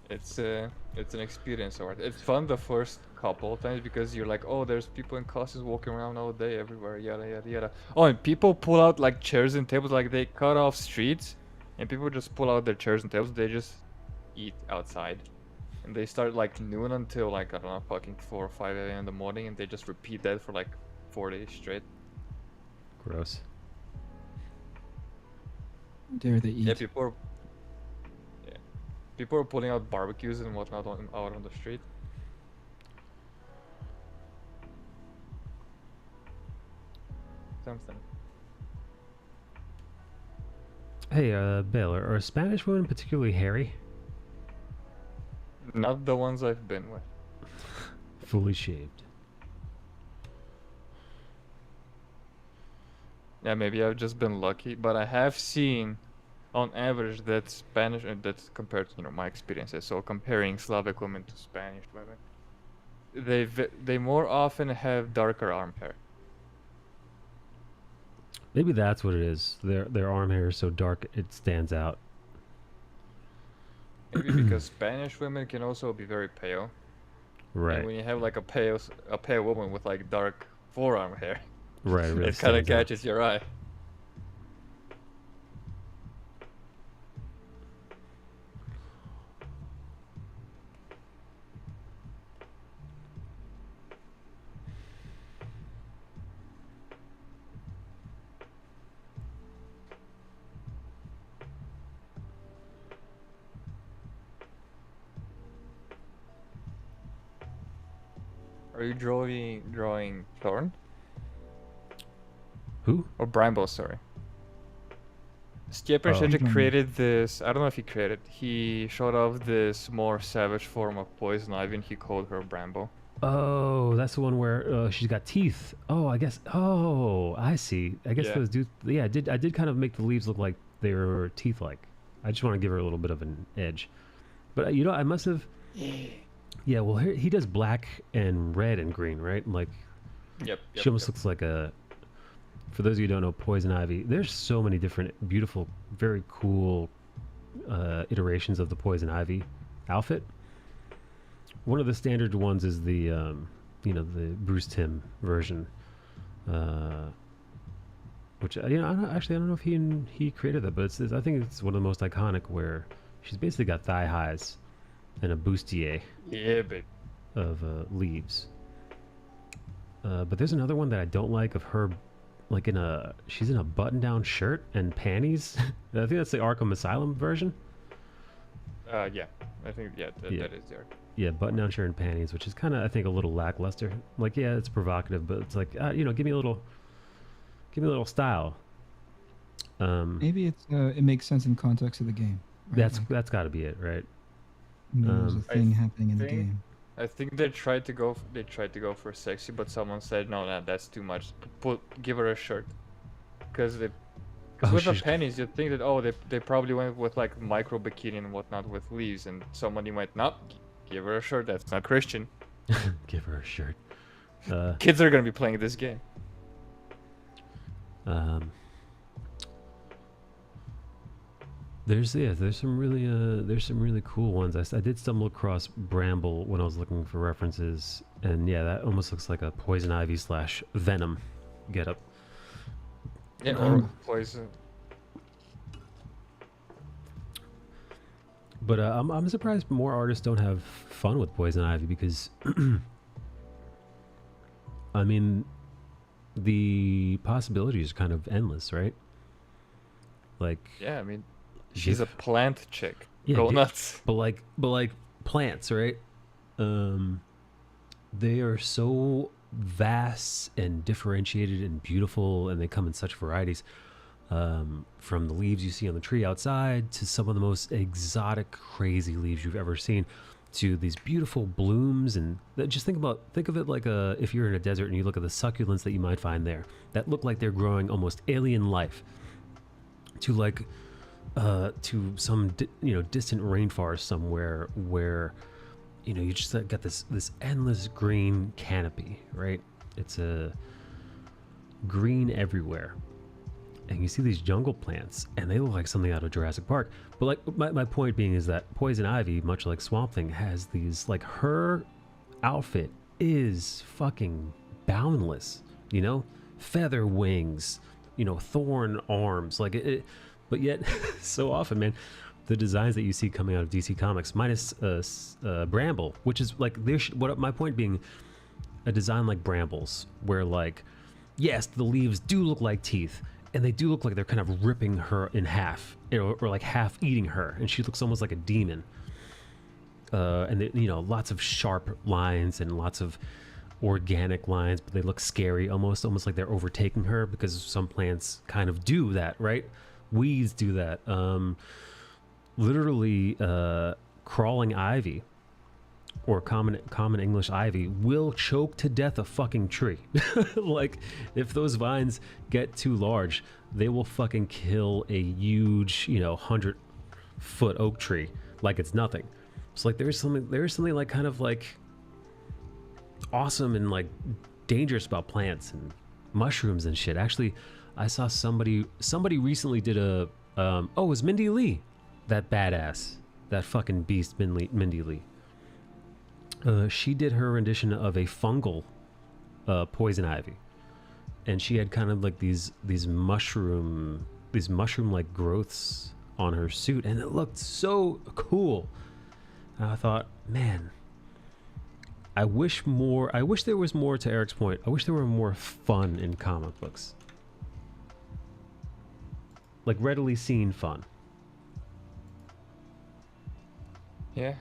It's an experience of art. It's fun the first couple of times because you're like, oh, there's people in costumes walking around all day everywhere, yada yada yada. Oh, and people pull out like chairs and tables, like they cut off streets, and people just pull out their chairs and tables. They just eat outside, and they start like noon until like I don't know, fucking 4 or 5 a.m. in the morning, and they just repeat that for like 4 days straight. Gross. Dare they eat? Yeah, people are pulling out barbecues and whatnot out on the street. Something. Hey, Bill, are Spanish women particularly hairy? Not the ones I've been with. Fully shaved. Yeah, maybe I've just been lucky, but I have seen, on average, that Spanish, and that's compared to my experiences. So comparing Slavic women to Spanish women, they more often have darker arm hair. Maybe that's what it is. Their arm hair is so dark it stands out. Maybe because Spanish women can also be very pale. Right. And when you have like a pale woman with like dark forearm hair, Right. It really it kind of stands out. catches your eye. Are you drawing Thorn? Who? Or Bramble, sorry. Stjepan Oh. Šejić created this, I don't know if he created, he showed off this more savage form of poison ivy and he called her Bramble. Oh, that's the one where she's got teeth. Oh, I guess. Oh, I see. I guess Yeah. those dudes. Yeah, I did kind of make the leaves look like they were teeth-like. I just want to give her a little bit of an edge. But I must have. Yeah, well, he does black and red and green, right? Like, Yep. she almost looks like a. For those of you who don't know, poison ivy. There's so many different, beautiful, very cool iterations of the poison ivy outfit. One of the standard ones is the, the Bruce Timm version, which I don't know if he created that, but I think it's one of the most iconic where she's basically got thigh highs and a bustier Yeah, babe. of leaves. But there's another one that I don't like of her, like she's in a button-down shirt and panties. I think that's the Arkham Asylum version. Yeah. I think, Yeah. that is there. Yeah, button-down shirt and panties, which is kind of, I think, a little lackluster. Like, yeah, it's provocative, but it's like, give me a little style. Maybe it makes sense in context of the game. Right? That's got to be it, right? There's a I thing happening in the think- game. I think they tried to go for sexy, but someone said no, that's too much. Give her a shirt, because with the she's- panties you'd think that they probably went with like micro bikini and whatnot with leaves, and somebody might not Give her a shirt. That's not Christian. Give her a shirt. Kids are gonna be playing this game. There's some really cool ones. I did stumble across Bramble when I was looking for references, and yeah, that almost looks like a poison ivy / venom getup. Yeah, or poison. But I'm surprised more artists don't have fun with poison ivy because, I mean, the possibilities are kind of endless, right? Like, Yeah, I mean, she's a plant chick. yeah, Go nuts. but like plants, right? They are so vast and differentiated and beautiful, and they come in such varieties. From the leaves you see on the tree outside to some of the most exotic, crazy leaves you've ever seen, to these beautiful blooms. And just think of it like if you're in a desert and you look at the succulents that you might find there that look like they're growing almost alien life, to like to some distant rainforest somewhere where you just got this endless green canopy, right? It's a green everywhere. And you see these jungle plants, and they look like something out of Jurassic Park. But like my point being is that poison ivy, much like Swamp Thing, has these, like, her outfit is fucking boundless. Feather wings, thorn arms, like it. But yet, so often, man, the designs that you see coming out of DC Comics, minus Bramble, which is like my point being, a design like Bramble's, where like, yes, the leaves do look like teeth. And they do look like they're kind of ripping her in half, or like half eating her, and she looks almost like a demon. And lots of sharp lines and lots of organic lines, but they look scary, almost like they're overtaking her, because some plants kind of do that, right? Weeds do that. Literally, crawling ivy, or common English ivy, will choke to death a fucking tree. Like, if those vines get too large, they will fucking kill a huge 100-foot oak tree like it's nothing. It's like there's something like kind of like awesome and like dangerous about plants and mushrooms and shit. Actually, I saw somebody recently did it was Mindy Lee, that badass, that fucking beast, Mindy Lee. She did her rendition of a fungal poison ivy, and she had kind of like these mushroom like growths on her suit, and it looked so cool. And I thought, man, I wish there was more. To Eric's point, I wish there were more fun in comic books, like readily seen fun. Yeah.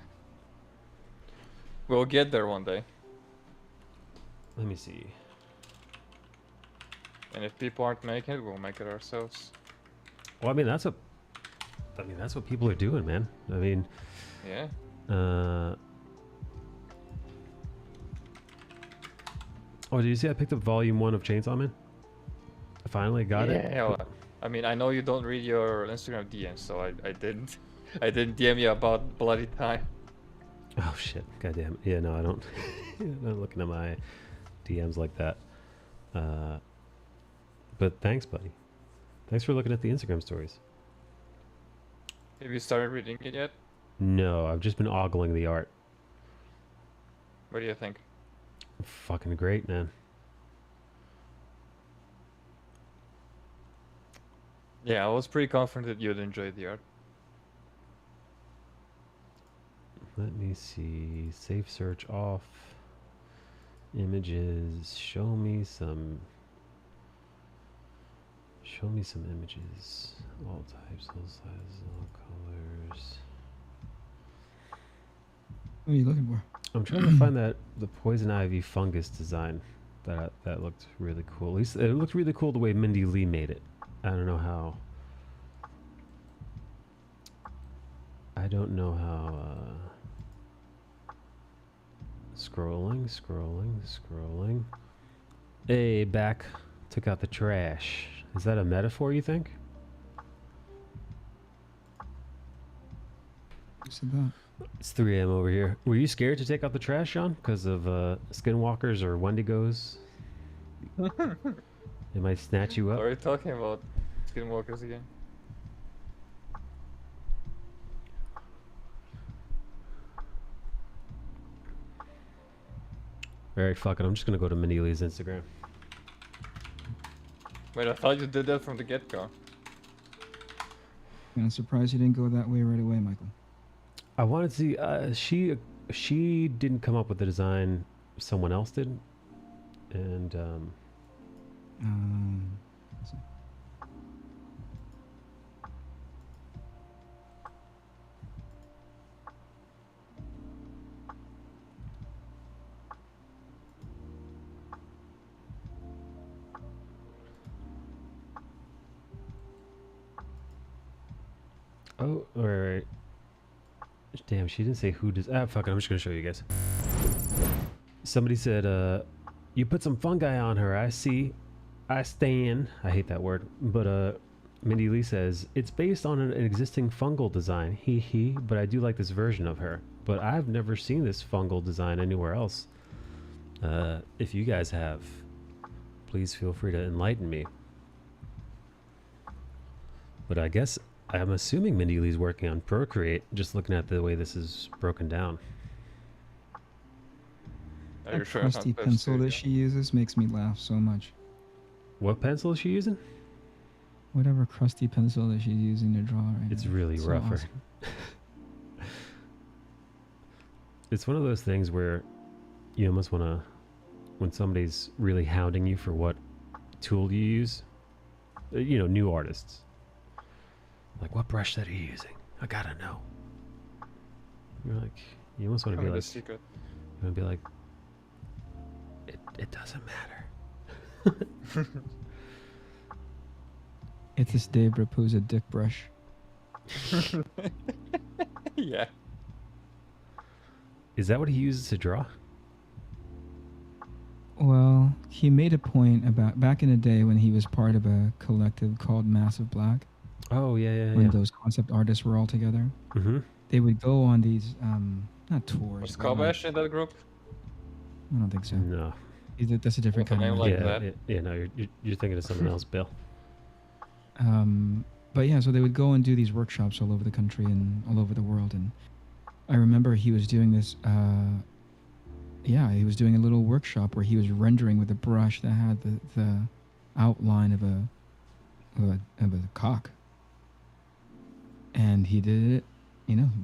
We'll get there one day. Let me see. And if people aren't making it, we'll make it ourselves. Well, I mean that's what people are doing, man. I mean, Yeah. Oh, did you see I picked up volume 1 of Chainsaw Man? I finally got it. Yeah. Well, I mean, I know you don't read your Instagram DMs, so I didn't DM you about Bloody Time. Oh shit! Goddamn. Yeah, no, I don't. I'm not looking at my DMs like that. But thanks, buddy. Thanks for looking at the Instagram stories. Have you started reading it yet? No, I've just been ogling the art. What do you think? Fucking great, man. Yeah, I was pretty confident that you'd enjoy the art. Let me see. Safe search off. Images. Show me some images. All types, all sizes, all colors. What are you looking for? I'm trying to find the poison ivy fungus design. That looked really cool. At least it looked really cool the way Mindy Lee made it. I don't know how. Scrolling. Hey, back. Took out the trash. Is that a metaphor, you think? Who said that? It's 3 a.m. over here. Were you scared to take out the trash, Sean? Because of skinwalkers or Wendigos? They might snatch you up. Are you talking about skinwalkers again? Alright, fuck it. I'm just gonna go to Manili's Instagram. Wait, I thought you did that from the get-go. I'm surprised you didn't go that way right away, Michael. I wanted to see. She didn't come up with the design. Someone else did, and Let's see. oh, alright. Damn, she didn't say who does. Ah, fuck it. I'm just gonna show you guys. Somebody said, you put some fungi on her. I see. I stand. I hate that word, but Mindy Lee says it's based on an existing fungal design. Hee hee. But I do like this version of her. But I've never seen this fungal design anywhere else. If you guys have, please feel free to enlighten me. But I guess I'm assuming Mindy Lee's working on Procreate, just looking at the way this is broken down. Are you That sure? crusty pencil that she uses makes me laugh so much. What pencil is she using? Whatever crusty pencil that she's using to draw right It's now. really So rougher. awesome. It's one of those things where you almost want to, when somebody's really hounding you for what tool you use, new artists. Like, what brush that are you using? I gotta know. You're like, you almost want to be like, secret. you want to be like, it doesn't matter. It's this Dave Raposa dick brush. Yeah. Is that what he uses to draw? Well, he made a point about back in the day when he was part of a collective called Massive Black, Oh, yeah. when those concept artists were all together. Mm-hmm. They would go on these, not tours. Was but like- Kobash in that group? I don't think so. No. That's a different With a kind of name like music. that? Yeah, no, you're thinking of someone else, Bill. But yeah, so they would go and do these workshops all over the country and all over the world. And I remember he was doing this, he was doing a little workshop where he was rendering with a brush that had the outline of a cock. And he did it,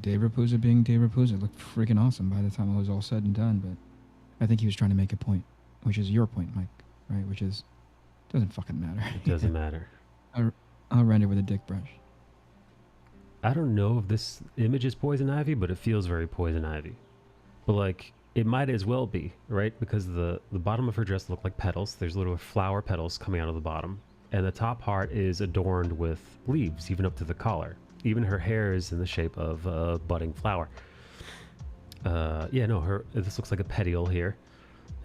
Dave Raposa being Dave Raposa. It looked freaking awesome by the time it was all said and done. But I think he was trying to make a point, which is your point, Mike, right? Which is, doesn't fucking matter. It doesn't matter. I'll render with a dick brush. I don't know if this image is poison ivy, but it feels very poison ivy. But like, it might as well be, right? Because the bottom of her dress looked like petals. There's little flower petals coming out of the bottom. And the top part is adorned with leaves, even up to the collar. Even her hair is in the shape of a budding flower. This looks like a petiole here.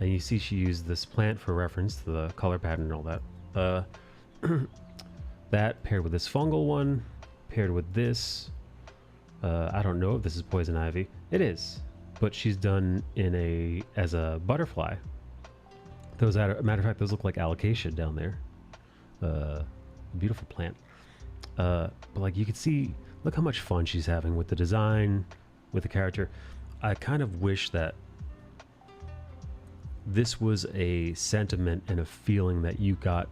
And you see she used this plant for reference to the color pattern and all that. That paired with this fungal one, paired with this. I don't know if this is poison ivy. It is, but she's done as a butterfly. Those, matter of fact, those look like alocasia down there. A beautiful plant. But like you can see, look how much fun she's having with the design, with the character. I kind of wish that this was a sentiment and a feeling that you got.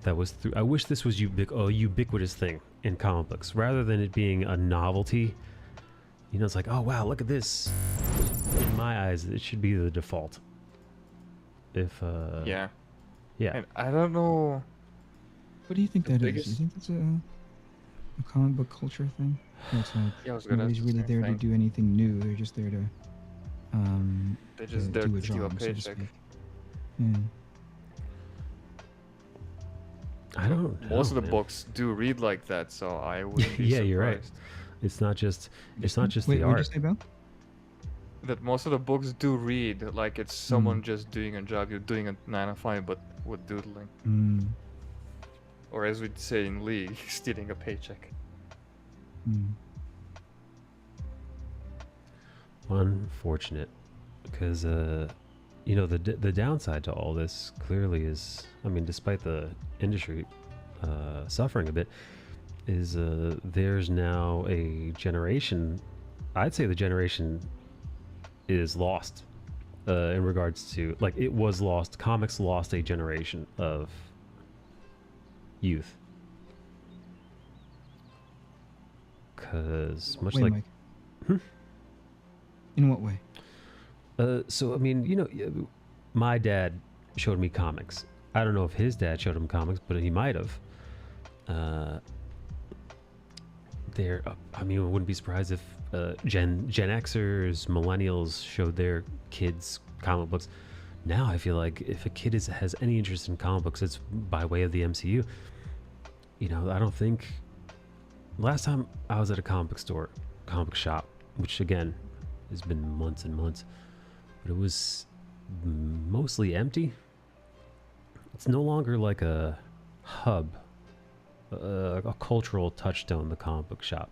That was through. I wish this was a ubiquitous thing in comic books, rather than it being a novelty. It's like, oh wow, look at this. In my eyes, it should be the default. If Yeah. yeah, And I don't know. What do you think The that is? biggest- You think that's a comic book culture thing? Where it's like Yeah, I was gonna nobody's ask the really same there to thing. do anything new. They're just there to They just do there a to steal a job, so to paycheck. speak. Yeah. I don't know. Most of the man. books do read like that, so I wouldn't be Yeah, surprised. you're right. It's not just Wait, the what'd you art. say, Bill? That most of the books do read like it's someone just doing a job. You're doing a 9 to 5, but with doodling. Mm. Or as we'd say in League, stealing a paycheck. Mm. Unfortunate, because you know, the downside to all this clearly is, I mean, despite the industry suffering a bit, is there's now a generation. I'd say the generation is lost in regards to, like, it was lost. Comics lost a generation of youth, because much Wait, like. Mike. Hmm? In what way? So I mean, you know, my dad showed me comics. I don't know if his dad showed him comics, but he might have. I mean, I wouldn't be surprised if Gen Xers, millennials showed their kids comic books. Now I feel like if a kid has any interest in comic books, it's by way of the MCU. You know, I don't think. Last time I was at a comic shop, which again has been months and months, but it was mostly empty. It's no longer like a hub, a cultural touchstone, the comic book shop.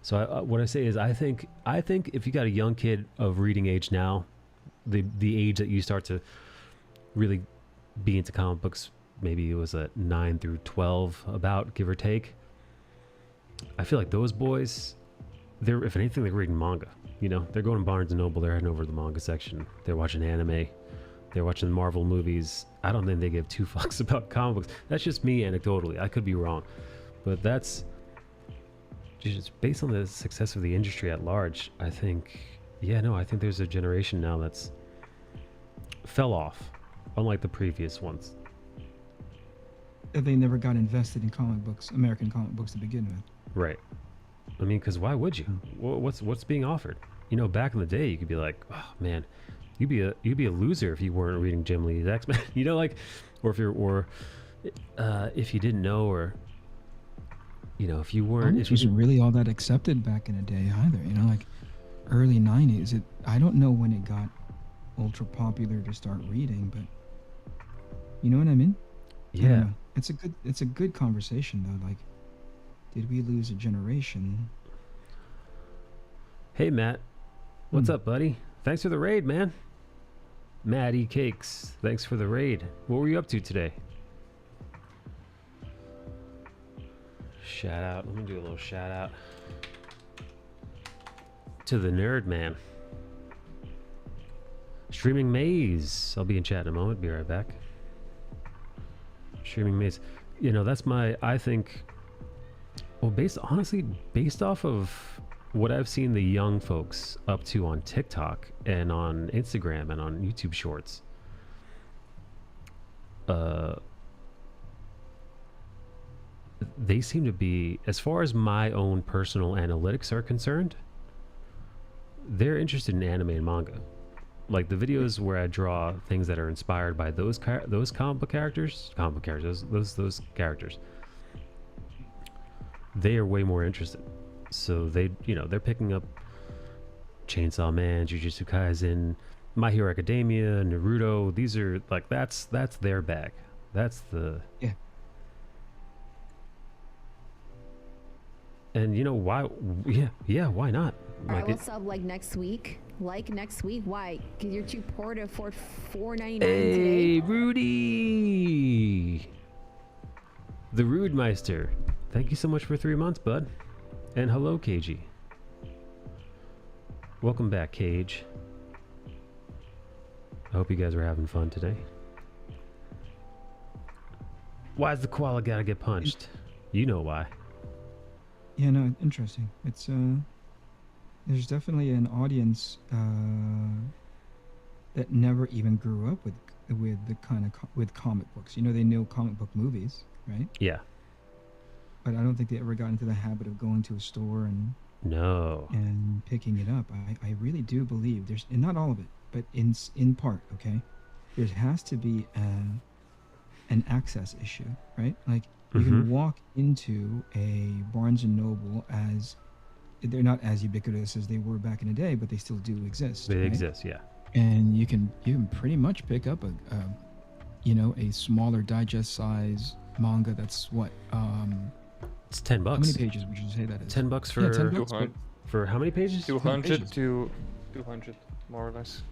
So what I say is, I think if you got a young kid of reading age now, the age that you start to really be into comic books, maybe it was at 9 through 12, about, give or take. I feel like those boys, they're, if anything, they're reading manga. You know, they're going to Barnes and Noble, they're heading over to the manga section, they're watching anime, they're watching Marvel movies. I don't think they give two fucks about comic books. That's just me anecdotally. I could be wrong, but that's just based on the success of the industry at large. I think, yeah, no, I think there's a generation now that's fell off, unlike the previous ones. They never got invested in comic books, American comic books to begin with. Right. I mean, because why would you? What's being offered? You know, back in the day, you could be like, oh man, you'd be a loser if you weren't reading Jim Lee's X-Men. You know, like, or if you didn't know, or you know, if you weren't, Comics wasn't really all that accepted back in the day either. You know, like early '90s. I don't know when it got ultra popular to start reading, but you know what I mean? I don't yeah. know. It's a good conversation though. Like, did we lose a generation? Hey Matt, what's up, buddy? Thanks for the raid, man. Maddie Cakes, thanks for the raid. What were you up to today? Shout out. Let me do a little shout out to the nerd man. Streaming Maze. I'll be in chat in a moment. Be right back. Streaming Maze. You know, that's my, I think, well, based off of what I've seen the young folks up to on TikTok and on Instagram and on YouTube Shorts, they seem to be, as far as my own personal analytics are concerned, they're interested in anime and manga. Like the videos where I draw things that are inspired by those comic book characters, those characters, they are way more interested. So they're picking up Chainsaw Man, Jujutsu Kaisen, My Hero Academia, Naruto. These are like, that's their bag. That's the, Yeah. And you know why? Yeah, why not? Alright, what's up? Like next week? Why? Because you're too poor to afford $4.99 Hey, today? Rudy! The Rude Meister. Thank you so much for 3 months, bud. And hello, KG. Welcome back, Cage. I hope you guys are having fun today. Why's the koala gotta get punched? You know why. Yeah, no, interesting. It's there's definitely an audience that never even grew up with the kind of with comic books. You know, they know comic book movies, right? Yeah. But I don't think they ever got into the habit of going to a store and picking it up. I really do believe there's, and not all of it, but in part, okay, there has to be an access issue, right? Like, you can walk into a Barnes and Noble, as they're not as ubiquitous as they were back in the day, but they still do exist. They right? exist, yeah. And you can pretty much pick up a smaller digest size manga that's what It's $10. how many pages would you say that is? $10 for Yeah, $10 for how many pages? 200 to 200 more or less.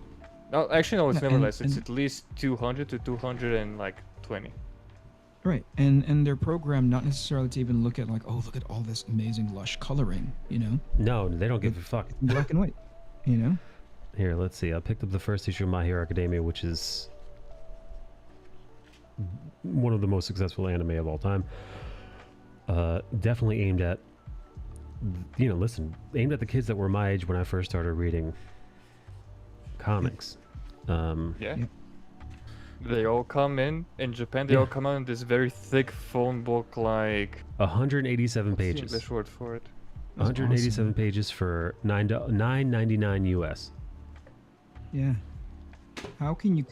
No, actually no, it's Yeah, never and- less. It's and- at least 200 to 220. Right, and they're programmed not necessarily to even look at like, oh, look at all this amazing lush coloring, you know, No, they don't give a fuck. in black and white, you know. Here, let's see. I picked up the first issue of My Hero Academia, which is one of the most successful anime of all time. Definitely aimed at, listen, aimed at the kids that were my age when I first started reading comics. Yeah. Yeah. They all come in Japan. They Yeah. all come out in this very thick phone book, like 187 what's the pages. English word for it? That's 187 awesome. pages for $9.99 US. Yeah. How can you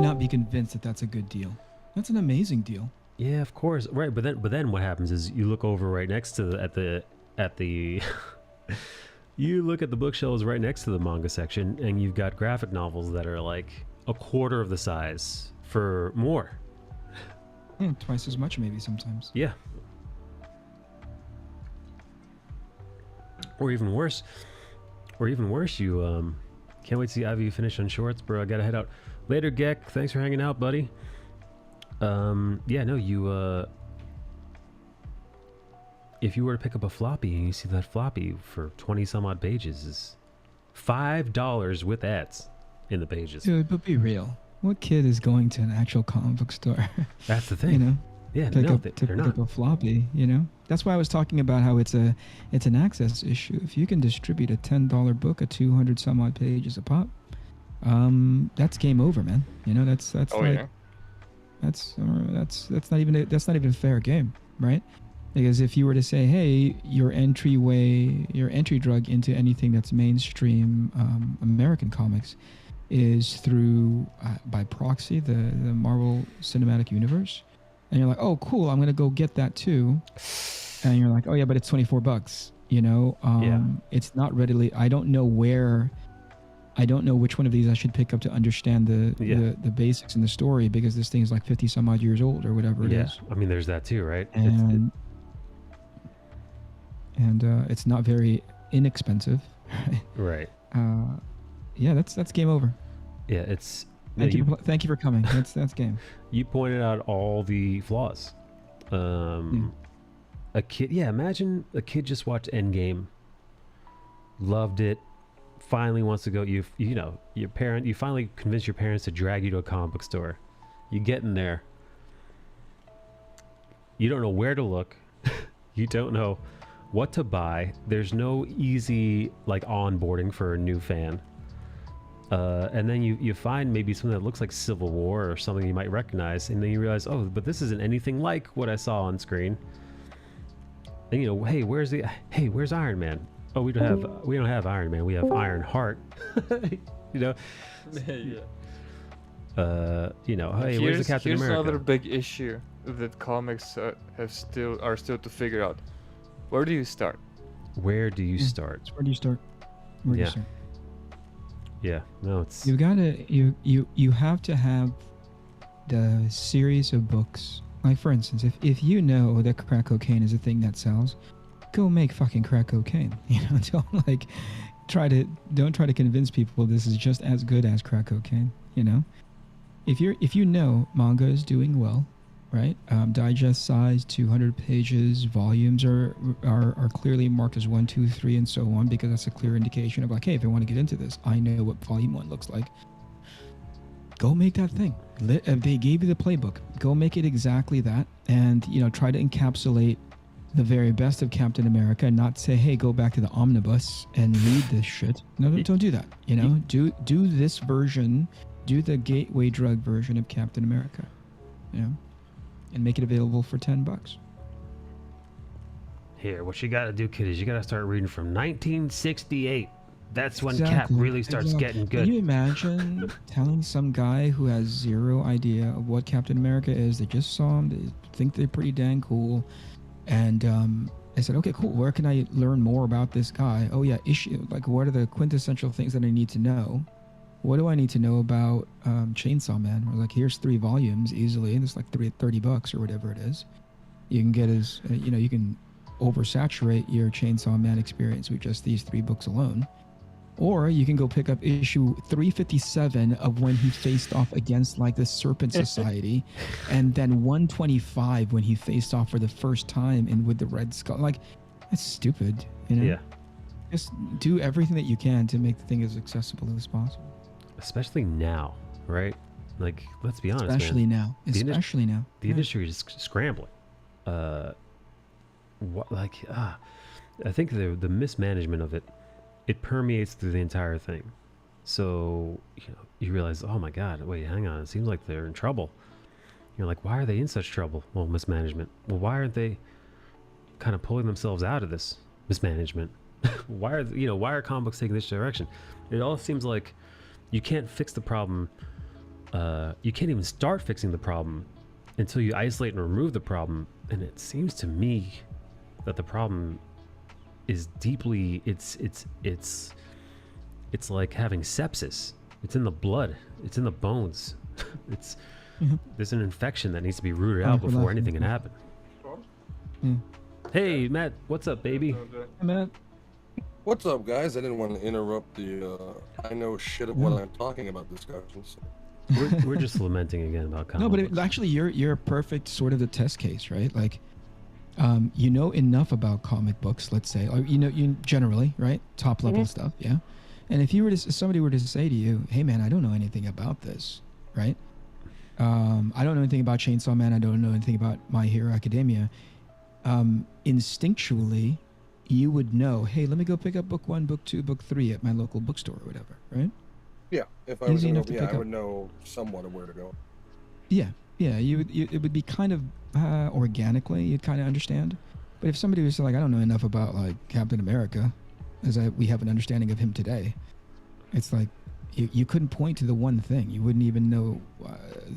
not be convinced that that's a good deal? That's an amazing deal. Yeah, of course. Right, but then what happens is you look over right next to at the you look at the bookshelves right next to the manga section, and you've got graphic novels that are like a quarter of the size for more. Yeah, twice as much maybe sometimes. Yeah. Or even worse, you can't wait to see Ivy finish on shorts, bro. I gotta head out. Later, Gek. Thanks for hanging out, buddy. Yeah, no, you if you were to pick up a floppy and you see that floppy for 20 some odd pages is $5 with ads in the pages. Dude, but be real. What kid is going to an actual comic book store? That's the thing. You know, Yeah, pick no, up, to they're pick not. up a floppy. You know, that's why I was talking about how it's an access issue. If you can distribute a $10 book at 200 some odd pages a pop, that's game over, man. You know, that's Oh like yeah. that's not even a fair game, right? Because if you were to say, hey, your entry drug into anything that's mainstream American comics is through by proxy the Marvel Cinematic Universe, and you're like, oh cool, I'm gonna go get that too, and you're like, oh yeah, but it's $24, you know. It's not readily. I don't know which one of these I should pick up to understand the basics in the story, because this thing is like 50 some odd years old or whatever it Yeah, is. I mean, there's that too, right? And it's not very inexpensive. Right. Yeah, that's game over. Yeah, it's. Thank you for coming. That's game. You pointed out all the flaws. A kid, imagine a kid just watched Endgame, loved it, finally wants to go. You finally convince your parents to drag you to a comic book store. You get in there. You don't know where to look. You don't know what to buy. There's no easy onboarding for a new fan. And then you find maybe something that looks like Civil War or something you might recognize, and then you realize, oh, but this isn't anything like what I saw on screen. And hey, where's Iron Man? Oh, we don't have Iron Man. We have Iron Heart. Yeah. Hey, where's the Here's Captain another America? big issue that comics are still to figure out. Where do you start? Where do you start? Where do you start? Where do Yeah. you start? Yeah, no, it's You gotta you have to have the series of books. Like for instance, if you know that crack cocaine is a thing that sells, go make fucking crack cocaine. You know, don't try to convince people this is just as good as crack cocaine. You know, if you know manga is doing well, right? Digest size 200 pages, volumes are clearly marked as 1, 2, 3, and so on, because that's a clear indication of like, hey, if I want to get into this, I know what volume 1 looks like. Go make that thing. They gave you the playbook. Go make it exactly that, and try to encapsulate the very best of Captain America, and not say, hey, go back to the omnibus and read this shit. No, don't do that. Do this version, do the gateway drug version of Captain America, and make it available for $10. here. What you gotta do, kid, is you gotta start reading from 1968. That's when Cap Exactly, really starts exactly. getting Can you good. imagine telling some guy who has zero idea of what Captain America is? They just saw him. They think they're pretty dang cool, and I said, okay, cool. Where can I learn more about this guy? Oh yeah, what are the quintessential things that I need to know? What do I need to know about Chainsaw Man? Or here's 3 volumes easily, and it's like $30 or whatever it is. You can get his, you can oversaturate your Chainsaw Man experience with just these 3 books alone. Or you can go pick up issue 357 of when he faced off against like the Serpent Society, and then 125 when he faced off for the first time in with the Red Skull. Like, that's stupid, you know? Yeah. Just do everything that you can to make the thing as accessible as possible. Especially now, right? Like, let's be honest, Especially man. now. Especially now. The industry is scrambling. I think the mismanagement of it permeates through the entire thing. So, you realize, oh my God, wait, hang on. It seems like they're in trouble. You're like, why are they in such trouble? Well, mismanagement. Well, why aren't they kind of pulling themselves out of this mismanagement? Why are comic books taking this direction? It all seems like you can't fix the problem. You can't even start fixing the problem until you isolate and remove the problem. And it seems to me that the problem is deeply, it's like having sepsis. It's in the blood. It's in the bones. There's an infection that needs to be rooted out before anything can happen. Hey, Matt, what's up, baby? Hey, Matt. What's up, guys? I didn't want to interrupt the I know shit of what I'm talking about discussions. We're just lamenting again about comic No, but books. actually, you're a perfect sort of the test case, right? Like, you know enough about comic books, let's say, or you generally, right? Top level stuff, yeah. And if somebody were to say to you, "Hey, man, I don't know anything about this," right? I don't know anything about Chainsaw Man. I don't know anything about My Hero Academia. Instinctually, you would know, hey, let me go pick up book 1, book 2, book 3 at my local bookstore or whatever, right? Yeah, if I was Easy to know, enough to pick I up. would know somewhat of where to go. Yeah, it would be kind of organically, you'd kind of understand. But if somebody was like, I don't know enough about like Captain America, we have an understanding of him today, it's like you couldn't point to the one thing. You wouldn't even know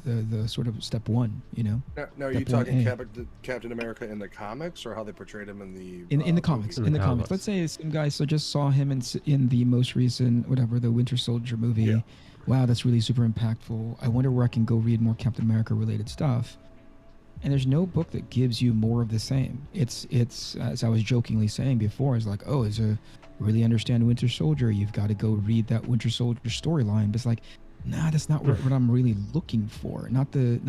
the sort of step one, Now are you Step talking 1A. Captain America in the comics, or how they portrayed him in the in the comics. In In the the comics. comics. Let's say some guy just saw him in the most recent the Winter Soldier movie. Yeah. Wow, that's really super impactful. I wonder where I can go read more Captain America related stuff. And there's no book that gives you more of the same. It's as I was jokingly saying before, it's like, oh, is a really understand Winter Soldier, you've got to go read that Winter Soldier storyline. But it's like, nah, that's not what I'm really looking for. Not the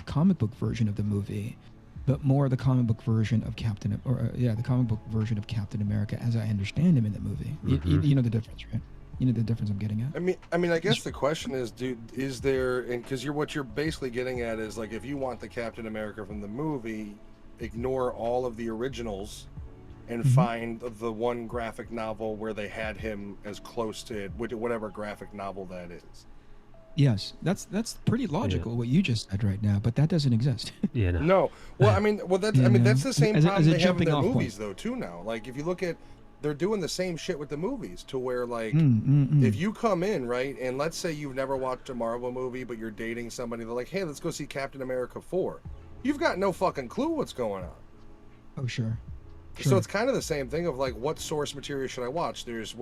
comic book version of the movie, but more the comic book version of the comic book version of Captain America as I understand him in the movie. You know the difference, right? You know the difference I'm getting at. I mean, I guess the question is, is there? And because what you're basically getting at is like, if you want the Captain America from the movie, ignore all of the originals, and find the one graphic novel where they had him as close to whatever graphic novel that is. Yes, that's pretty logical what you just said right now, but that doesn't exist. Yeah, no. No, well, that's Yeah, that's the same as a problem they have in jumping their off point. movies though too now. Like if you look at, they're doing the same shit with the movies to where like if you come in right and let's say you've never watched a Marvel movie but you're dating somebody, they're like, hey, let's go see Captain America 4. You've got no fucking clue what's going on. Oh sure. So it's kind of the same thing of like, what source material should I watch? There's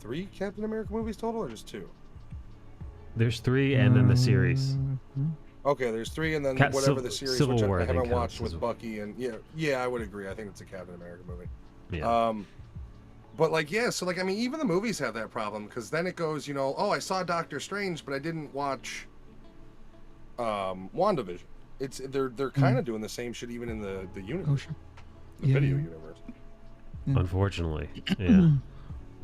3 Captain America movies total, or just 2? There's 3 and then the series. Okay, there's 3 and then whatever the series, Civil which War, I I think, haven't watched counts with as well. Bucky, and yeah, I would agree. I think it's a Captain America movie. Yeah. But like, yeah, so like, I mean, even the movies have that problem because then it goes, oh, I saw Doctor Strange, but I didn't watch WandaVision. They're kind of doing the same shit even in the universe, Oh sure. the Yeah, video yeah. universe. Unfortunately. Yeah.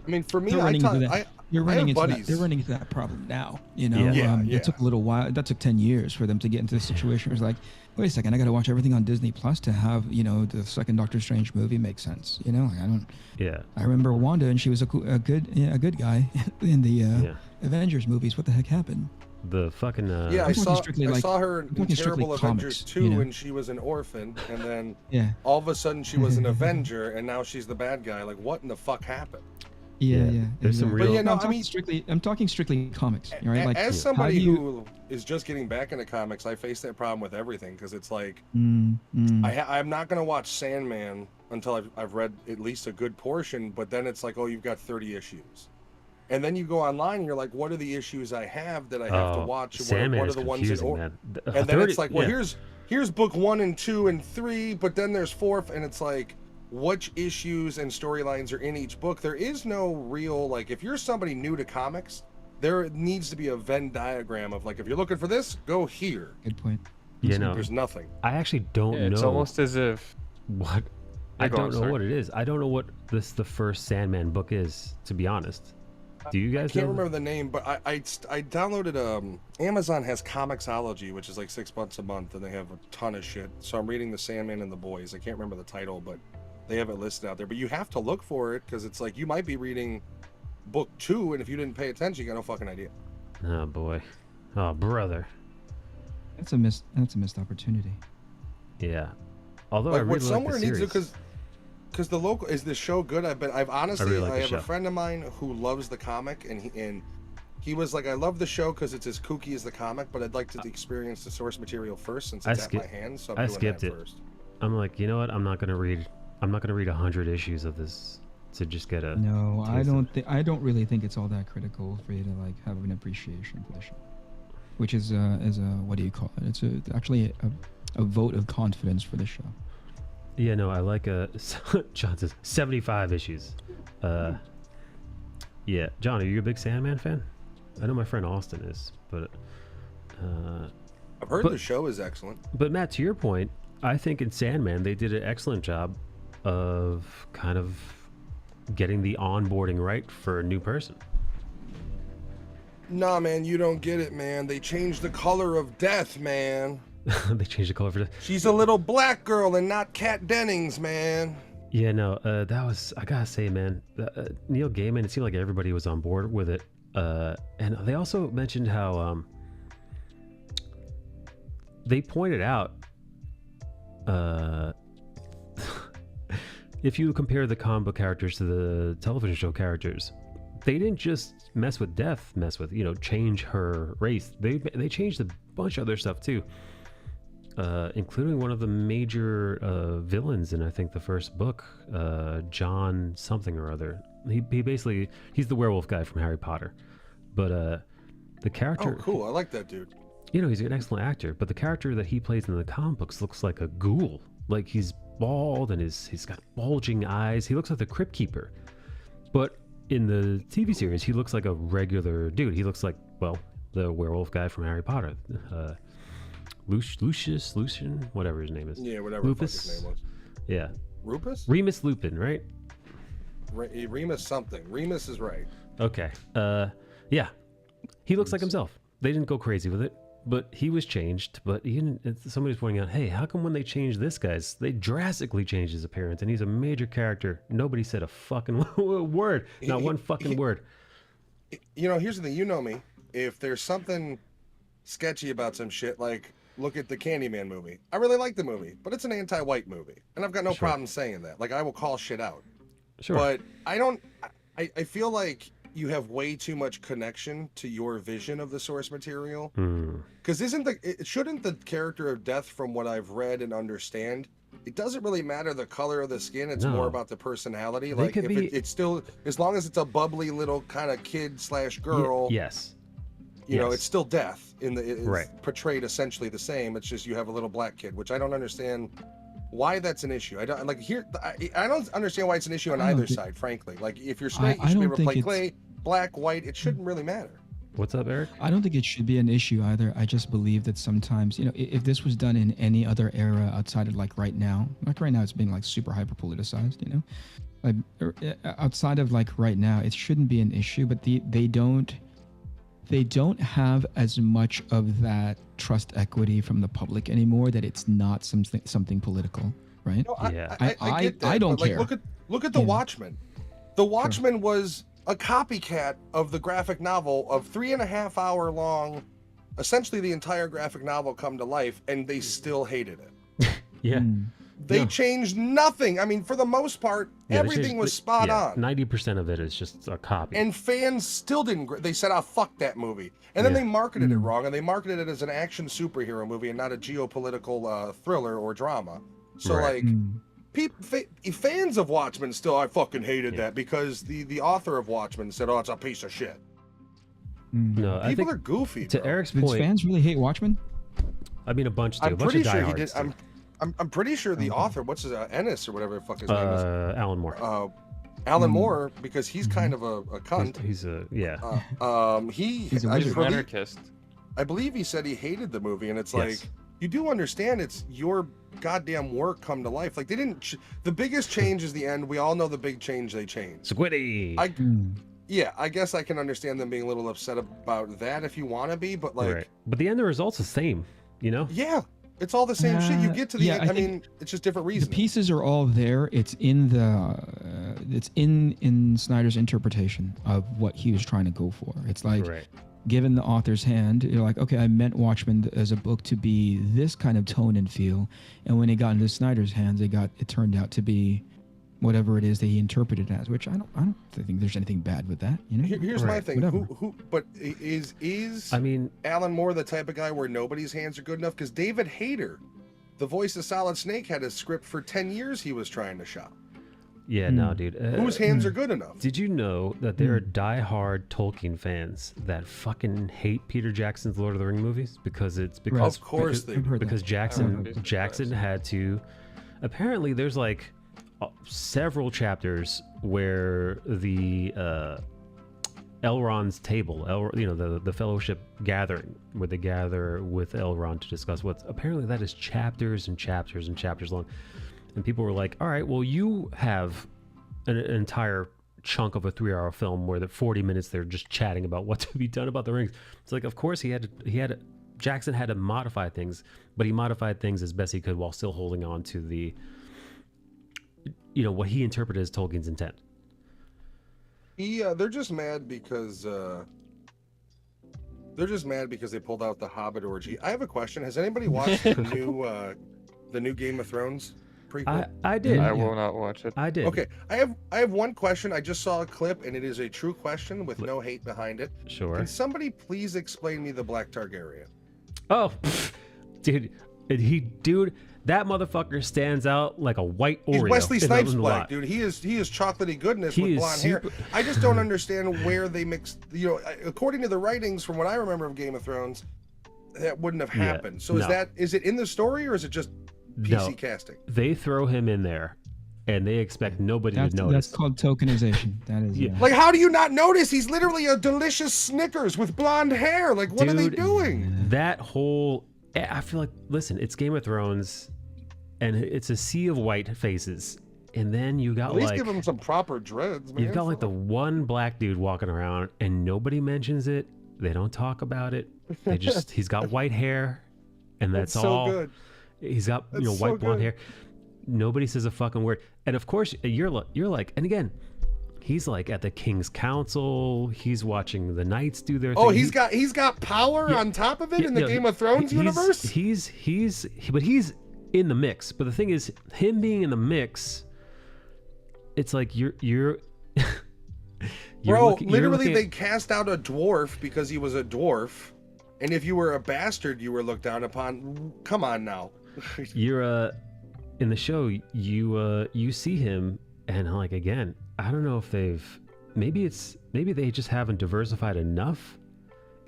I mean, for me, They're I running taught, into that. You're I running have into that. buddies. They're running into that problem now. Yeah. Yeah. It took a little while. That took 10 years for them to get into this situation. It was like, wait a second, I got to watch everything on Disney Plus to have the second Doctor Strange movie make sense. I don't. Yeah. I remember Wanda, and she was a good guy in the Avengers movies. What the heck happened? The fucking Yeah, I I'm talking saw strictly, like- her I'm in talking strictly Terrible Avengers comics, 2 when she was an orphan, and then Yeah. all of a sudden she was an Avenger, and now she's the bad guy. Like, what in the fuck happened? Yeah. There's some exactly. real- yeah, no, I'm talking strictly comics. Right? Like, As how somebody do you- who is just getting back into comics, I face that problem with everything because it's like Mm. I'm not gonna watch Sandman until I've read at least a good portion, but then it's like, oh, you've got 30 issues. And then you go online and you're like, what are the issues I have that I have to watch? Sandman What are is the ones that confusing, man. And then it's like, well, here's book 1 and 2 and 3, but then there's 4th, and it's like, which issues and storylines are in each book. There is no real, like, if you're somebody new to comics, there needs to be a Venn diagram of, like, if you're looking for this, go here. Good point. You know, There's nothing. I actually don't know. It's almost as if what. Yeah, I go don't on, know sorry. what it is. I don't know what the first Sandman book is, to be honest. Do you guys I can't know? remember the name, but I downloaded Amazon has Comixology, which is like $6 a month, and they have a ton of shit. So I'm reading The Sandman and the Boys. I can't remember the title, but they have it listed out there. But you have to look for it because it's like you might be reading book 2, and if you didn't pay attention, you got no fucking idea. Oh boy. Oh brother. That's a missed opportunity. Yeah. Although I Like really what like somewhere the needs to, series. because the local is this show good? I've honestly really like I the have show. a friend of mine who loves the comic, and he was like, I love the show because it's as kooky as the comic, but I'd like to experience the source material first since it's at my hands. So I'm I doing skipped that it. first. I'm like, you know what? I'm not gonna read 100 issues of this to just get a. No, I taste of don't. I don't really think it's all that critical for you to like have an appreciation for the show, which is a what do you call it? It's actually a vote of confidence for the show. Yeah, no, I like John says 75 issues. Yeah, John, are you a big Sandman fan? I know my friend Austin is, but I've heard But- the show is excellent. but Matt, to your point, I think in Sandman they did an excellent job of kind of getting the onboarding right for a new person. Nah, man, you don't get it, man. They changed the color of Death, man. They changed the color for the. She's a little black girl and not Kat Dennings, man. Yeah, no, that was, I gotta say, man, Neil Gaiman, it seemed like everybody was on board with it. And they also mentioned how they pointed out if you compare the comic book characters to the television show characters, they didn't just mess with Death, change her race. They changed a bunch of other stuff too. Including one of the major villains in I think the first book, John something or other. He basically he's the werewolf guy from Harry Potter, but the character. Oh, cool. I like that dude. You know, he's an excellent actor, but the character that he plays in the comic books looks like a ghoul. Like he's bald and he's got bulging eyes. He looks like the Crypt Keeper, but in the TV series he looks like a regular dude. He looks like, well, the werewolf guy from Harry Potter. Lucian, whatever his name is. Yeah, whatever Lupus. the fuck his name was. Yeah. Rupus? Remus Lupin, right? Remus something. Remus is right. Okay. Yeah. He looks like himself. They didn't go crazy with it, but he was changed. But somebody's pointing out, hey, how come when they changed this guy's, they drastically changed his appearance, and he's a major character. Nobody said a fucking word. Not one fucking word. You know, here's the thing. You know me. If there's something sketchy about some shit, like look at the Candyman movie. I really like the movie, but it's an anti-white movie, and I've got no Sure. problem saying that. Like I will call shit out. Sure. But I don't. I feel like you have way too much connection to your vision of the source material. Because shouldn't the character of Death, from what I've read and understand, it doesn't really matter the color of the skin. It's No. more about the personality. They Like could if be- it's still, as long as it's a bubbly little kind of kid/girl. Yes. You know, Yes. it's still Death. It's Right. portrayed essentially the same. It's just you have a little black kid, which I don't understand why that's an issue. I don't like here. I don't understand why it's an issue on I don't either thi- side. Frankly, like if you're straight, I you should be don't able to play think clay, black, white. It shouldn't really matter. What's up, Eric? I don't think it should be an issue either. I just believe that sometimes, if this was done in any other era outside of like right now it's being like super hyper politicized, outside of like right now, it shouldn't be an issue. But they don't have as much of that trust equity from the public anymore, that it's not something political, right? No, Yeah. I get that. I don't but, like, care. Look at the Yeah. Watchmen. The Watchmen was a copycat of the graphic novel of 3.5 hour long, essentially the entire graphic novel come to life, and they still hated it. Yeah. They No. changed nothing. I mean, for the most part, Yeah, they everything changed- was spot on. 90% of it is just a copy. And fans still didn't. They said, "Oh, fuck that movie," and then Yeah. they marketed it wrong, and they marketed it as an action superhero movie and not a geopolitical thriller or drama. So, Right. like, fans of Watchmen still, I fucking hated that because the author of Watchmen said, "Oh, it's a piece of shit." No, I People think are goofy. to bro. Eric's Did point, fans really hate Watchmen? I mean, a bunch do. I'm A bunch pretty of sure he diehards did. do. I'm pretty sure the author, what's his Ennis or whatever the fuck his name is, Alan Moore. Alan Moore, because he's kind of a cunt. He's a yeah. He's a I wizard. He's an anarchist. I believe he said he hated the movie, and it's Yes. like, you do understand it's your goddamn work come to life. Like, they didn't. The biggest change is the end. We all know the big change they changed. Squiddy. Yeah, I guess I can understand them being a little upset about that if you want to be, but like, right. But the end result's the same, you know? yeah, it's all the same shit. You get to the yeah, end. I I mean, it's just different The reasons. pieces are all there. It's in the it's in Snyder's interpretation of what he was trying to go for. It's like, Right. given the author's hand, you're like, okay, I meant Watchmen as a book to be this kind of tone and feel, and when it got into Snyder's hands, it turned out to be whatever it is that he interpreted it as. Which I don't think there's anything bad with that. You know. Here's my Right. thing. Whatever. But is I mean, Alan Moore the type of guy where nobody's hands are good enough? Because David Hayter, the voice of Solid Snake, had a script for 10 years he was trying to shop. yeah, no, dude. Whose hands are good enough? Did you know that there are diehard Tolkien fans that fucking hate Peter Jackson's Lord of the Rings movies because Of course they I've do. heard because that. Jackson had to. Apparently, there's like several chapters where the Elrond's table, the Fellowship gathering, where they gather with Elrond to discuss what's apparently that is chapters and chapters and chapters long, and people were like, "All right, well, you have an entire chunk of a 3-hour film where the 40 minutes they're just chatting about what to be done about the rings." It's like, of course Jackson had to modify things, but he modified things as best he could while still holding on to the, what he interpreted as Tolkien's intent. They're just mad because they pulled out the Hobbit orgy. I have a question. Has anybody watched the new Game of Thrones prequel? I did. I will not watch it. I did. Okay, I have one question. I just saw a clip, and it is a true question with no hate behind it. Sure. Can somebody please explain me the Black Targaryen? Oh, dude, that motherfucker stands out like a white Oreo. He's Wesley in the Snipes lot. black, dude. He is chocolatey goodness He with is blonde super- hair. I just don't understand where they mixed. According to the writings, from what I remember of Game of Thrones, that wouldn't have Yeah, happened. So no. is it in the story or is it just PC No. casting? They throw him in there, and they expect nobody to notice. That's called tokenization. That is. Yeah. Like, how do you not notice? He's literally a delicious Snickers with blonde hair. Like, what are they Dude, doing? That whole, I feel like, listen, it's Game of Thrones, and it's a sea of white faces, and then you got At least like, give him some proper dreads, man. you've got like the one black dude walking around, and nobody mentions it. They don't talk about it. They just, he's got white hair, and that's so all. good. He's got That's so white blonde good. hair. Nobody says a fucking word, and of course you're like, and again, he's like at the King's Council. He's watching the knights do their thing. Oh, he's got power on top of it in the Game of Thrones universe. But he's in the mix. But the thing is, him being in the mix, it's like you're Bro, looking literally, they at- cast out a dwarf because he was a dwarf, and if you were a bastard, you were looked down upon. Come on now. you're in the show. You see him, and like again, I don't know if maybe they just haven't diversified enough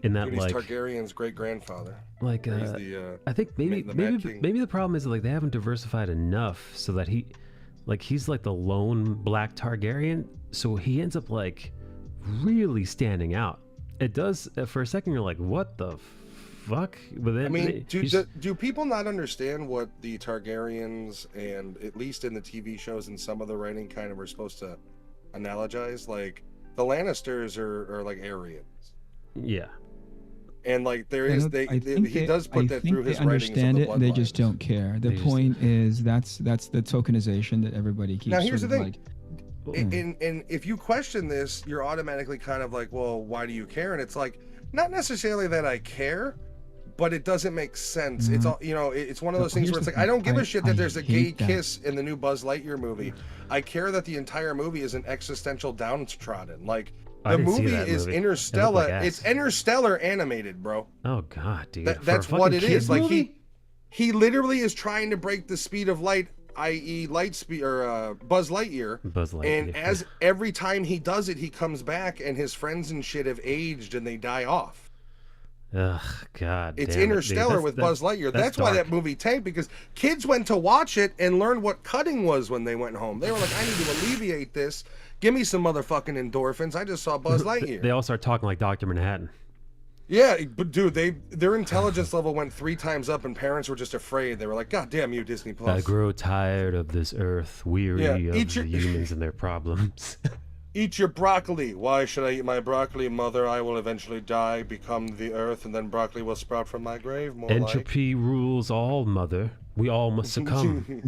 in that Dude, he's like Targaryen's great grandfather. like He's the I think maybe the Mad King. the problem is like they haven't diversified enough so that he's like the lone black Targaryen, so he ends up like really standing out. It does for a second. You're like, what the fuck? But then I mean, do people not understand what the Targaryens, and at least in the TV shows and some of the writing, kind of are supposed to analogize? Like, the Lannisters are like Aryans, yeah. and like there is he does put that through his they writings. understand of it, the and they just bloodlines. don't care. The They just- point is that's the tokenization that everybody keeps. Now, here's sort the of thing. Like, And if you question this, you're automatically kind of like, well, why do you care? And it's like, not necessarily that I care, but it doesn't make sense. It's all, it's one of those things Here's where it's the like, I don't thing. give a shit that I there's a gay hate that. kiss in the new Buzz Lightyear movie. I care that the entire movie is an existential downtrodden. Like, I the didn't see movie that is movie. It looked Interstellar. like ass. It's Interstellar animated, bro. Oh god, dude. That's For a what fucking it kid is. Like, movie? he literally is trying to break the speed of light, i.e. light speed, or Buzz Lightyear. Buzz Lightyear. And as every time he does it, he comes back, and his friends and shit have aged and they die off. Ugh, God It's damn it, dude. Interstellar with Buzz Lightyear. That's why that dark. movie tanked, because kids went to watch it and learned what cutting was when they went home. They were like, I need to alleviate this. Give me some motherfucking endorphins. I just saw Buzz Lightyear. They all start talking like Dr. Manhattan. Yeah, but dude, their intelligence level went 3 times up, and parents were just afraid. They were like, God damn you, Disney Plus. I grow tired of this earth, weary Yeah, of eat the your- humans and their problems. Eat your broccoli. Why should I eat my broccoli, mother? I will eventually die, become the earth, and then broccoli will sprout from my grave. More Entropy rules all, mother. We all must succumb.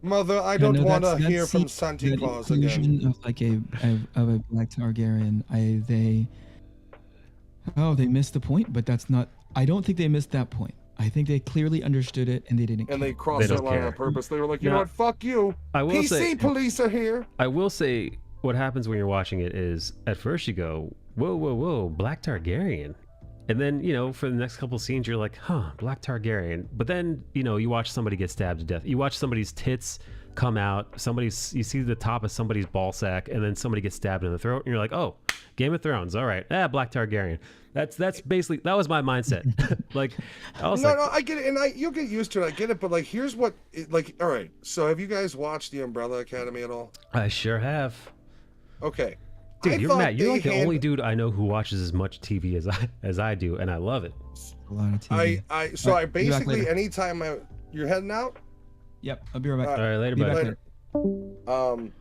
Mother, I Yeah, don't no, want to that's hear from the- Santa that Claus inclusion again. of like of a black Targaryen. They missed the point, but that's not. I don't think they missed that point. I think they clearly understood it and they didn't. And care. they crossed They that don't line care. on purpose. They were like, you Now, know what? Fuck you. I will PC say, police are here. I will say, what happens when you're watching it is, at first you go, whoa, whoa, whoa, Black Targaryen. And then, for the next couple scenes, you're like, huh, Black Targaryen. But then, you watch somebody get stabbed to death. You watch somebody's tits come out. You see the top of somebody's ball sack, and then somebody gets stabbed in the throat, and you're like, oh, Game of Thrones. All right. Black Targaryen. That's basically, that was my mindset. Like, I was No, like, no, I get it, and you'll get used to it. I get it, but like, here's what, all right. So, have you guys watched The Umbrella Academy at all? I sure have. Okay, Dude, you're thought Matt. You're they like the hand- only dude I know who watches as much TV as I do, and I love it. A lot of TV. I Alright, be back basically later. anytime you're heading out. Yep, I'll be right back. Uh, All right, later, Be buddy. back later. later.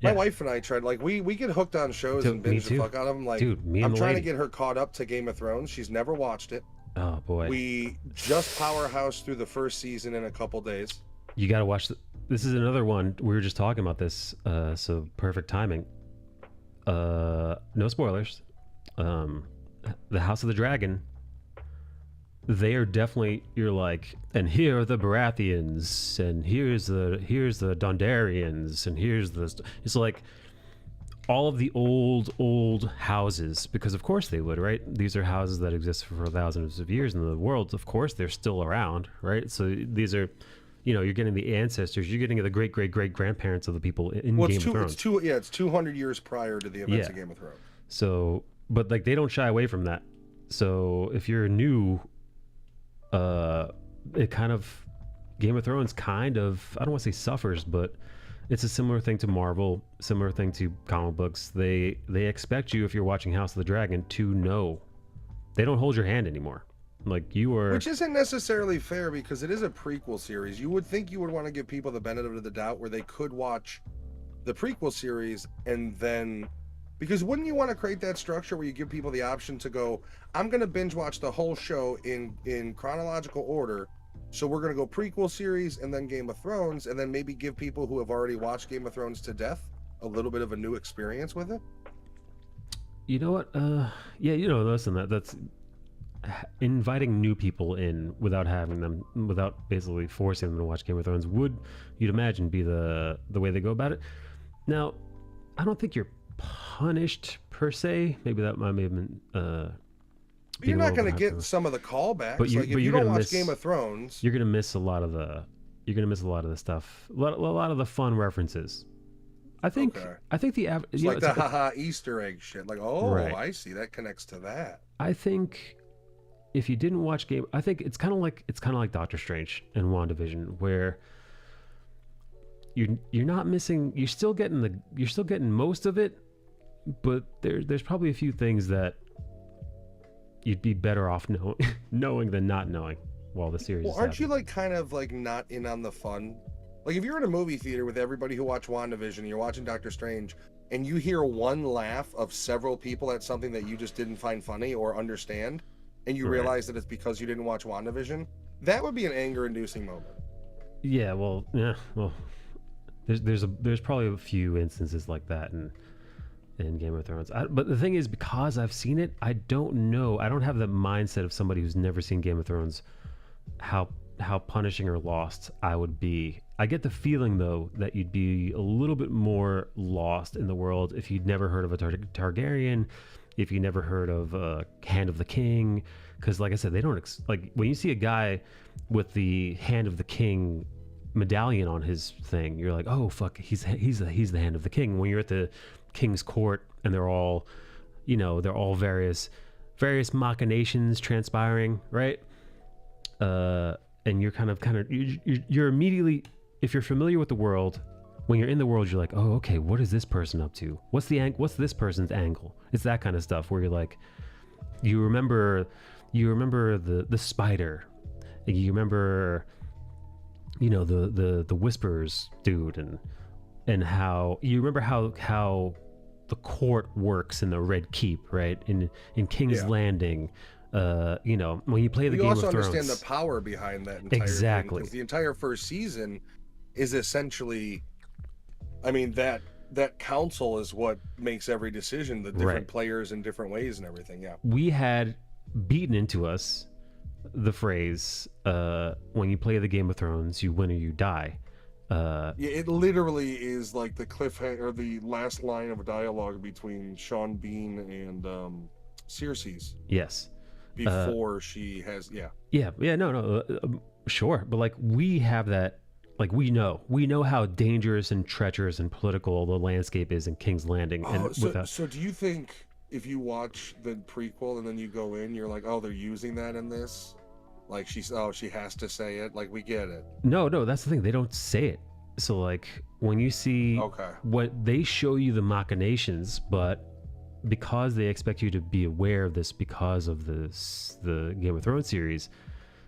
My Yeah. wife and I tried, like, we get hooked on shows Dude, and me binge the too. fuck out of them. Like, Dude, me and I'm the trying lady. to get her caught up to Game of Thrones. She's never watched it. Oh boy, We just powerhouse through the first season in a couple days. you got to watch. This is another one. We were just talking about this, so perfect timing. No spoilers. The House of the Dragon. They are definitely. You're like, and here are the Baratheons, and here's the Dondarrions, and here's the. It's like all of the old houses, because of course they would, right? These are houses that exist for thousands of years in the world. Of course they're still around, right? So these are, you're getting the ancestors, you're getting the great grandparents of the people in Well, Game of Thrones. it's 200 years prior to the events Yeah. of Game of Thrones. So, but like they don't shy away from that. So if you're new, it kind of Game of Thrones kind of, I don't want to say suffers, but it's a similar thing to Marvel, similar thing to comic books. They expect you, if you're watching House of the Dragon, to know. They don't hold your hand anymore. Like you are. Which isn't necessarily fair, because it is a prequel series. You would think you would want to give people the benefit of the doubt where they could watch the prequel series and then, because wouldn't you want to create that structure where you give people the option to go, I'm going to binge watch the whole show in chronological order. So we're going to go prequel series and then Game of Thrones, and then maybe give people who have already watched Game of Thrones to death a little bit of a new experience with it. You know what? Yeah, listen, that's inviting new people in without basically forcing them to watch Game of Thrones would, you'd imagine, be the way they go about it. Now, I don't think you're punished per se. Maybe that might have been. But you're not going to get get some of the callbacks. But Like if you you're don't gonna watch miss- Game of Thrones, You're gonna miss a lot of the. You're gonna miss a lot of the stuff. A lot of the fun references. I think. Okay. I think the it's like the haha Easter egg shit. Like, oh, Right. I see, that connects to that. I think if you didn't watch I think it's kind of like Doctor Strange and WandaVision, where you're not missing. You're still getting most of it, but there's probably a few things that you'd be better off knowing than not knowing while the series. Well, is aren't you happening. like kind of like not in on the fun? Like if you're in a movie theater with everybody who watched WandaVision and you're watching Doctor Strange, and you hear one laugh of several people at something that you just didn't find funny or understand, and you Right. realize that it's because you didn't watch WandaVision, that would be an anger-inducing moment. Yeah, well, there's probably a few instances like that in Game of Thrones. But the thing is, because I've seen it, I don't know. I don't have the mindset of somebody who's never seen Game of Thrones. How punishing or lost I would be. I get the feeling though that you'd be a little bit more lost in the world if you'd never heard of a Targaryen, if you never heard of Hand of the King, because like I said, they don't like when you see a guy with the Hand of the King medallion on his thing, you're like, oh fuck, he's the Hand of the King. When you're at the king's court and they're all various various machinations transpiring, right? And you're you're immediately, if you're familiar with the world, when you're in the world, you're like, oh, okay, what is this person up to? What's this person's angle? It's that kind of stuff where you're like, you remember the spider, you remember, you know, the whispers dude, and how you remember how the court works in the Red Keep, right? In King's Landing. You know, when you play the Game of Thrones, you also understand the power behind that entire exactly. thing, 'cause the entire first season is essentially, I mean, that council is what makes every decision, the different players in different ways and everything. Yeah, we had beaten into us the phrase, when you play the Game of Thrones, you win or you die. Yeah, it literally is like the cliffhanger, or the last line of a dialogue between Sean Bean and Cersei's. Yes. Before she has, sure, but like we have that, like we know how dangerous and treacherous and political the landscape is in King's Landing. And so do you think if you watch the prequel and then you go in, you're like, oh, they're using that in this? Like she has to say it. Like we get it. No, that's the thing. They don't say it. So like when you see what they show you the machinations, but because they expect you to be aware of this because of the Game of Thrones series,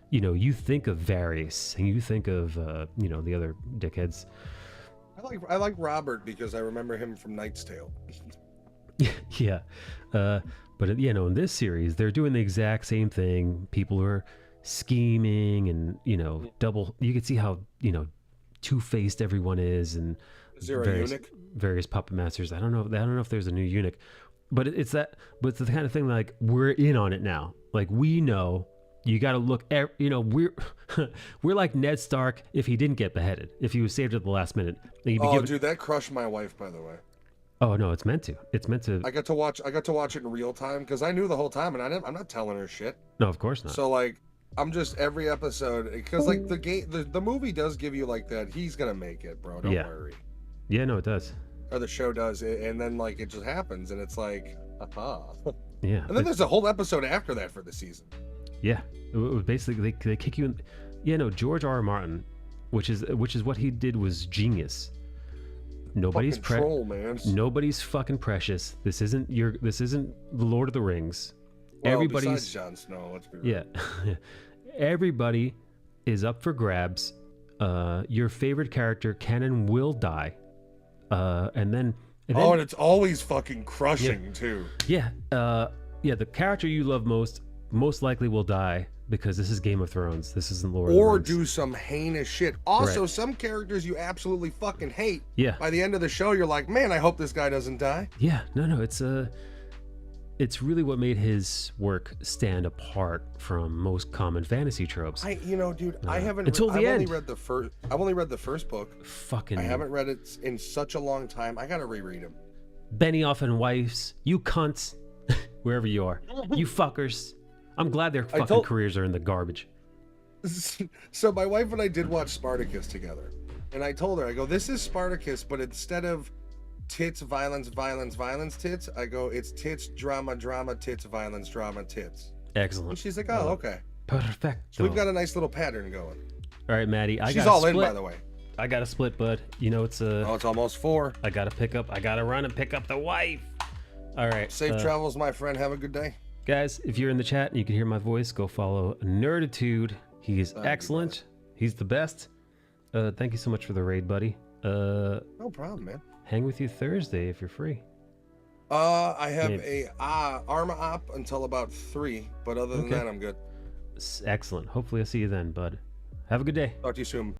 you know, you think of Varys and you think of you know, the other dickheads. I like Robert because I remember him from Knight's Tale. Yeah, but you know, in this series, they're doing the exact same thing. People are scheming, and you know, you can see how, you know, two-faced everyone is, and is there a eunuch? Various puppet masters. I don't know if there's a new eunuch, but it's the kind of thing like we're in on it now. Like we know you got to look. You know, we're like Ned Stark if he didn't get beheaded, if he was saved at the last minute. Dude, that crushed my wife, by the way. Oh no, it's meant to. I got to watch it in real time because I knew the whole time, and I'm not telling her shit. No, of course not. So like, I'm just every episode, because like the movie does give you like that he's gonna make it, bro. Don't worry. Yeah, no, it does. Or the show does, and then like it just happens, and it's like, aha. Yeah. And then there's a whole episode after that for the season. Yeah. It was basically they kick you in. Yeah, no, George R. R. Martin, which is what he did was genius. Nobody's nobody's fucking precious. This isn't the Lord of the Rings. Well, Everybody's besides Jon Snow, let's be real. Yeah. Everybody is up for grabs. Your favorite character can and will die. And it's always fucking crushing too. Yeah. The character you love most likely will die, because this is Game of Thrones. This isn't Lord of the Rings. Or do some heinous shit. Also, some characters you absolutely fucking hate. Yeah. By the end of the show, you're like, man, I hope this guy doesn't die. Yeah. No. It's really what made his work stand apart from most common fantasy tropes. I haven't until the end. I've only read the first book. Fucking. I haven't read it in such a long time. I gotta reread him. Benioff and wives, you cunts, wherever you are, you fuckers. I'm glad their fucking careers are in the garbage. So my wife and I did watch Spartacus together, and I told her, I go, this is Spartacus, but instead of tits, violence, tits, I go, it's tits, drama, tits, violence, drama, tits. Excellent. And she's like, oh, okay. Perfect. So we've got a nice little pattern going. All right, Maddie. She's all in, by the way. I got to split, bud. You know, it's almost 4. I got to run and pick up the wife. All right. Safe travels, my friend. Have a good day. Guys, if you're in the chat and you can hear my voice, go follow Nerditude. He's excellent. He's the best. Thank you so much for the raid, buddy. No problem, man. Hang with you Thursday if you're free. I have a Arma op until about 3, but other than that, I'm good. Excellent. Hopefully I'll see you then, bud. Have a good day. Talk to you soon.